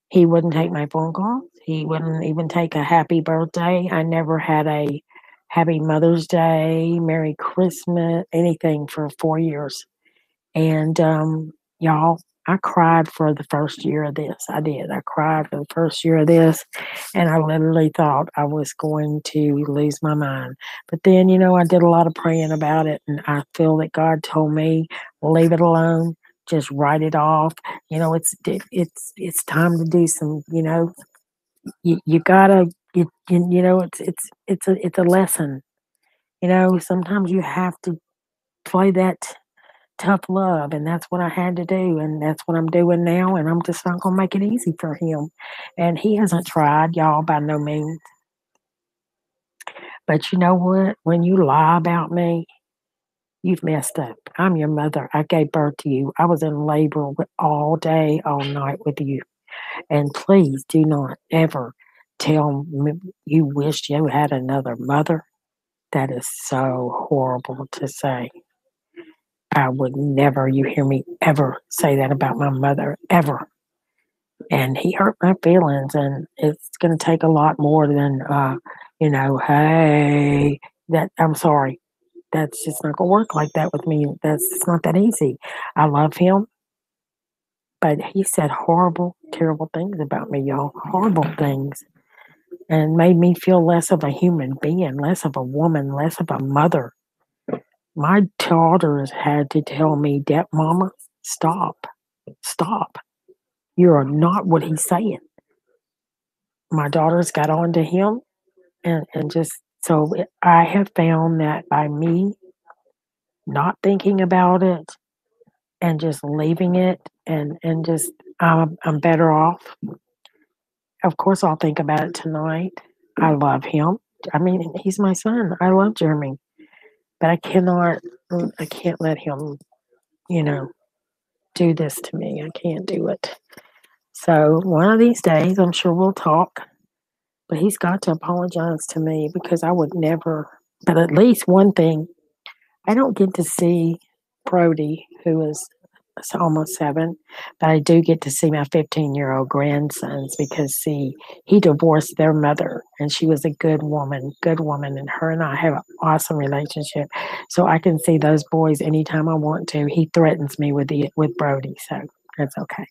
he wouldn't take my phone calls. He wouldn't even take a happy birthday. I never had a happy Mother's Day, Merry Christmas, anything for 4 years. And y'all, I cried for the first year of this. I did. I cried for the first year of this, and I literally thought I was going to lose my mind. But then, I did a lot of praying about it, and I feel that God told me, leave it alone, just write it off. It's time to do some. You gotta. It's a lesson. Sometimes you have to play that tough love, and that's what I had to do, and that's what I'm doing now, and I'm just not gonna make it easy for him. And he hasn't tried, y'all, by no means. But you know what? When you lie about me, you've messed up. I'm your mother. I gave birth to you. I was in labor all day, all night with you. And please do not ever tell me you wish you had another mother. That is so horrible to say. I would never, you hear me ever say that about my mother, ever. And he hurt my feelings, and it's going to take a lot more than, hey, that I'm sorry. That's just not going to work like that with me. It's not that easy. I love him, but he said horrible, terrible things about me, y'all. Horrible things. And made me feel less of a human being, less of a woman, less of a mother. My daughters had to tell me, Dad, Mama, stop, stop. You are not what he's saying. My daughters got on to him, and just so I have found that by me not thinking about it and just leaving it and just I'm better off. Of course, I'll think about it tonight. I love him. I mean, he's my son. I love Jeremy, but I can't let him, you know, do this to me. I can't do it. So one of these days, I'm sure we'll talk. But he's got to apologize to me because I would never. But at least one thing, I don't get to see Brody, who is almost 7, but I do get to see my 15-year-old grandsons because, see, he divorced their mother and she was a good woman, and her and I have an awesome relationship. So I can see those boys anytime I want to. He threatens me with Brody, so that's okay.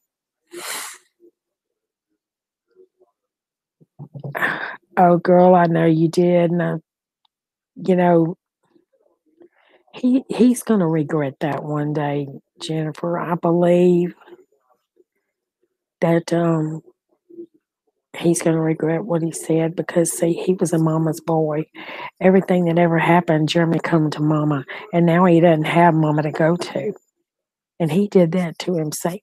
Oh, girl, I know you did. And, you know, He's gonna regret that one day, Jennifer. I believe that he's gonna regret what he said because see, he was a mama's boy. Everything that ever happened, Jeremy come to mama, and now he doesn't have mama to go to, and he did that to himself.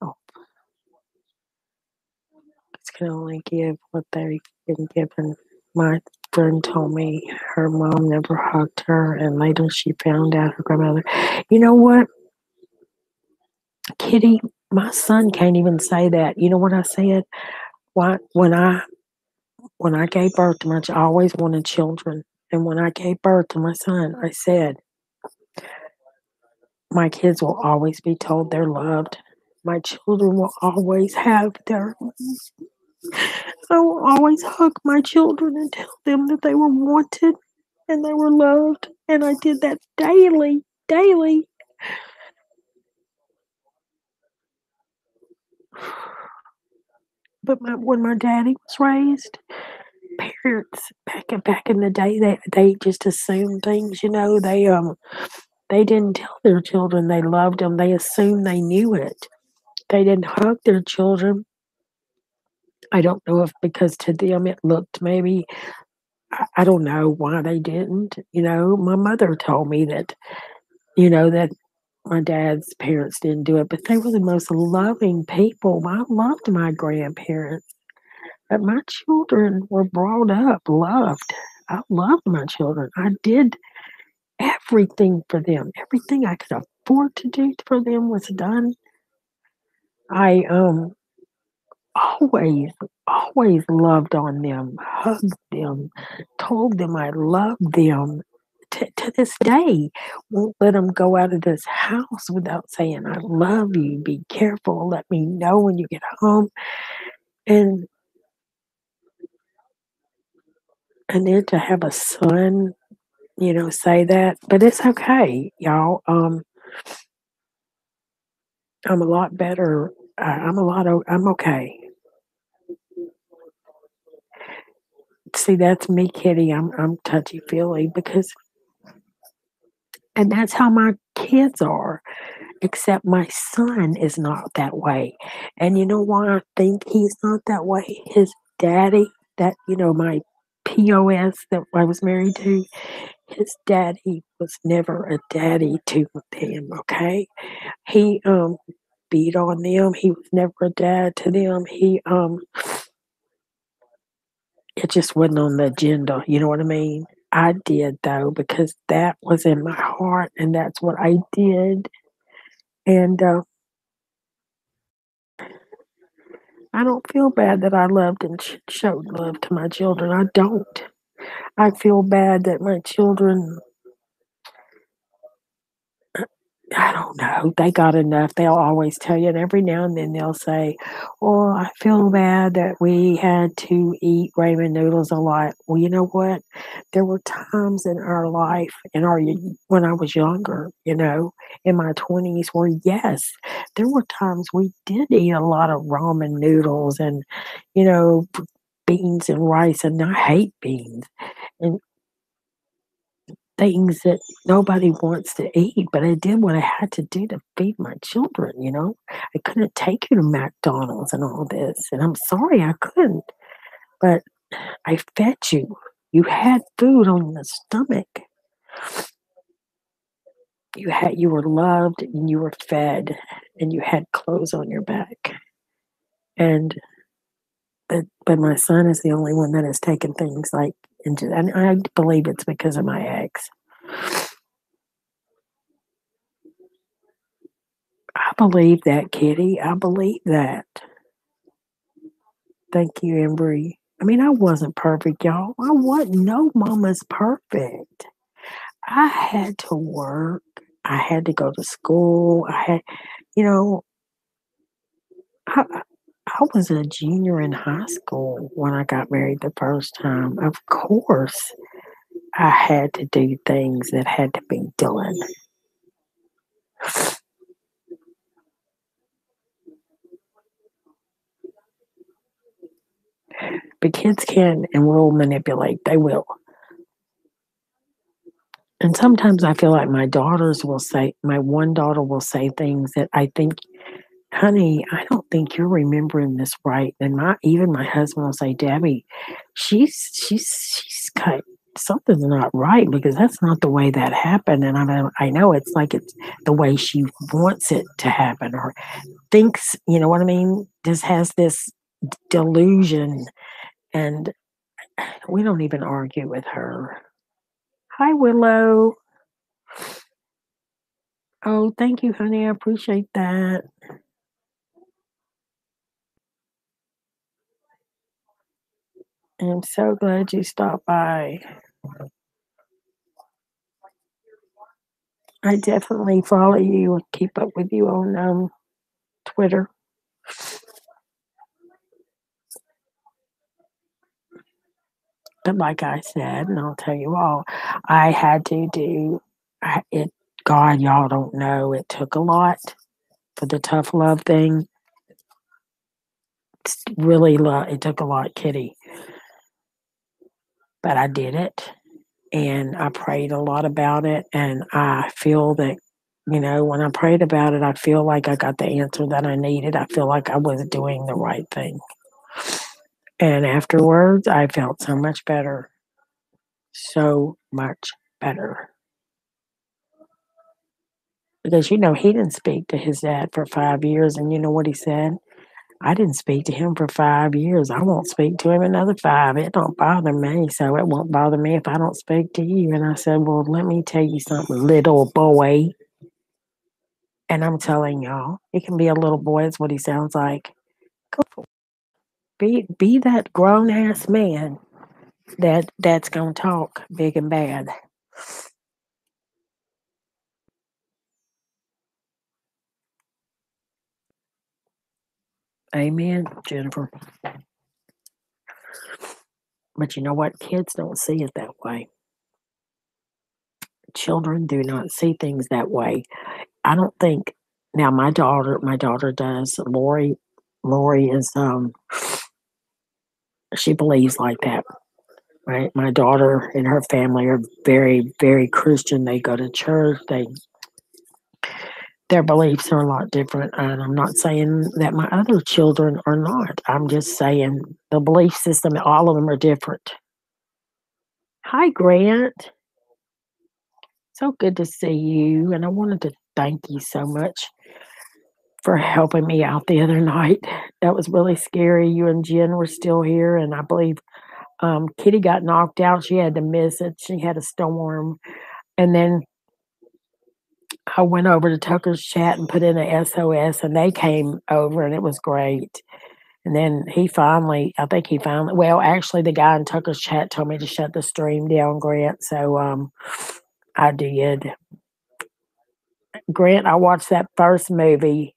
Kids can only give what they've been given. My friend told me her mom never hugged her, and later she found out her grandmother. You know what, Kitty? My son can't even say that. You know what I said? Why when I gave birth to I always wanted children, and when I gave birth to my son, I said my kids will always be told they're loved. My children will always have their I will always hug my children and tell them that they were wanted and they were loved. And I did that daily, daily. But when my daddy was raised, parents back in the day, they just assumed things. They didn't tell their children they loved them. They assumed they knew it. They didn't hug their children. I don't know if because to them it looked maybe I don't know why they didn't. My mother told me that my dad's parents didn't do it, but they were the most loving people. I loved my grandparents, but my children were brought up loved. I loved my children. I did everything for them. Everything I could afford to do for them was done. I always, always loved on them, hugged them, told them I loved them. To this day, won't let them go out of this house without saying, I love you, be careful, let me know when you get home. And and then to have a son, say that, but it's okay, y'all. I'm a lot better. I'm okay. See, that's me, Kitty. I'm touchy feely because, and that's how my kids are. Except my son is not that way. And you know why I think he's not that way? His daddy, my POS that I was married to, his daddy was never a daddy to them, okay? He beat on them. He was never a dad to them. It just wasn't on the agenda, you know what I mean? I did though because that was in my heart and that's what I did. And I don't feel bad that I loved and showed love to my children. I don't. I feel bad that my children, I don't know, they got enough. They'll always tell you, and every now and then they'll say, "Oh, I feel bad that we had to eat ramen noodles a lot." Well, you know what? There were times in our life, when I was younger, in my 20s, where yes, there were times we did eat a lot of ramen noodles and, you know, beans and rice, and I hate beans and things that nobody wants to eat, but I did what I had to do to feed my children. I couldn't take you to McDonald's and all this, and I'm sorry I couldn't, but I fed you. You had food on your stomach. You were loved and you were fed and you had clothes on your back. And but my son is the only one that has taken things like and I believe it's because of my ex. I believe that, Kitty. I believe that. Thank you, Embry. I mean, I wasn't perfect, y'all. I wasn't. No mama's perfect. I had to work. I had to go to school. You know, I, I was a junior in high school when I got married the first time. Of course, I had to do things that had to be done. But kids can and will manipulate. They will. And sometimes I feel like my one daughter will say things that I think, honey, I don't think you're remembering this right. And even my husband will say, Debbie, she's cut. Something's not right because that's not the way that happened. And I know it's like it's the way she wants it to happen or thinks, you know what I mean? Just has this delusion. And we don't even argue with her. Hi, Willow. Oh, thank you, honey. I appreciate that. I'm so glad you stopped by. I definitely follow you and keep up with you on Twitter. But like I said, and I'll tell you all, I had to do it. God, y'all don't know. It took a lot for the tough love thing. It's really, it took a lot, Kitty. But I did it. And I prayed a lot about it. And I feel that, when I prayed about it, I feel like I got the answer that I needed. I feel like I was doing the right thing. And afterwards, I felt so much better. So much better. Because, he didn't speak to his dad for 5 years. And you know what he said? I didn't speak to him for 5 years. I won't speak to him another 5. It don't bother me. So it won't bother me if I don't speak to you. And I said, well, let me tell you something, little boy. And I'm telling y'all, it can be a little boy. It's what he sounds like. Go for it. Be that grown ass man that's gonna talk big and bad. Amen, Jennifer. But you know what? Kids don't see it that way. Children do not see things that way. I don't think now my daughter does. Lori is she believes like that. Right? My daughter and her family are very, very Christian. They go to church. Their beliefs are a lot different. And I'm not saying that my other children are not. I'm just saying the belief system, all of them are different. Hi, Grant. So good to see you. And I wanted to thank you so much for helping me out the other night. That was really scary. You and Jen were still here. And I believe Kitty got knocked out. She had to miss it. She had a storm. And then I went over to Tucker's chat and put in a SOS, and they came over, and it was great. And then well, actually, the guy in Tucker's chat told me to shut the stream down, Grant. So I did. Grant, I watched that first movie.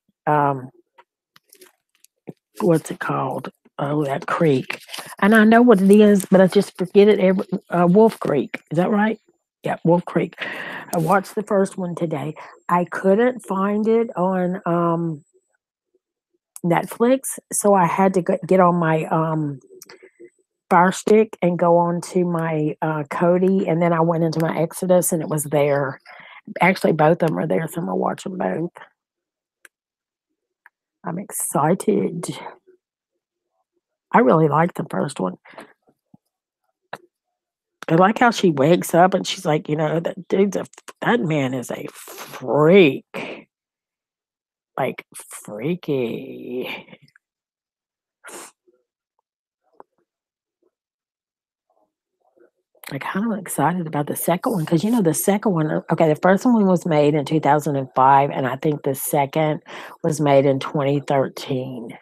What's it called? Oh, that Creek. And I know what it is, but I just forget it. Wolf Creek. Is that right? Yeah, Wolf Creek. I watched the first one today. I couldn't find it on Netflix, so I had to get on my Fire Stick and go on to my Kodi, and then I went into my Exodus, and it was there. Actually, both of them are there, so I'm gonna watch them both. I'm excited. I really like the first one. I like how she wakes up and she's like, that man is a freak, like freaky. Like, kind of excited about the second one because the second one. Okay, the first one was made in 2005, and I think the second was made in 2013.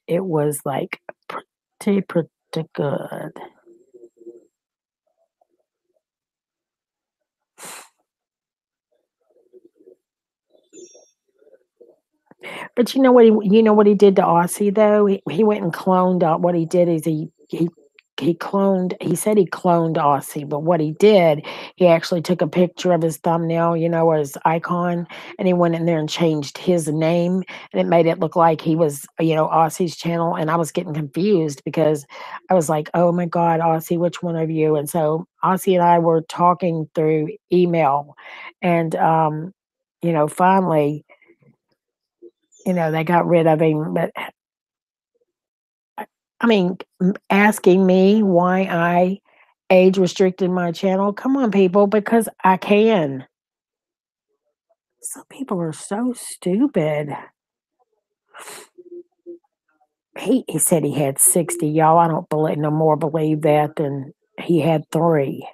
It was like pretty good. But you know what he did to Aussie though? He went and cloned. What he did is he he said he cloned Aussie, but what he did, he actually took a picture of his thumbnail, or his icon, and he went in there and changed his name, and it made it look like he was, Aussie's channel. And I was getting confused because I was like, oh my God, Aussie, which one of you? And so Aussie and I were talking through email, and, finally, they got rid of him. But I mean, asking me why I age restricted my channel. Come on, people, because I can. Some people are so stupid. He said he had 60, y'all. I don't believe no more believe that than he had 3.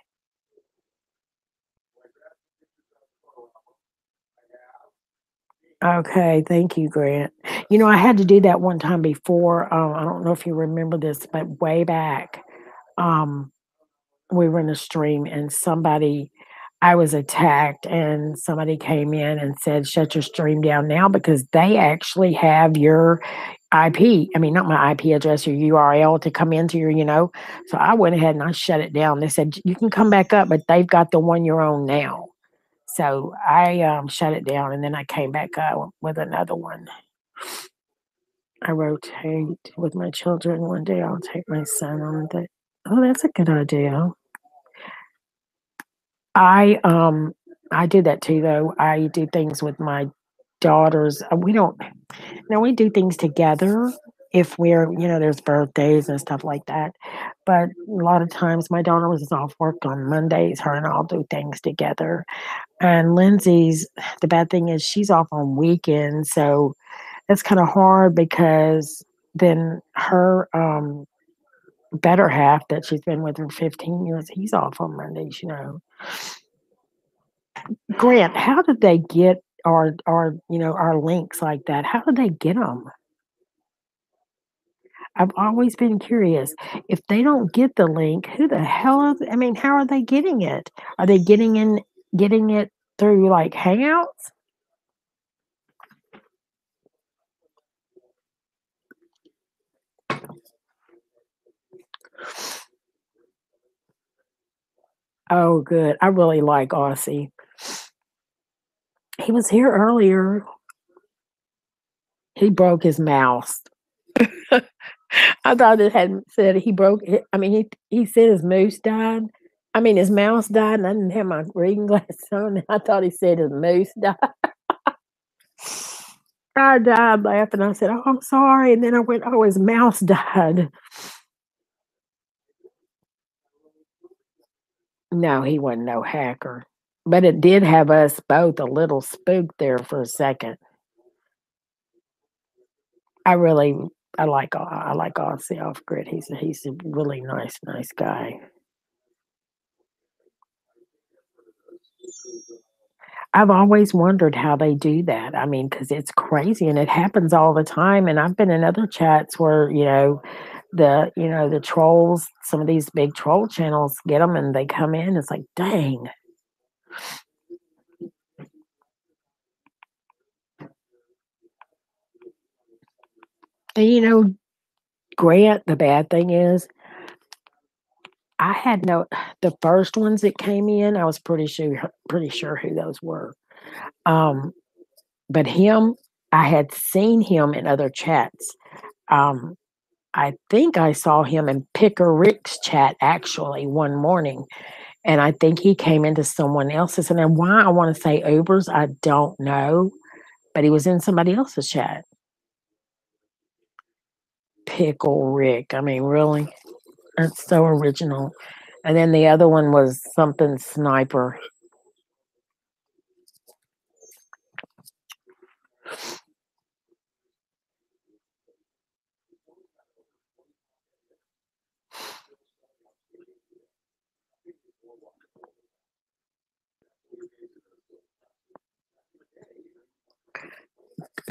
Okay, thank you, Grant. I had to do that one time before. I don't know if you remember this, but way back, um, we were in a stream and I was attacked, and somebody came in and said, shut your stream down now because they actually have your IP. I mean, not my IP address, your URL to come into your. So I went ahead and I shut it down. They said, you can come back up, but they've got the one you're on now. So I shut it down, and then I came back up with another one. I rotate with my children. One day I'll take my son on the. Oh, that's a good idea. I do that too, though. I do things with my daughters. We don't. Now we do things together if there's birthdays and stuff like that. But a lot of times my daughter was off work on Mondays. Her and I'll do things together. And Lindsay's, the bad thing is she's off on weekends, so it's kind of hard because then her better half that she's been with for 15 years, he's off on Mondays. Grant, how did they get our links like that? How did they get them? I've always been curious. If they don't get the link, who the hell I mean, how are they getting it? Are they getting it through like Hangouts? Oh, good. I really like Aussie. He was here earlier. He broke his mouse. I thought it had said he broke. I mean, he said his moose died. I mean, his mouse died, and I didn't have my reading glasses on. I thought he said his moose died. I died laughing. I said, "Oh, I'm sorry," and then I went, "Oh, his mouse died." No, he wasn't no hacker, but it did have us both a little spooked there for a second. I really, I like Aussie off grid. He's a really nice guy. I've always wondered how they do that. I mean, because it's crazy and it happens all the time. And I've been in other chats where the trolls, some of these big troll channels get them and they come in. It's like, dang. And Grant, the bad thing is, I had the first ones that came in. I was pretty sure who those were. Um, but him, I had seen him in other chats. Um, I think I saw him in Picker Rick's chat actually one morning, and I think he came into someone else's. And then why I want to say Uber's, I don't know, but he was in somebody else's chat. Pickle Rick. I mean, really? That's so original. And then the other one was something sniper.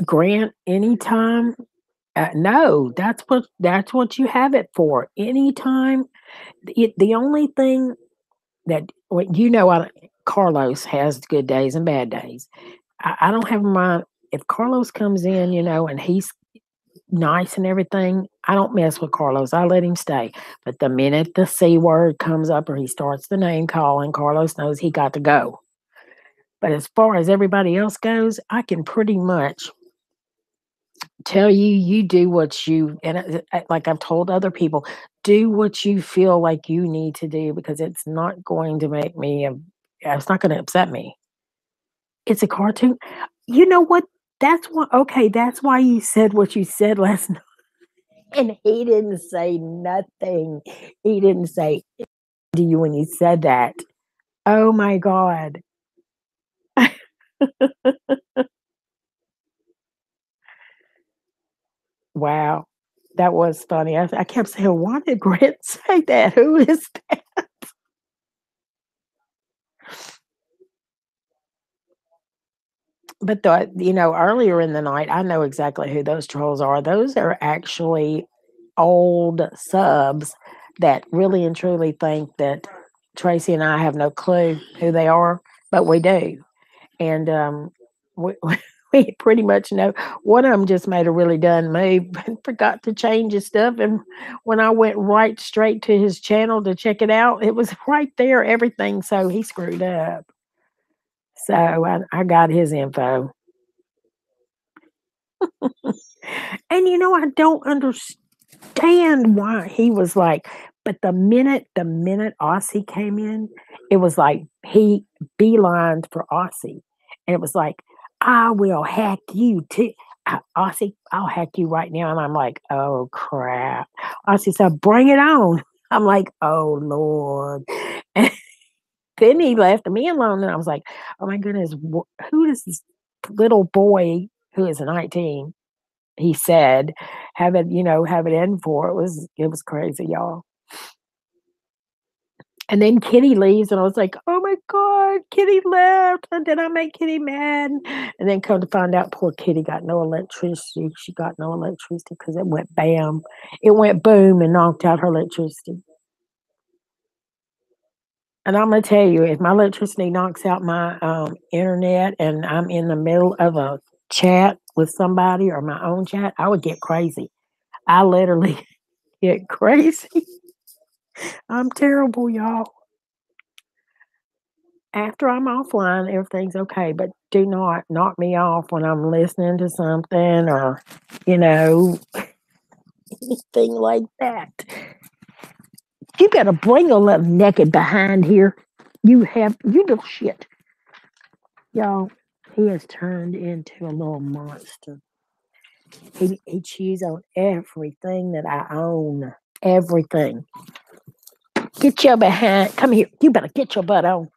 Grant, anytime. No, that's what you have it for. Anytime. The only thing that Carlos has good days and bad days. I don't have my if Carlos comes in, and he's nice and everything, I don't mess with Carlos. I let him stay. But the minute the C word comes up or he starts the name calling, Carlos knows he got to go. But as far as everybody else goes, I can pretty much tell you, you do what you, and like I've told other people, do what you feel like you need to do because it's not going to make me, it's not going to upset me. It's a cartoon. You know what? That's why, okay, that's why you said what you said last night. And he didn't say nothing. He didn't say to you when you said that. Oh my God. Wow. That was funny. I kept saying, why did Grant say that? Who is that? But earlier in the night, I know exactly who those trolls are. Those are actually old subs that really and truly think that Tracy and I have no clue who they are, but we do. And we, we pretty much know. One of them just made a really dumb move and forgot to change his stuff. And when I went right straight to his channel to check it out, it was right there, everything. So he screwed up. So I got his info. And I don't understand why he was like, but the minute Aussie came in, it was like he beelined for Aussie. And it was like, I will hack you too. Aussie, I'll hack you right now. And I'm like, oh crap. Aussie said, bring it on. I'm like, oh Lord. And then he left me alone. And I was like, oh my goodness, who is this little boy who is 19? He said, have it in for. It was crazy, y'all. And then Kitty leaves, and I was like, "Oh my god, Kitty left, and did I make Kitty mad?" And then come to find out, poor Kitty got no electricity. She got no electricity because it went bam, it went boom, and knocked out her electricity. And I'm gonna tell you, if my electricity knocks out my internet, and I'm in the middle of a chat with somebody or my own chat, I would get crazy. I literally get crazy. I'm terrible, y'all. After I'm offline, everything's okay, but do not knock me off when I'm listening to something or, you know, anything like that. You better bring a little naked behind here. You little shit. Y'all, he has turned into a little monster. He chews on everything that I own. Everything. Get your behind. Come here. You better get your butt on.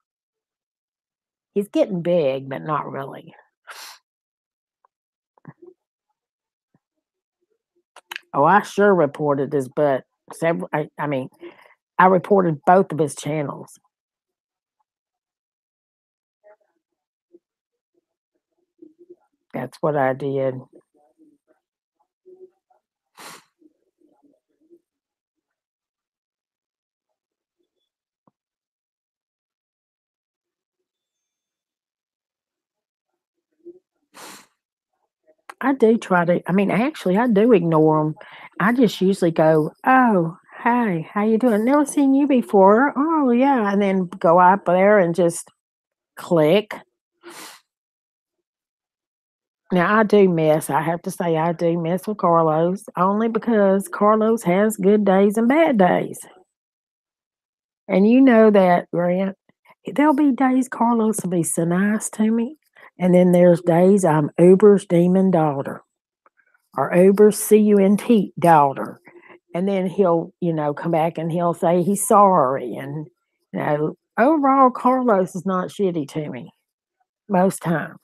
He's getting big, but not really. Oh, I sure reported his butt. Several. I mean, I reported both of his channels. That's what I did. I do try to. I mean, actually, I do ignore them. I just usually go, "Oh, hey, how you doing? Never seen you before. Oh, yeah," and then go out there and just click. Now, I do mess. I have to say, I do mess with Carlos only because Carlos has good days and bad days. And you know that, Grant. There'll be days Carlos will be so nice to me. And then there's days I'm Uber's demon daughter or Uber's CUNT daughter. And then he'll, come back and he'll say he's sorry. And, overall, Carlos is not shitty to me most times.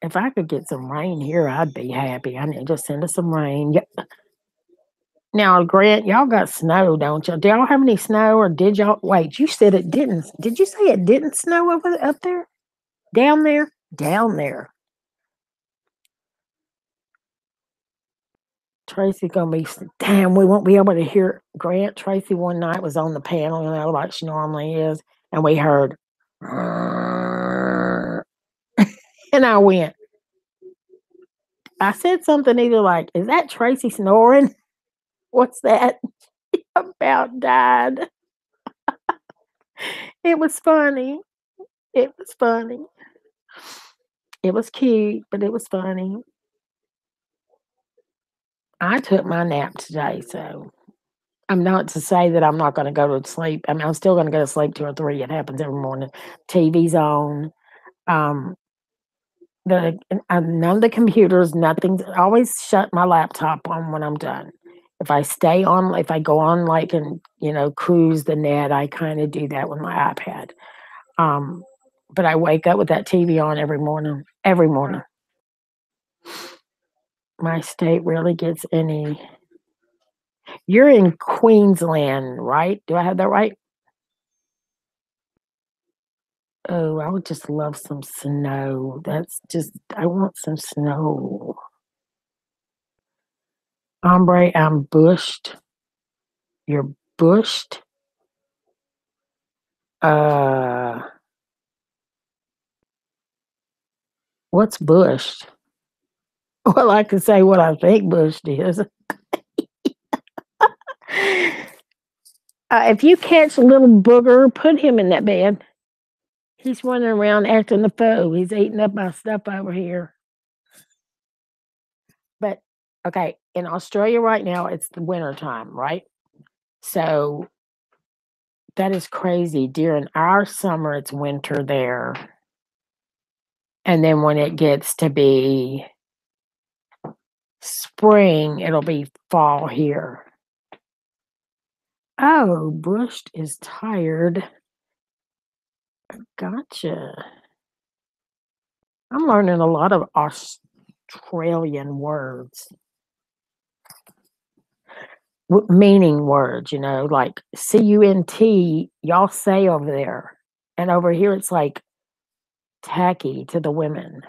If I could get some rain here, I'd be happy. I need to send us some rain. Yep. Now, Grant, y'all got snow, don't y'all? Do y'all have any snow, or did y'all? Wait, you said it didn't. Did you say it didn't snow up there? Down there? Down there. Tracy gonna be damn. We won't be able to hear Grant. Tracy one night was on the panel, like she normally is, and we heard, and I went. I said something either like, "Is that Tracy snoring? What's that?" About died. It was funny. It was funny. It was cute, but it was funny. I took my nap today, so I'm not to say that I'm not going to go to sleep. I mean, I'm still going to go to sleep 2 or 3. It happens every morning. TV's on. Um, the none of the computers, nothing. I always shut my laptop on when I'm done. If I stay on, if I go on like and cruise the net, I kind of do that with my iPad. Um, but I wake up with that TV on every morning. Every morning. My state really gets any. You're in Queensland, right? Do I have that right? Oh, I would just love some snow. I want some snow. Hombre, I'm bushed. You're bushed. Uh, what's bushed? Well, I can say what I think bushed is. If you catch a little booger, put him in that bed. He's running around acting the foe. He's eating up my stuff over here. But okay, in Australia right now, it's the winter time, right? So that is crazy. During our summer, it's winter there. And then when it gets to be spring, it'll be fall here. Oh, Bushed is tired. Gotcha. I'm learning a lot of Australian words. Meaning words, like CUNT, y'all say over there. And over here, it's like tacky to the women.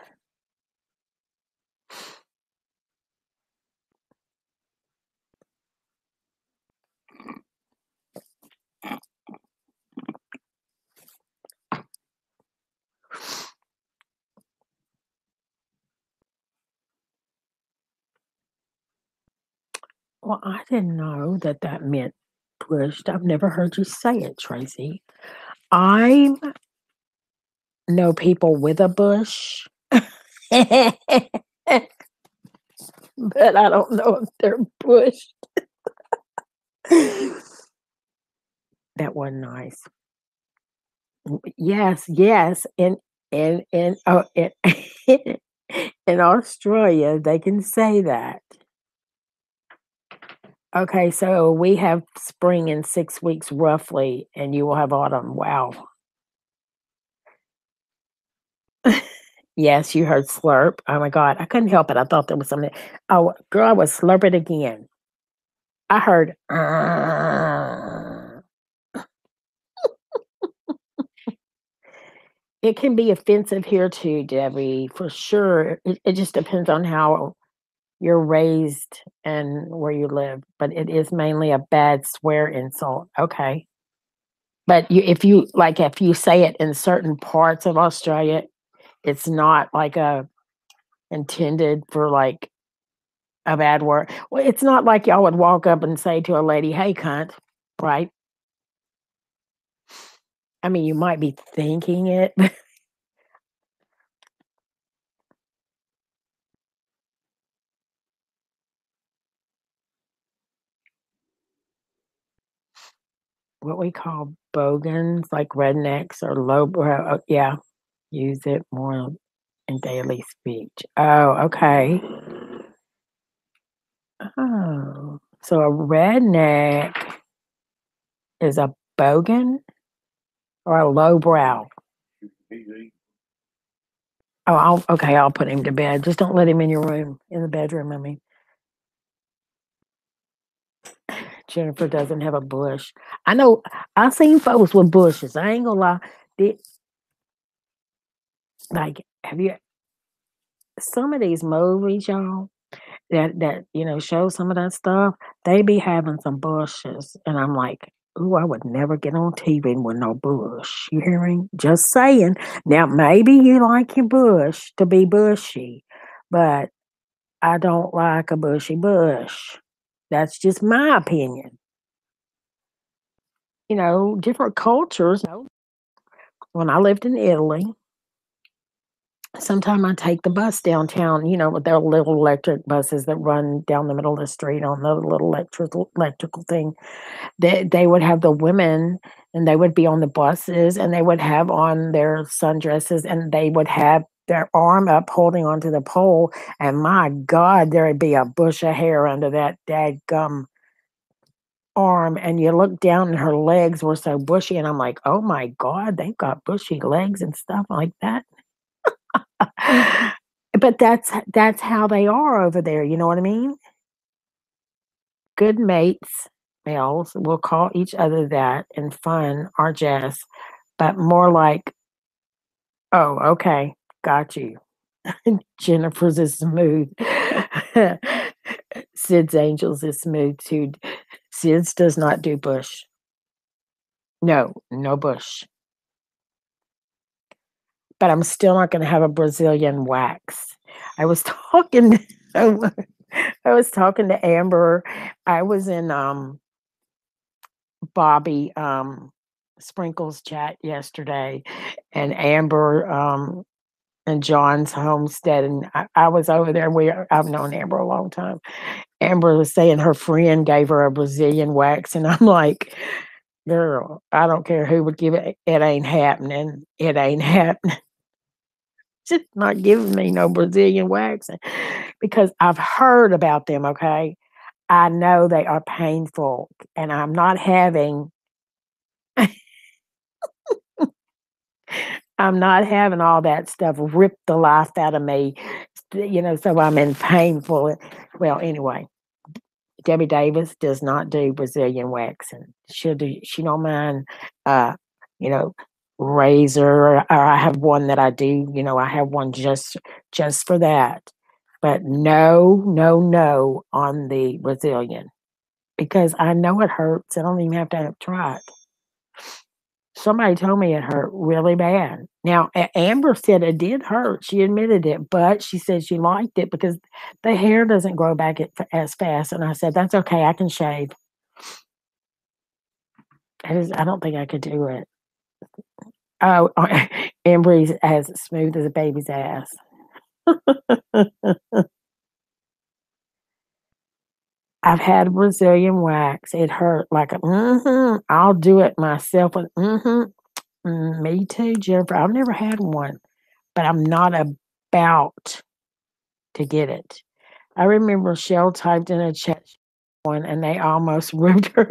Well, I didn't know that meant pushed. I've never heard you say it, Tracy. I know people with a bush, but I don't know if they're pushed. That wasn't nice. Yes, in Australia they can say that. Okay, so we have spring in 6 weeks roughly, and you will have autumn. Wow. Yes, you heard slurp. Oh my God, I couldn't help it. I thought there was something. Oh, girl, I was slurping again. I heard. It can be offensive here too, Debbie, for sure. It just depends on how you're raised and where you live, but it is mainly a bad swear insult. Okay. But if you say it in certain parts of Australia, it's not like a intended for like a bad word. Well, it's not like y'all would walk up and say to a lady, "Hey, cunt," right? I mean, you might be thinking it. What we call bogans, like rednecks or lowbrow. Yeah, use it more in daily speech. Oh, okay. Oh, so a redneck is a bogan or a lowbrow? Oh, I'll put him to bed. Just don't let him in your room, in the bedroom. I mean, Jennifer doesn't have a bush. I know. I've seen folks with bushes. I ain't gonna lie. Like, have you some of these movies, y'all? that show some of that stuff, they be having some bushes, and I'm like, ooh, I would never get on TV with no bush. You hear me? Just saying. Now maybe you like your bush to be bushy, but I don't like a bushy bush. That's just my opinion. Different cultures. When I lived in Italy, sometimes I take the bus downtown, with their little electric buses that run down the middle of the street on the little electrical thing. They would have the women, and they would be on the buses, and they would have on their sundresses, and they would have their arm up holding onto the pole, and my God, there'd be a bush of hair under that dadgum arm, and you look down and her legs were so bushy, and I'm like, oh my God, they've got bushy legs and stuff like that. But that's how they are over there, you know what I mean? Good mates, males, will call each other that in fun or jest, but more like, "Oh, okay, got you." Jennifer's is smooth. Sid's Angels is smooth too. Sid's does not do bush. No, no bush. But I'm still not gonna have a Brazilian wax. I was talking I was talking to Amber. I was in, Bobby, Sprinkle's chat yesterday, and Amber, and John's homestead, and I was over there. I've known Amber a long time. Amber was saying her friend gave her a Brazilian wax, and I'm like, "Girl, I don't care who would give it. It ain't happening. It ain't happening. Just not giving me no Brazilian waxing because I've heard about them. Okay, I know they are painful, and I'm not having I'm not having all that stuff rip the life out of me, so I'm in painful. Well, anyway, Debbie Davis does not do Brazilian waxing. She don't mind, uh, you know, razor, or I have one that I do, I have one just for that. But no, no, no on the Brazilian because I know it hurts. I don't even have to try it. Somebody told me it hurt really bad. Now, Amber said it did hurt. She admitted it, but she said she liked it because the hair doesn't grow back as fast. And I said, that's okay. I can shave. I don't think I could do it. Oh, Amber's as smooth as a baby's ass. I've had Brazilian wax. It hurt like I'll do it myself. Me too, Jennifer. I've never had one, but I'm not about to get it. I remember Shell typed in a chat one and they almost ripped her.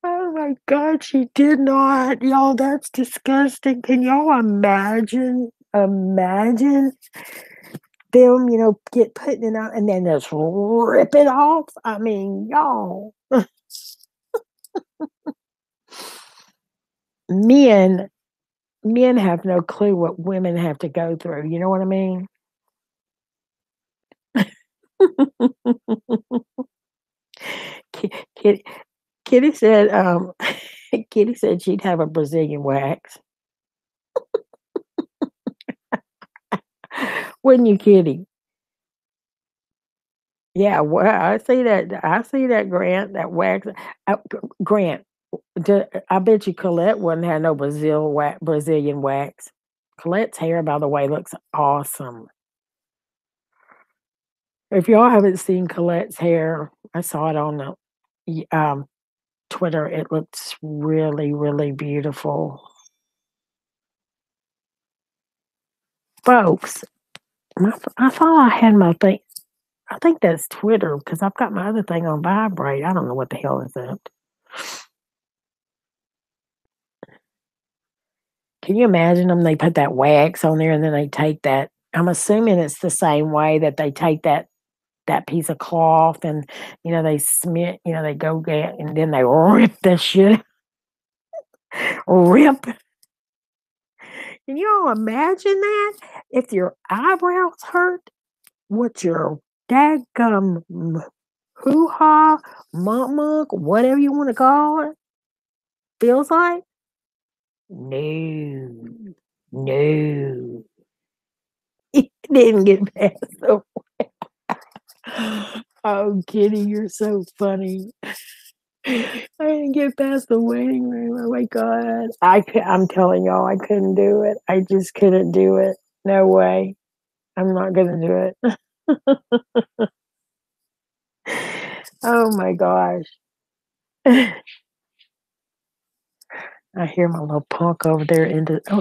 Oh my God, she did not. Y'all, that's disgusting. Can y'all imagine? Imagine them, get putting it on and then just rip it off. I mean, y'all. Men men have no clue what women have to go through. You know what I mean? Kitty, Kitty said, Kitty said she'd have a Brazilian wax. Wouldn't you, Kitty? Yeah, well, I see that. I see that, Grant. That wax, Grant. I bet you Colette wouldn't have no Brazilian wax. Colette's hair, by the way, looks awesome. If y'all haven't seen Colette's hair, I saw it on the Twitter. It looks really, really beautiful. Folks, I thought I had my thing. I think that's Twitter because I've got my other thing on vibrate. I don't know what the hell is that. Can you imagine them? They put that wax on there and then they take that. I'm assuming it's the same way that they take that piece of cloth and they smit, they go get and then they rip the shit, rip. Can y'all imagine that? If your eyebrows hurt, what your daggum hoo-ha, munk, whatever you want to call it, feels like? No. No. He didn't get past the Oh, Kitty, you're so funny. I didn't get past the waiting room. Oh my god. I'm telling y'all, I couldn't do it. I just couldn't do it. No way. I'm not gonna do it. Oh my gosh. I hear my little punk over there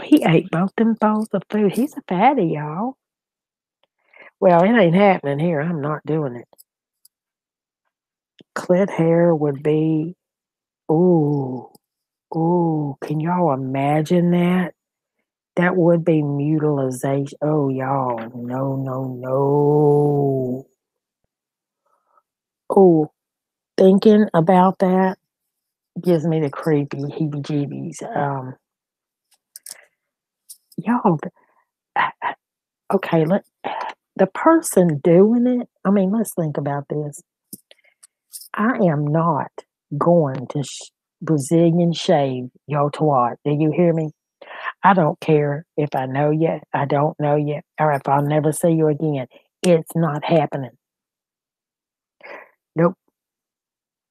he ate both them bowls of food. He's a fatty, y'all. Well, it ain't happening here. I'm not doing it. Clit hair would be ooh, ooh, can y'all imagine that? That would be mutilization. Oh, y'all, no, no, no. Oh, thinking about that gives me the creepy heebie-jeebies. Y'all, okay, the person doing it. I mean, let's think about this. I am not going to Brazilian shave your twat. Do you hear me? I don't care if I know you, I don't know you, or if I'll never see you again. It's not happening. Nope.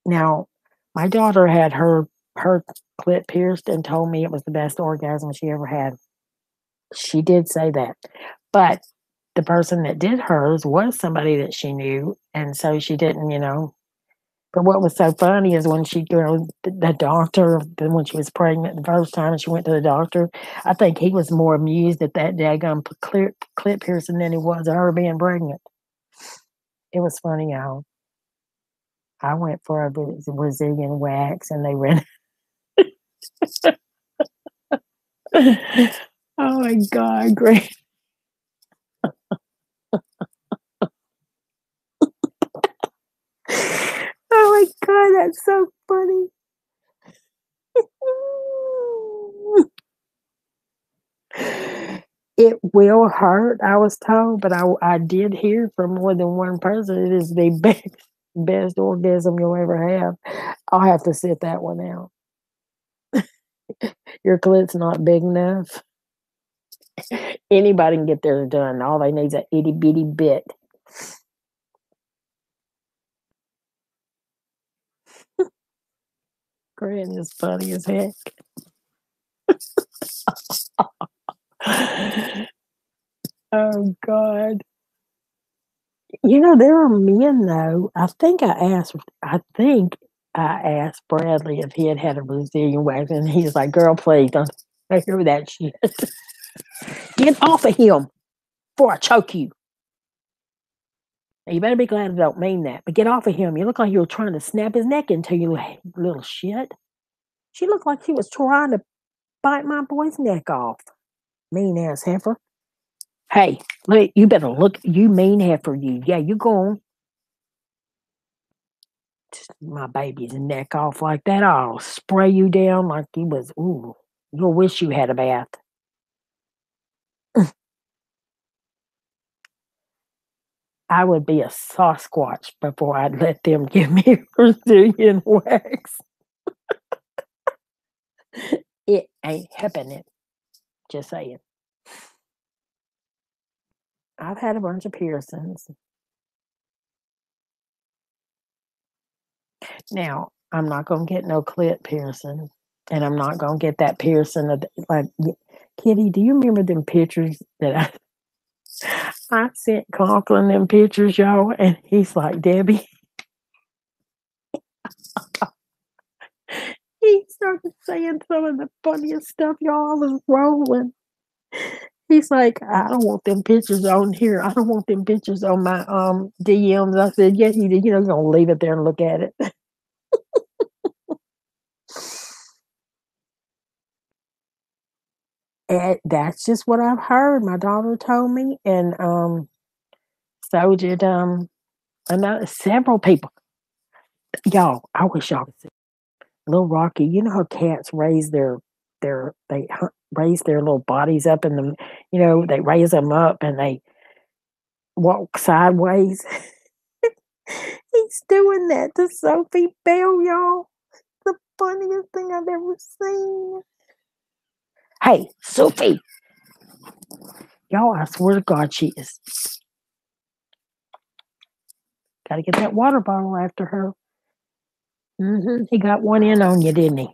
Now, my daughter had her clit pierced and told me it was the best orgasm she ever had. She did say that. But the person that did hers was somebody that she knew, and so she didn't, But what was so funny is when the doctor, when she was pregnant the first time she went to the doctor, I think he was more amused at that daggone clit piercing than he was at her being pregnant. It was funny how I went for a Brazilian wax and they ran. Oh my God, great. Oh my God, that's so funny. It will hurt, I was told, but I did hear from more than one person it is the best orgasm you'll ever have. I'll have to sit that one out. Your clit's not big enough. Anybody can get theirs done. All they need is an itty bitty bit. Grin is funny as heck. Oh God. There are men though. I asked Bradley if he had a Brazilian wax, and he's like, "Girl, please don't hear that shit. Get off of him before I choke you." Now, you better be glad I don't mean that, but get off of him. You look like you were trying to snap his neck into you, little shit. She looked like she was trying to bite my boy's neck off. Mean ass heifer. Hey, you better look. You mean heifer, you. Yeah, you go on. My baby's neck off like that. I'll spray you down like you was. Ooh, you'll wish you had a bath. I would be a Sasquatch before I'd let them give me a Brazilian wax. It ain't happening. Just saying. I've had a bunch of piercings. Now, I'm not going to get no clit piercing, and I'm not going to get that piercing like Kitty, do you remember them pictures that I sent Conklin them pictures, y'all? And he's like, Debbie. He started saying some of the funniest stuff, y'all. I was rolling. He's like, I don't want them pictures on here. I don't want them pictures on my DMs. I said, yes, you did. You're gonna leave it there and look at it. And that's just what I've heard. My daughter told me, and so did several people. Y'all, I wish y'all could see. Little Rocky, you know how cats raise they hunt raise their little bodies up in the, they raise them up and they walk sideways. He's doing that to Sophie Bell, y'all. The funniest thing I've ever seen. Hey, Sophie. Y'all, I swear to God, she is. Got to get that water bottle after her. He got one in on you, didn't he?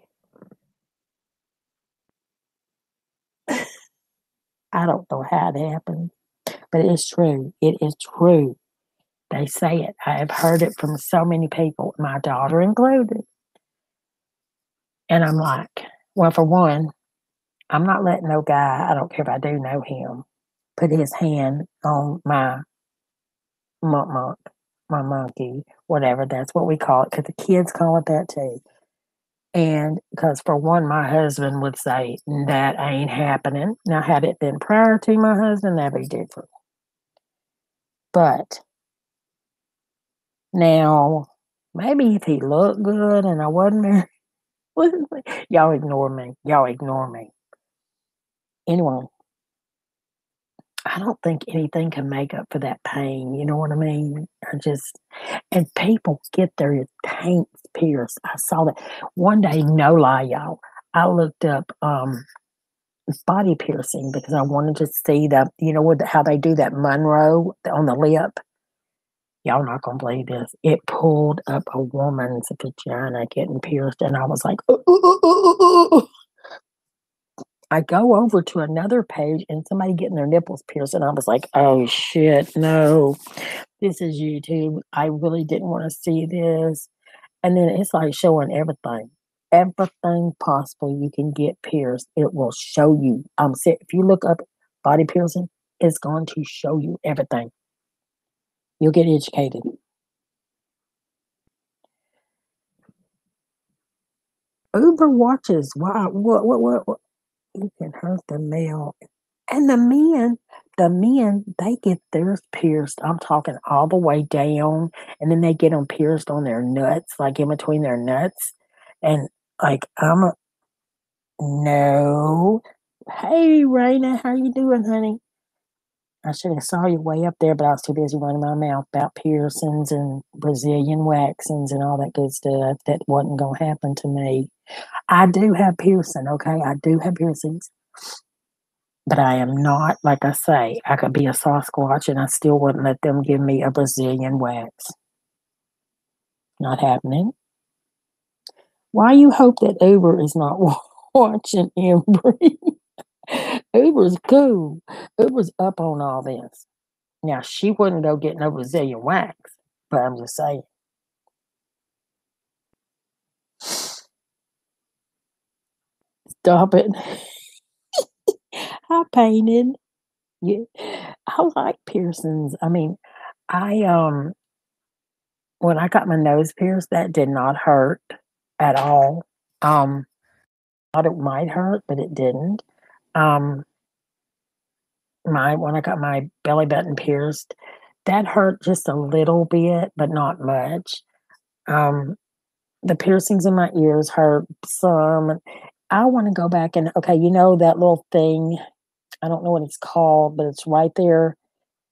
I don't know how it happened, but it's true. It is true. They say it. I have heard it from so many people, my daughter included. And I'm like, well, for one, I'm not letting no guy, I don't care if I do know him, put his hand on my monkey, whatever. That's what we call it, because the kids call it that too. And because for one, my husband would say, that ain't happening. Now, had it been prior to my husband, that'd be different. But now, maybe if he looked good and I wasn't married, y'all ignore me. Y'all ignore me. Anyway, I don't think anything can make up for that pain. You know what I mean? And people get their tanks pierced. I saw that one day, no lie, y'all. I looked up body piercing because I wanted to see how they do that Monroe on the lip. Y'all not gonna believe this. It pulled up a woman's vagina getting pierced, and I was like, ooh, ooh, ooh, ooh, ooh. I go over to another page and somebody getting their nipples pierced, and I was like, oh shit, no, this is YouTube. I really didn't want to see this. And then it's like showing everything possible you can get pierced. It will show you. If you look up body piercing, it's going to show you everything. You'll get educated. Uber watches. Wow, what? You can hurt the male. And the men, they get theirs pierced. I'm talking all the way down, and then they get them pierced on their nuts, like in between their nuts. And like, no. Hey, Raina, how you doing, honey? I should have saw you way up there, but I was too busy running my mouth about piercings and Brazilian waxings and all that good stuff. That wasn't going to happen to me. I do have piercing, okay? I do have piercings. But I am not, like I say, I could be a Sasquatch and I still wouldn't let them give me a Brazilian wax. Not happening. Why you hope that Uber is not watching Embry? Uber's cool. Uber's up on all this. Now, she wouldn't go get no Brazilian wax, but I'm just saying. Stop it. I painted. Yeah, I like piercings. I mean, when I got my nose pierced, that did not hurt at all. I thought it might hurt, but it didn't. When I got my belly button pierced, that hurt just a little bit, but not much. The piercings in my ears hurt some. I want to go back and okay, that little thing. I don't know what it's called, but it's right there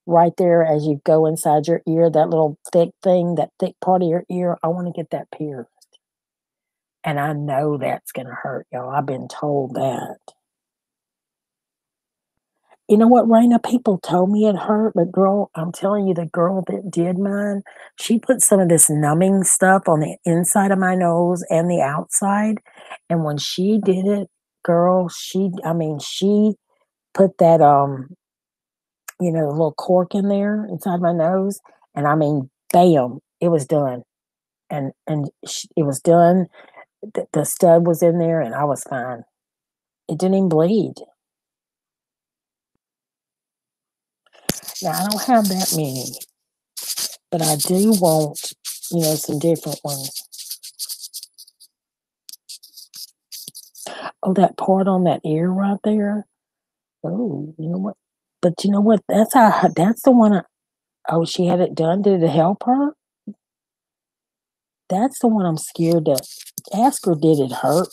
as you go inside your ear. That little thick thing, that thick part of your ear. I want to get that pierced. And I know that's going to hurt, y'all. I've been told that. You know what, Raina? People told me it hurt, but girl, I'm telling you, the girl that did mine, she put some of this numbing stuff on the inside of my nose and the outside. And when she did it, girl, she put that, the little cork in there inside my nose. And I mean, bam, it was done. And it was done. The stud was in there and I was fine. It didn't even bleed. Now, I don't have that many, but I do want, some different ones. Oh, that part on that ear right there. Oh, you know what? But you know what? That's the one. Oh, she had it done. Did it help her? That's the one I'm scared to ask her. Did it hurt?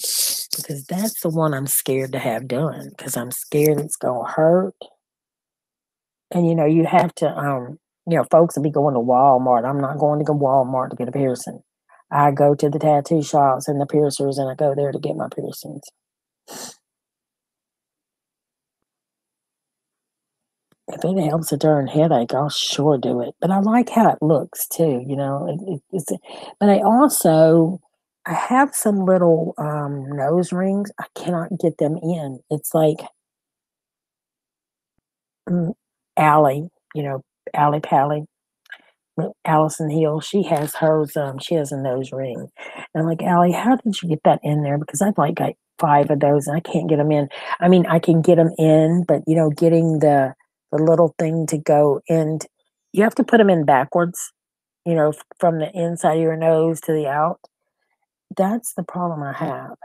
because that's the one I'm scared to have done because I'm scared it's gonna hurt. And you have to folks will be going to Walmart. I'm not going to go Walmart to get a piercing. I go to the tattoo shops and the piercers and I go there to get my piercings. If it helps a darn headache, I'll sure do it. But I like how it looks too, but I have some little nose rings. I cannot get them in. It's like mm, Allie, Allie Pally, Allison Hill. She has hers. She has a nose ring. And I'm like, Allie, how did you get that in there? Because I've like got 5 of those and I can't get them in. I mean, I can get them in, but getting the little thing to go in, you have to put them in backwards. From the inside of your nose to the out. That's the problem I have.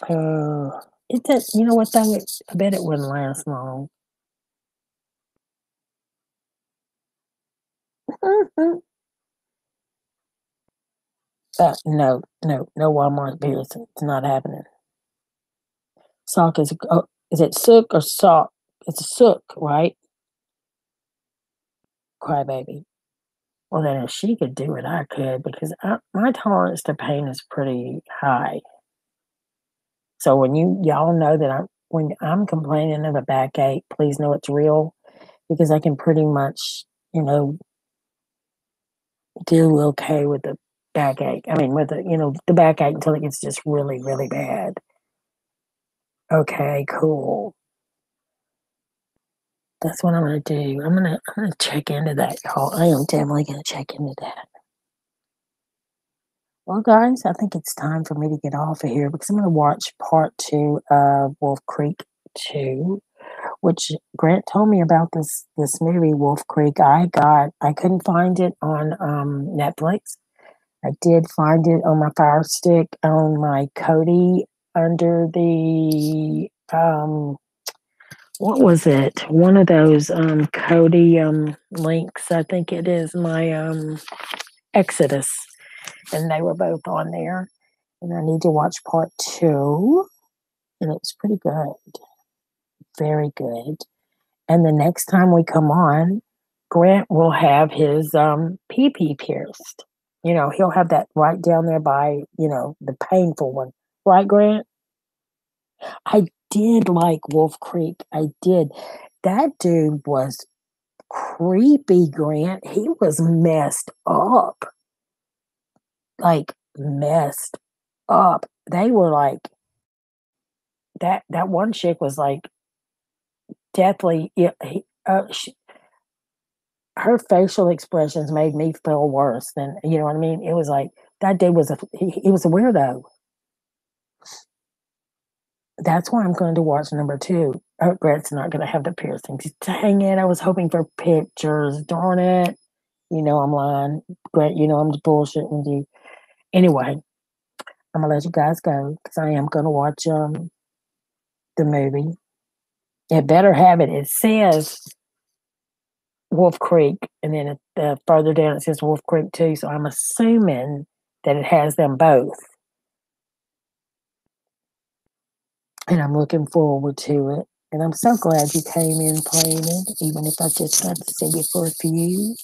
You know what, though? I bet it wouldn't last long. No Walmart piercing. It's not happening. Sock is it sook or sock? It's a sook, right? Crybaby. Well, then if she could do it, I could because my tolerance to pain is pretty high. So when y'all know that when I'm complaining of a backache, please know it's real because I can pretty much, do okay with the backache. I mean, with the backache until it gets just really, really bad. Okay, cool. That's what I'm gonna do. I'm gonna check into that, y'all. I am definitely gonna check into that. Well, guys, I think it's time for me to get off of here because I'm gonna watch part 2 of Wolf Creek 2, which Grant told me about this movie Wolf Creek. I couldn't find it on Netflix. I did find it on my Fire Stick on my Kodi under the what was it? One of those Kodi links. I think it is my Exodus, and they were both on there. And I need to watch part 2, and it was pretty good, very good. And the next time we come on, Grant will have his pee pierced. He'll have that right down there by, the painful one. Right, Grant? I did like Wolf Creek. I did. That dude was creepy, Grant. He was messed up. Like messed up. They were like that one chick was like deathly her facial expressions made me feel worse than you know what I mean. It was like that dude was he was a weirdo. That's why I'm going to watch number 2. Oh, Brett's not going to have the piercings. Dang it! I was hoping for pictures. Darn it! I'm lying. Brett, I'm just bullshitting with you. Anyway, I'm gonna let you guys go because I am going to watch the movie. It better have it. It says Wolf Creek, and then further down it says Wolf Creek 2. So I'm assuming that it has them both, and I'm looking forward to it. And I'm so glad you came in playing it, even if I just got to see you for a few.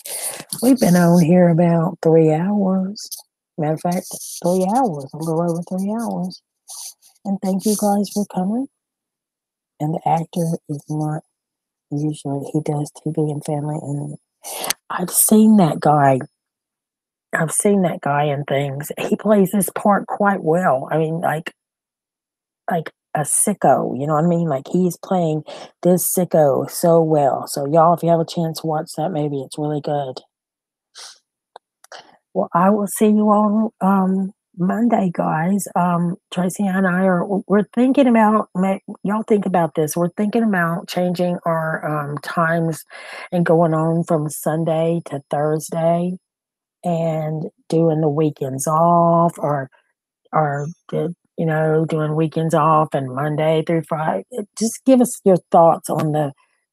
We've been on here about 3 hours. Matter of fact, 3 hours, a little over 3 hours. And thank you guys for coming. And the actor is not usually, he does TV and family. And I've seen that guy. I've seen that guy in things. He plays this part quite well. I mean, like a sicko, you know what I mean? Like he's playing this sicko so well. So y'all, if you have a chance to watch that movie, it's really good. Well, I will see you all Monday, guys. Tracy and I we're thinking about y'all think about this. We're thinking about changing our times and going on from Sunday to Thursday and doing the weekends off or doing weekends off and Monday through Friday. Just give us your thoughts on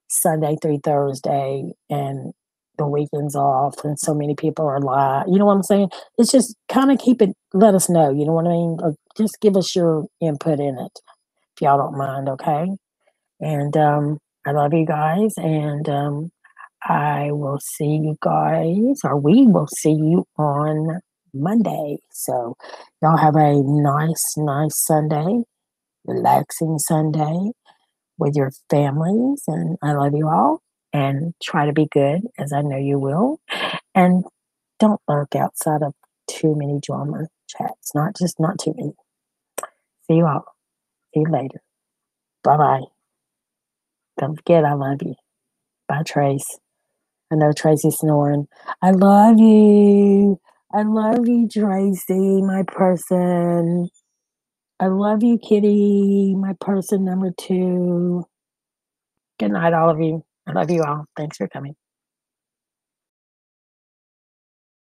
Sunday through Thursday and the weekends off and so many people are live. You know what I'm saying? It's just kind of keep it, let us know. You know what I mean? Just give us your input in it if y'all don't mind, okay? And I love you guys. And I will see you guys, or we will see you on Monday. So y'all have a nice Sunday, relaxing Sunday with your families. And I love you all. And try to be good, as I know you will. And don't lurk outside of too many drama chats. Not too many. See you all. See you later. Bye bye. Don't forget I love you. Bye, Trace. I know Tracy's snoring. I love you. I love you, Tracy, my person. I love you, Kitty, my person number 2. Good night, all of you. I love you all. Thanks for coming.